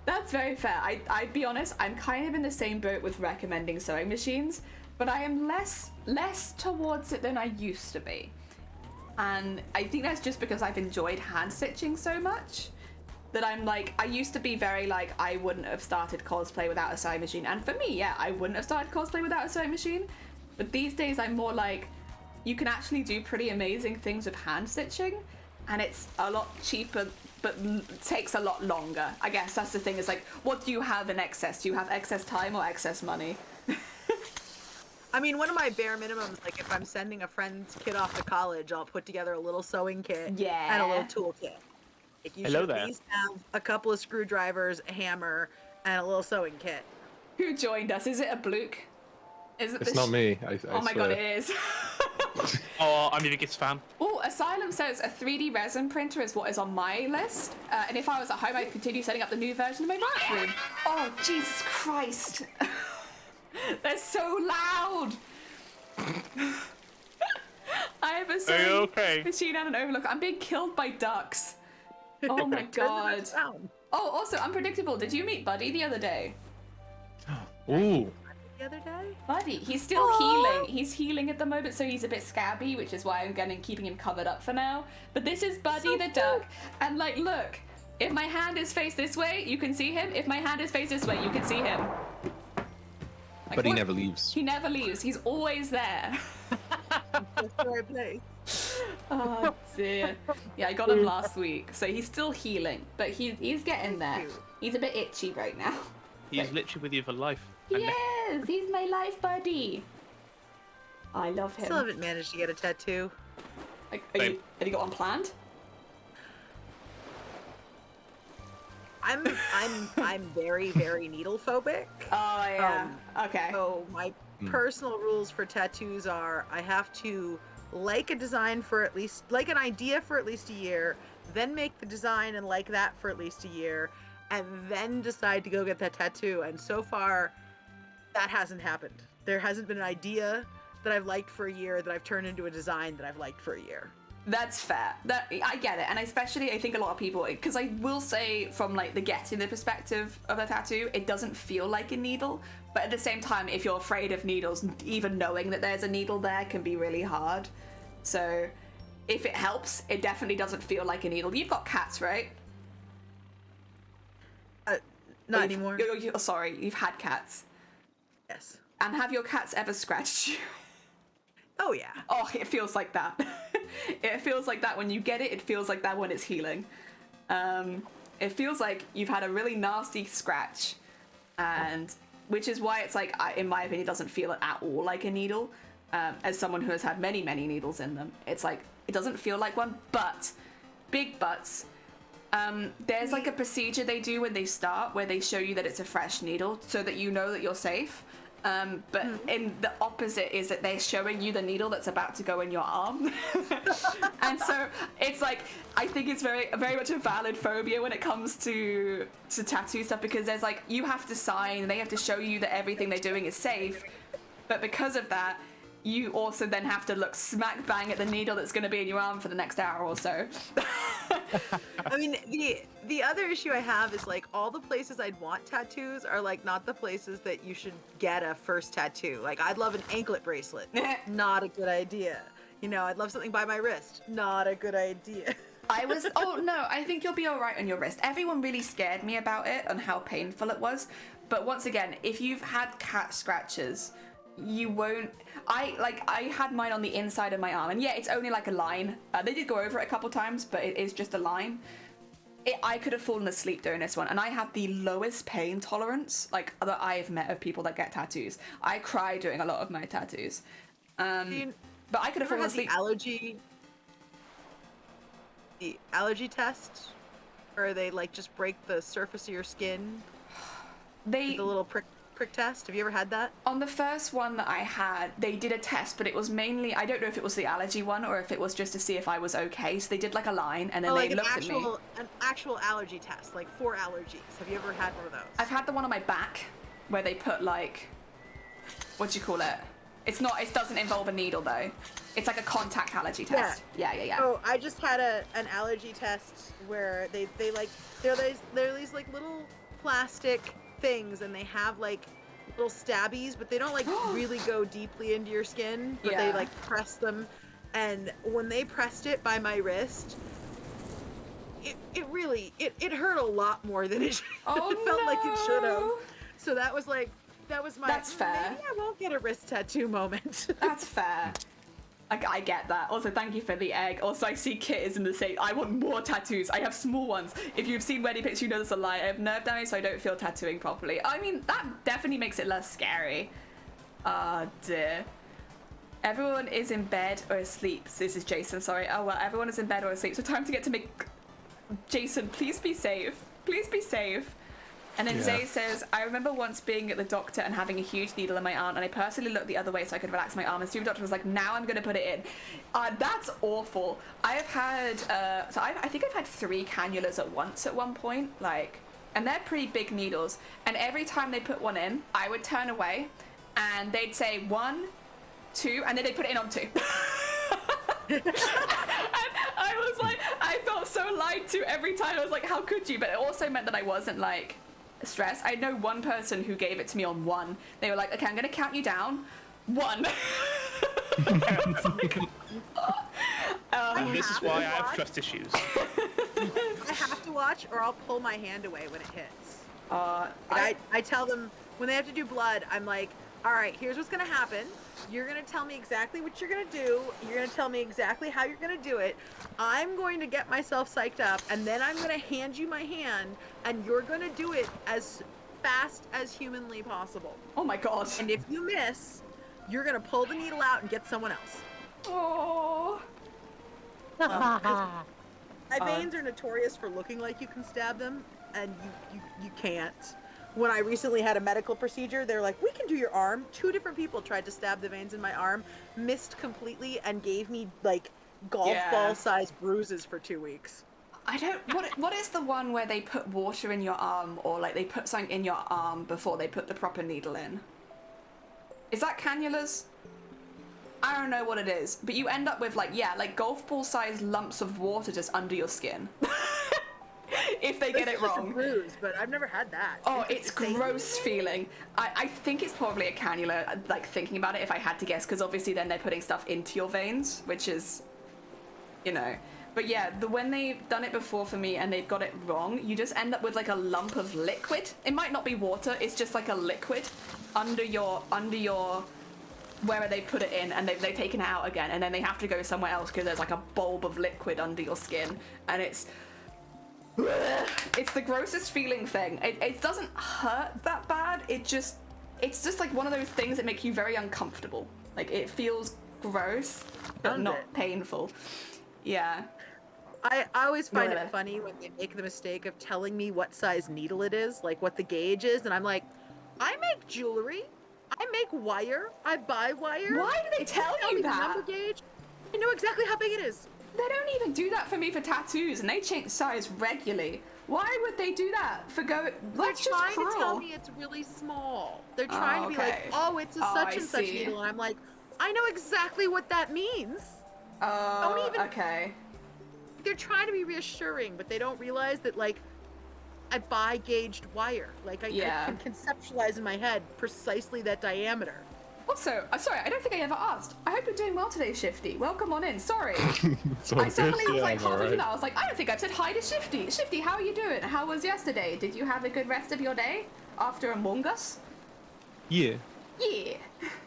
That's very fair. I'd be honest, I'm kind of in the same boat with recommending sewing machines, but I am less towards it than I used to be. And I think that's just because I've enjoyed hand stitching so much that I'm like, I used to be very like, I wouldn't have started cosplay without a sewing machine. And for me, yeah, I wouldn't have started cosplay without a sewing machine. But these days I'm more like, you can actually do pretty amazing things with hand stitching, and it's a lot cheaper, but takes a lot longer. I guess that's the thing, is like, what do you have in excess? Do you have excess time or excess money? I mean, one of my bare minimums, like if I'm sending a friend's kid off to college, I'll put together a little sewing kit and a little tool kit. Like you should at least have a couple of screwdrivers, a hammer, and a little sewing kit. Who joined us? Is it a Bluke? Is it? It's not me. Oh my god, it is. Oh, I'm your biggest fan. Oh, Asylum says a 3D resin printer is what is on my list. And if I was at home, I'd continue setting up the new version of my bathroom. Oh, Jesus Christ. They're so loud. I have a sewing machine and an overlook. I'm being killed by ducks. Oh my god. Oh, also, unpredictable. Did you meet Buddy the other day? Ooh. The other day? Buddy, he's still healing. He's healing at the moment, so he's a bit scabby, which is why I'm keeping him covered up for now. But this is Buddy the duck. And like, look, if my hand is faced this way, you can see him. If my hand is faced this way, you can see him. Like, but he never leaves. He never leaves. He's always there. That's the right place. Oh dear. Yeah, I got him last week, so he's still healing, but he's getting there. He's a bit itchy right now. He's literally with you for life. Yes, he's my life buddy. I love him. Still haven't managed to get a tattoo. Have you got one planned? I'm very, very needle phobic. Oh yeah. Okay. So my personal rules for tattoos are I have to like a design for at least like an idea for at least a year, then make the design and like that for at least a year, and then decide to go get that tattoo. And so far, that hasn't happened. There hasn't been an idea that I've liked for a year that I've turned into a design that I've liked for a year. That's fair. That I get it, and especially I think a lot of people, because I will say from like the getting the perspective of a tattoo, it doesn't feel like a needle. But at the same time, if you're afraid of needles, even knowing that there's a needle there can be really hard. So if it helps, it definitely doesn't feel like a needle. You've got cats, right? Not anymore. Sorry, you've had cats. Yes. And have your cats ever scratched you? Oh yeah. Oh, it feels like that. It feels like that when you get it. It feels like that when it's healing. It feels like you've had a really nasty scratch, and which is why it's like, in my opinion, it doesn't feel at all like a needle. As someone who has had many, many needles in them, it's like it doesn't feel like one. But big buts. There's like a procedure they do when they start where they show you that it's a fresh needle so that you know that you're safe. But in the opposite is that they're showing you the needle that's about to go in your arm. And so it's like, I think it's very, very much a valid phobia when it comes to tattoo stuff, because there's like, you have to sign and they have to show you that everything they're doing is safe. But because of that, you also then have to look smack bang at the needle that's going to be in your arm for the next hour or so. I mean, the other issue I have is like all the places I'd want tattoos are like not the places that you should get a first tattoo. Like I'd love an anklet bracelet. Not a good idea. You know, I'd love something by my wrist. Not a good idea. Oh no, I think you'll be all right on your wrist. Everyone really scared me about it and how painful it was. But once again, if you've had cat scratches, you won't. I had mine on the inside of my arm, and yeah, it's only like a line. They did go over it a couple times, but it is just a line. I could have fallen asleep doing this one, and I have the lowest pain tolerance like that I've met of people that get tattoos. I cry doing a lot of my tattoos, but I could have fallen asleep. The allergy test, where they like just break the surface of your skin. The little prick test. Have you ever had that? On the first one that I had, they did a test, but it was mainly, I don't know if it was the allergy one or if it was just to see if I was okay. So they did like a line and then they looked at me. An actual allergy test, like for allergies. Have you ever had one of those? I've had the one on my back where they put like, what do you call it? It doesn't involve a needle though. It's like a contact allergy test. Yeah. Oh, I just had an allergy test where they're these like little plastic things, and they have like little stabbies, but they don't like really go deeply into your skin, but they like press them. And when they pressed it by my wrist, it really hurt a lot more than it felt like it should have. So that was my That's fair. Maybe I won't get a wrist tattoo moment. That's fair. I get that. Also, thank you for the egg. Also, I see Kit is in the same. I want more tattoos. I have small ones. If you've seen wedding pics, you know this a lie. I have nerve damage, so I don't feel tattooing properly. I mean, that definitely makes it less scary. Ah, dear. Everyone is in bed or asleep. This is Jason, sorry. Oh, well, everyone is in bed or asleep. So time to get to make... Jason, please be safe. Please be safe. And then Zay says, I remember once being at the doctor and having a huge needle in my arm, and I personally looked the other way so I could relax my arm, and the doctor was like, now I'm going to put it in. That's awful. I have had, I think I've had 3 cannulas at once at one point, and they're pretty big needles. And every time they put one in, I would turn away, and they'd say 1, 2, and then they'd put it in on 2. And I was like, I felt so lied to every time. I was like, how could you? But it also meant that I wasn't like stressed. I know one person who gave it to me on 1. They were like, okay, I'm gonna count you down. 1. This is why I have trust issues. I have to watch, or I'll pull my hand away when it hits. I tell them when they have to do blood, I'm like, All right, here's what's gonna happen. You're gonna tell me exactly what you're gonna do. You're gonna tell me exactly how you're gonna do it. I'm going to get myself psyched up, and then I'm gonna hand you my hand, and you're gonna do it as fast as humanly possible. Oh my god. And if you miss, you're gonna pull the needle out and get someone else. Oh. My veins are notorious for looking like you can stab them, and you can't. When I recently had a medical procedure, they're like, we can do your arm. 2 different people tried to stab the veins in my arm, missed completely, and gave me like golf ball sized bruises for 2 weeks. I don't. What is the one where they put water in your arm, or like they put something in your arm before they put the proper needle in? Is that cannulas? I don't know what it is, but you end up with like golf ball sized lumps of water just under your skin. If they get it wrong. A bruise, but I've never had that. Oh, it's gross feeling. I think it's probably a cannula, like thinking about it, if I had to guess, because obviously then they're putting stuff into your veins, which is, you know. But yeah, when they've done it before for me and they've got it wrong, you just end up with like a lump of liquid. It might not be water, it's just like a liquid under your where they put it in, and they've taken it out again, and then they have to go somewhere else because there's like a bulb of liquid under your skin, and it's the grossest feeling thing. It doesn't hurt that bad. It's just like one of those things that make you very uncomfortable. Like it feels gross, but not painful. Yeah. I always find it funny when they make the mistake of telling me what size needle it is, like what the gauge is, and I'm like, I make jewelry, I make wire, I buy wire. Why do they tell you that? Number gauge. I know exactly how big it is. They don't even do that for me for tattoos, and they change size regularly. Why would they do that? They're trying to tell me it's really small. They're trying to be like, oh, it's a such and such needle, and I'm like, I know exactly what that means. Oh, okay. They're trying to be reassuring, but they don't realize that, like, I buy gauged wire. Like, I can conceptualize in my head precisely that diameter. Also, sorry, I don't think I ever asked. I hope you're doing well today, Shifty. Welcome on in. Sorry. I suddenly was like halfway through that. I was like, I don't think I've said hi to Shifty. Shifty, how are you doing? How was yesterday? Did you have a good rest of your day after Among Us? Yeah. Yeah.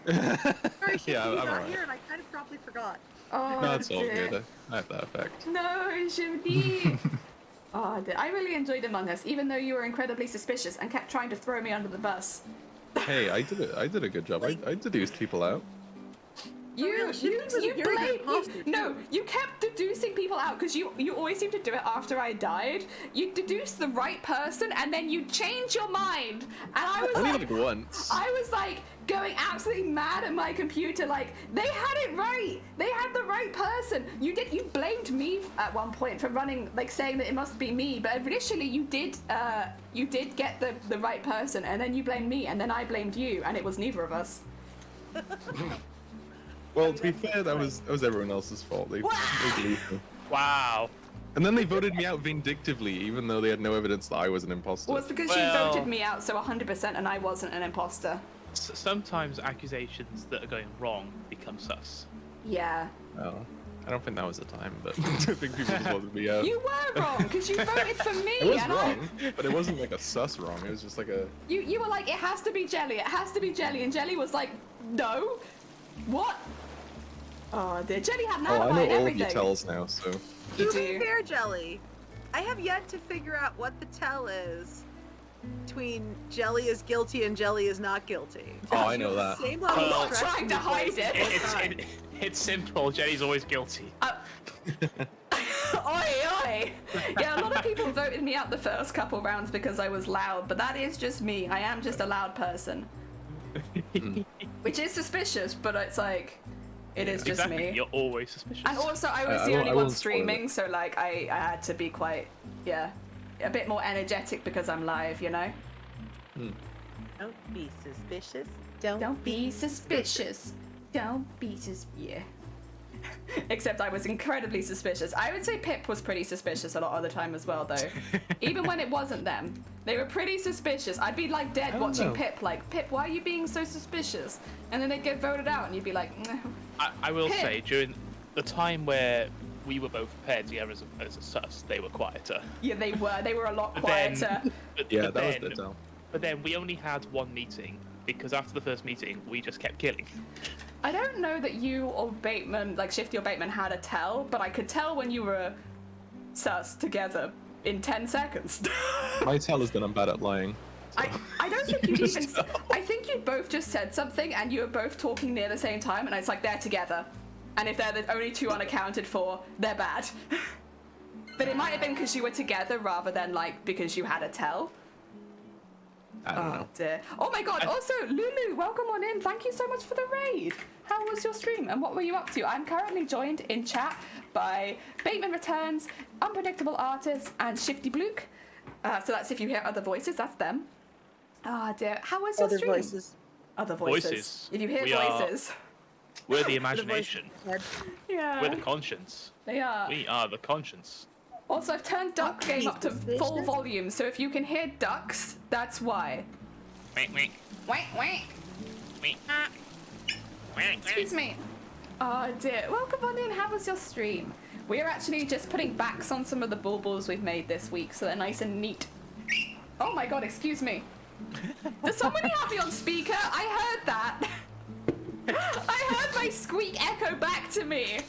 Sorry, Shifty, I'm you got alright. here and I kind of promptly forgot. Oh, No, it's all good. I have that effect. No, Shifty. Oh, I really enjoyed Among Us, even though you were incredibly suspicious and kept trying to throw me under the bus. Hey, I did a good job. I deduced people out. You kept deducing people out because you always seem to do it after I died. You deduced the right person and then you change your mind. And I was Only like once. I was like going absolutely mad at my computer, like they had it right. They had the right person. You blamed me at one point for running, like saying that it must be me, but initially you did get the right person, and then you blamed me, and then I blamed you, and it was neither of us. Well, to be fair, that was everyone else's fault. They believed me. Wow. And then they voted me out vindictively, even though they had no evidence that I was an imposter. Well, it's because you voted me out, so 100%, and I wasn't an imposter. Sometimes accusations that are going wrong become sus. Yeah. Oh, I don't think that was the time, but I think people just voted me out. You were wrong because you voted for me. It was wrong, but it wasn't like a sus wrong. It was just like a. You were like, it has to be Jelly. It has to be Jelly, and Jelly was like, no. What? Oh, dear. Jelly had an alibi I know and all everything. of your tells now, so. To be fair, Jelly, I have yet to figure out what the tell is between Jelly is guilty and Jelly is not guilty. Oh, I know that. Same level I'm of not stress trying from to you hide boys. it. It's simple. Jenny's always guilty. Oi. Yeah, a lot of people voted me out the first couple rounds because I was loud, but that is just me. I am just a loud person. Which is suspicious, but it's like, it is just Exactly. me. You're always suspicious. And also, I was the only one streaming, so like, I had to be quite, a bit more energetic because I'm live, you know? Don't be suspicious. Don't be suspicious. Don't be yeah. Except I was incredibly suspicious. I would say Pip was pretty suspicious a lot of the time as well, though. Even when it wasn't them. They were pretty suspicious. I'd be like dead watching Pip, like, Pip, why are you being so suspicious? And then they'd get voted out and you'd be like, I will Pip. say, during the time where we were both paired together as a sus, they were quieter. Yeah, they were. They were a lot But then- quieter. Yeah, but that was then- the tell. But then we only had one meeting because after the first meeting, we just kept killing. I don't know that you or Bateman, like Shifty or Bateman, had a tell, but I could tell when you were sus together in 10 seconds. My tell is that I'm bad at lying. I don't think you even. I think you both just said something and you were both talking near the same time, and it's like they're together. And if they're the only two unaccounted for, they're bad. But it might have been because you were together rather than like because you had a tell. I don't know. Dear. Oh my god, also, Lulu, welcome on in. Thank you so much for the raid. How was your stream and what were you up to? I'm currently joined in chat by Bateman Returns, Unpredictable Artist, and Shifty Bluke. So that's if you hear other voices, that's them. Ah, dear. How was your Other stream? voices. Other voices. Voices. If you hear We voices. We're the imagination. Yeah. We're the conscience. They are. We are the conscience. Also, I've turned Duck Okay, Game up to suspicious. full volume, so if you can hear ducks, that's why. Wink, wink. Wait, wait. Wink. Excuse me. Oh dear. Welcome on in. How was your stream? We're actually just putting backs on some of the bulbils we've made this week, so they're nice and neat. Oh my god, excuse me. Does somebody have me on speaker? I heard that. I heard my squeak echo back to me.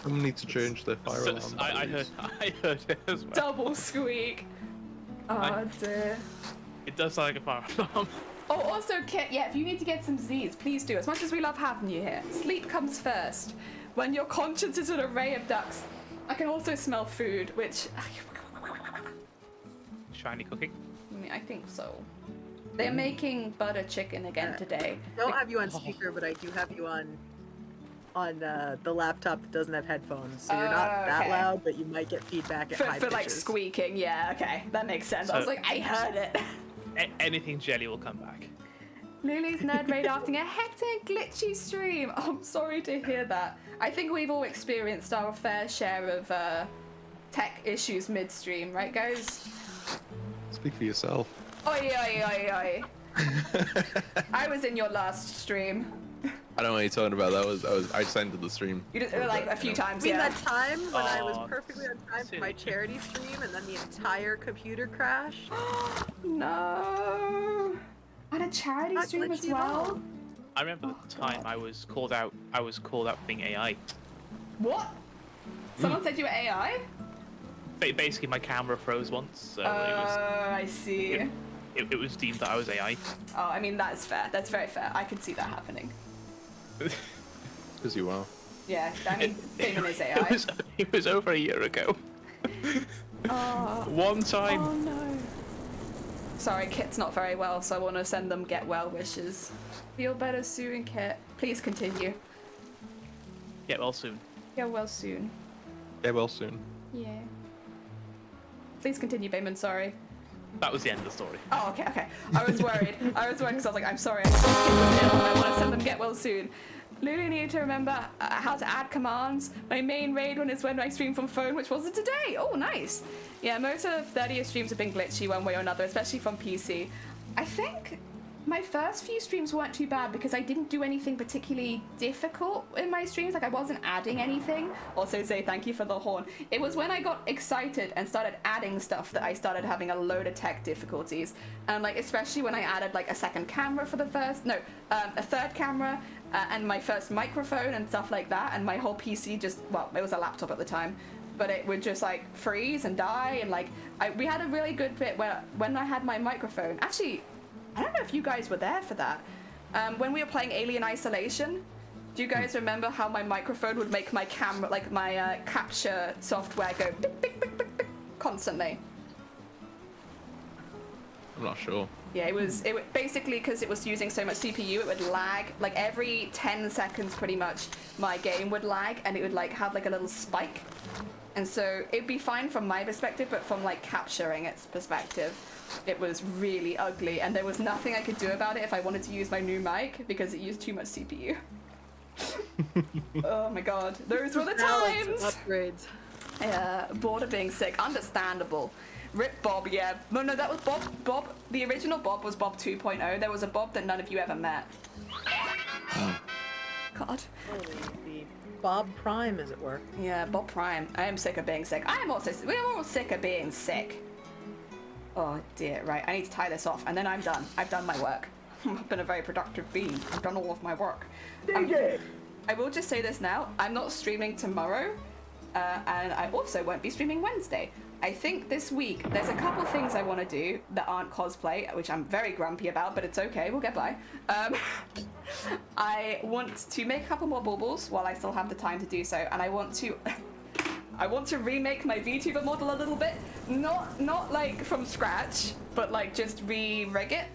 Someone needs to change their fire alarm. I heard it as well. Double squeak. Oh dear. It does sound like a fire alarm. Oh, also, Kit, yeah, if you need to get some Z's, please do. As much as we love having you here, sleep comes first. When your conscience is an array of ducks, I can also smell food, which... Shiny cooking. I think so. They're making butter chicken again today. Don't have you on speaker, but I do have you on the laptop that doesn't have headphones, so you're not that okay. loud, but you might get feedback at high For like pitches. squeaking, yeah, okay. That makes sense. I was So- like, I heard it. Anything jelly will come back. Lily's nerd raid after a hectic, glitchy stream. Oh, I'm sorry to hear that. I think we've all experienced our fair share of tech issues midstream, right, guys? Speak for yourself. Oi, oi, oi, oi. I was in your last stream. I don't know what you're talking about. I just ended the stream. You did like a few times, I mean, yeah. that time when I was Aw, perfectly on time for my silly. charity stream, and then the entire computer crashed. No. On a charity Not stream as glitchy at all. well. I remember the time I was called out. I was called out for being AI. What? Someone said you were AI? Basically, my camera froze once, so I see. it was deemed that I was AI. Oh, I mean, that's fair. That's very fair. I can see that happening. Because you are. Yeah, I mean, Damon is AI. It was over a year ago. Oh, One time. oh no. Sorry, Kit's not very well, so I want to send them get well wishes. Feel better soon, Kit. Please continue. Get well soon. Get well soon. Yeah, well, soon. Yeah. Please continue, Bayman, sorry. That was the end of the story. Oh, okay, okay. I was worried. I was worried because I was like, I'm sorry, I want to send them get well soon. Lulu needed to remember how to add commands. My main raid one is when I stream from phone, which wasn't today. Oh, nice. Yeah, most of 30th streams have been glitchy one way or another, especially from PC. I think my first few streams weren't too bad because I didn't do anything particularly difficult in my streams. Like, I wasn't adding anything. Also, say thank you for the horn. It was when I got excited and started adding stuff that I started having a load of tech difficulties. And, like, especially when I added, like, a second camera for the first... No, a third camera and my first microphone and stuff like that. And my whole PC just... Well, it was a laptop at the time. But it would just, like, freeze and die. And, like, we had a really good bit where when I had my microphone... Actually... I don't know if you guys were there for that. When we were playing Alien Isolation, do you guys remember how my microphone would make my camera, like my capture software go beep, beep, beep, beep, beep, constantly? I'm not sure. Yeah, it would basically, because it was using so much CPU, it would lag. Like every 10 seconds pretty much, my game would lag and it would like have like a little spike. And so it'd be fine from my perspective, but from like capturing its perspective, it was really ugly, and there was nothing I could do about it if I wanted to use my new mic because it used too much CPU. Oh my god, those were the times! Upgrades. Yeah, bored of being sick, understandable. Rip Bob, yeah. No, that was Bob, the original Bob was Bob 2.0. There was a Bob that none of you ever met. God. The Bob Prime, as it were. Yeah, Bob Prime. I am sick of being sick. We're all sick of being sick. Oh dear, right, I need to tie this off and then I'm done. I've done my work. I've been a very productive bean. I've done all of my work. I will just say this now. I'm not streaming tomorrow, and I also won't be streaming Wednesday. I think this week there's a couple things I want to do that aren't cosplay, which I'm very grumpy about, but it's okay, we'll get by. I want to make a couple more baubles while I still have the time to do so, and I want to remake my VTuber model a little bit. Not like from scratch, but like just re-rig it,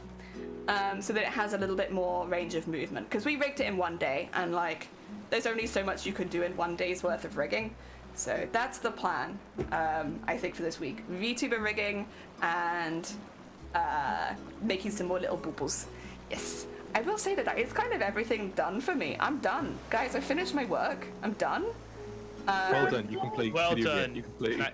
so that it has a little bit more range of movement. Because we rigged it in one day, and like there's only so much you can do in one day's worth of rigging. So that's the plan, I think, for this week. VTuber rigging and making some more little boobles. Yes. I will say that it's kind of everything done for me. I'm done. Guys, I finished my work. I'm done. Well done. You can play Well video done. game. You can play.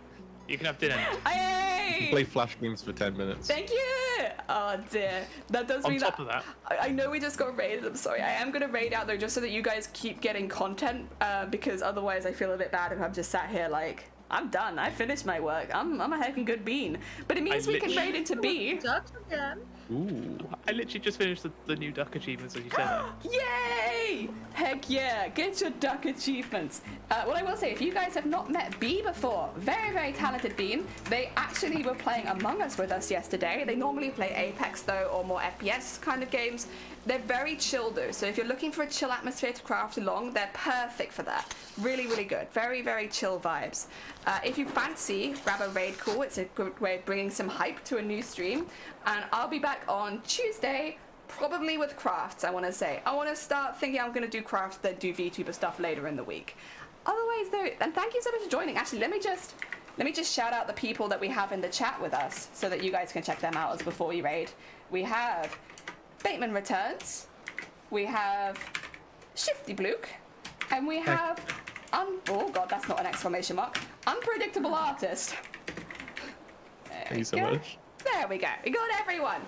You can have dinner. Hey! You can play Flash games for 10 minutes. Thank you! Oh dear. That does mean On top of that. I know we just got raided. I'm sorry. I am going to raid out though just so that you guys keep getting content, because otherwise I feel a bit bad if I'm just sat here like, I'm done. I finished my work. I'm a heckin' good bean. But it means we can raid into B. Ducks again. Ooh. I literally just finished the new duck achievements as you said that. Yay! Heck yeah, get your duck achievements. What I will say, if you guys have not met Bee before, very, very talented Bean. They actually were playing Among Us with us yesterday. They normally play Apex though, or more FPS kind of games. They're very chill though, so if you're looking for a chill atmosphere to craft along, they're perfect for that. Really, really good. Very, very chill vibes. If you fancy, grab a raid call. It's a good way of bringing some hype to a new stream. And I'll be back on Tuesday, probably with crafts, I want to say. I want to start thinking I'm going to do crafts, then do VTuber stuff later in the week. Otherwise though, and thank you so much for joining. Actually, let me just shout out the people that we have in the chat with us so that you guys can check them out as before we raid. We have Bateman Returns, we have Shifty Bluke, and we have oh god, that's not an exclamation mark. Unpredictable Artist. Thank you so much. There we go. We got everyone.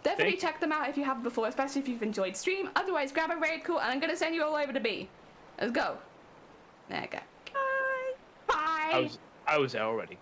Definitely check them out if you haven't before, especially if you've enjoyed stream. Otherwise, grab a raid call, and I'm gonna send you all over to B. Let's go. There you go. Bye. Bye. I was there already.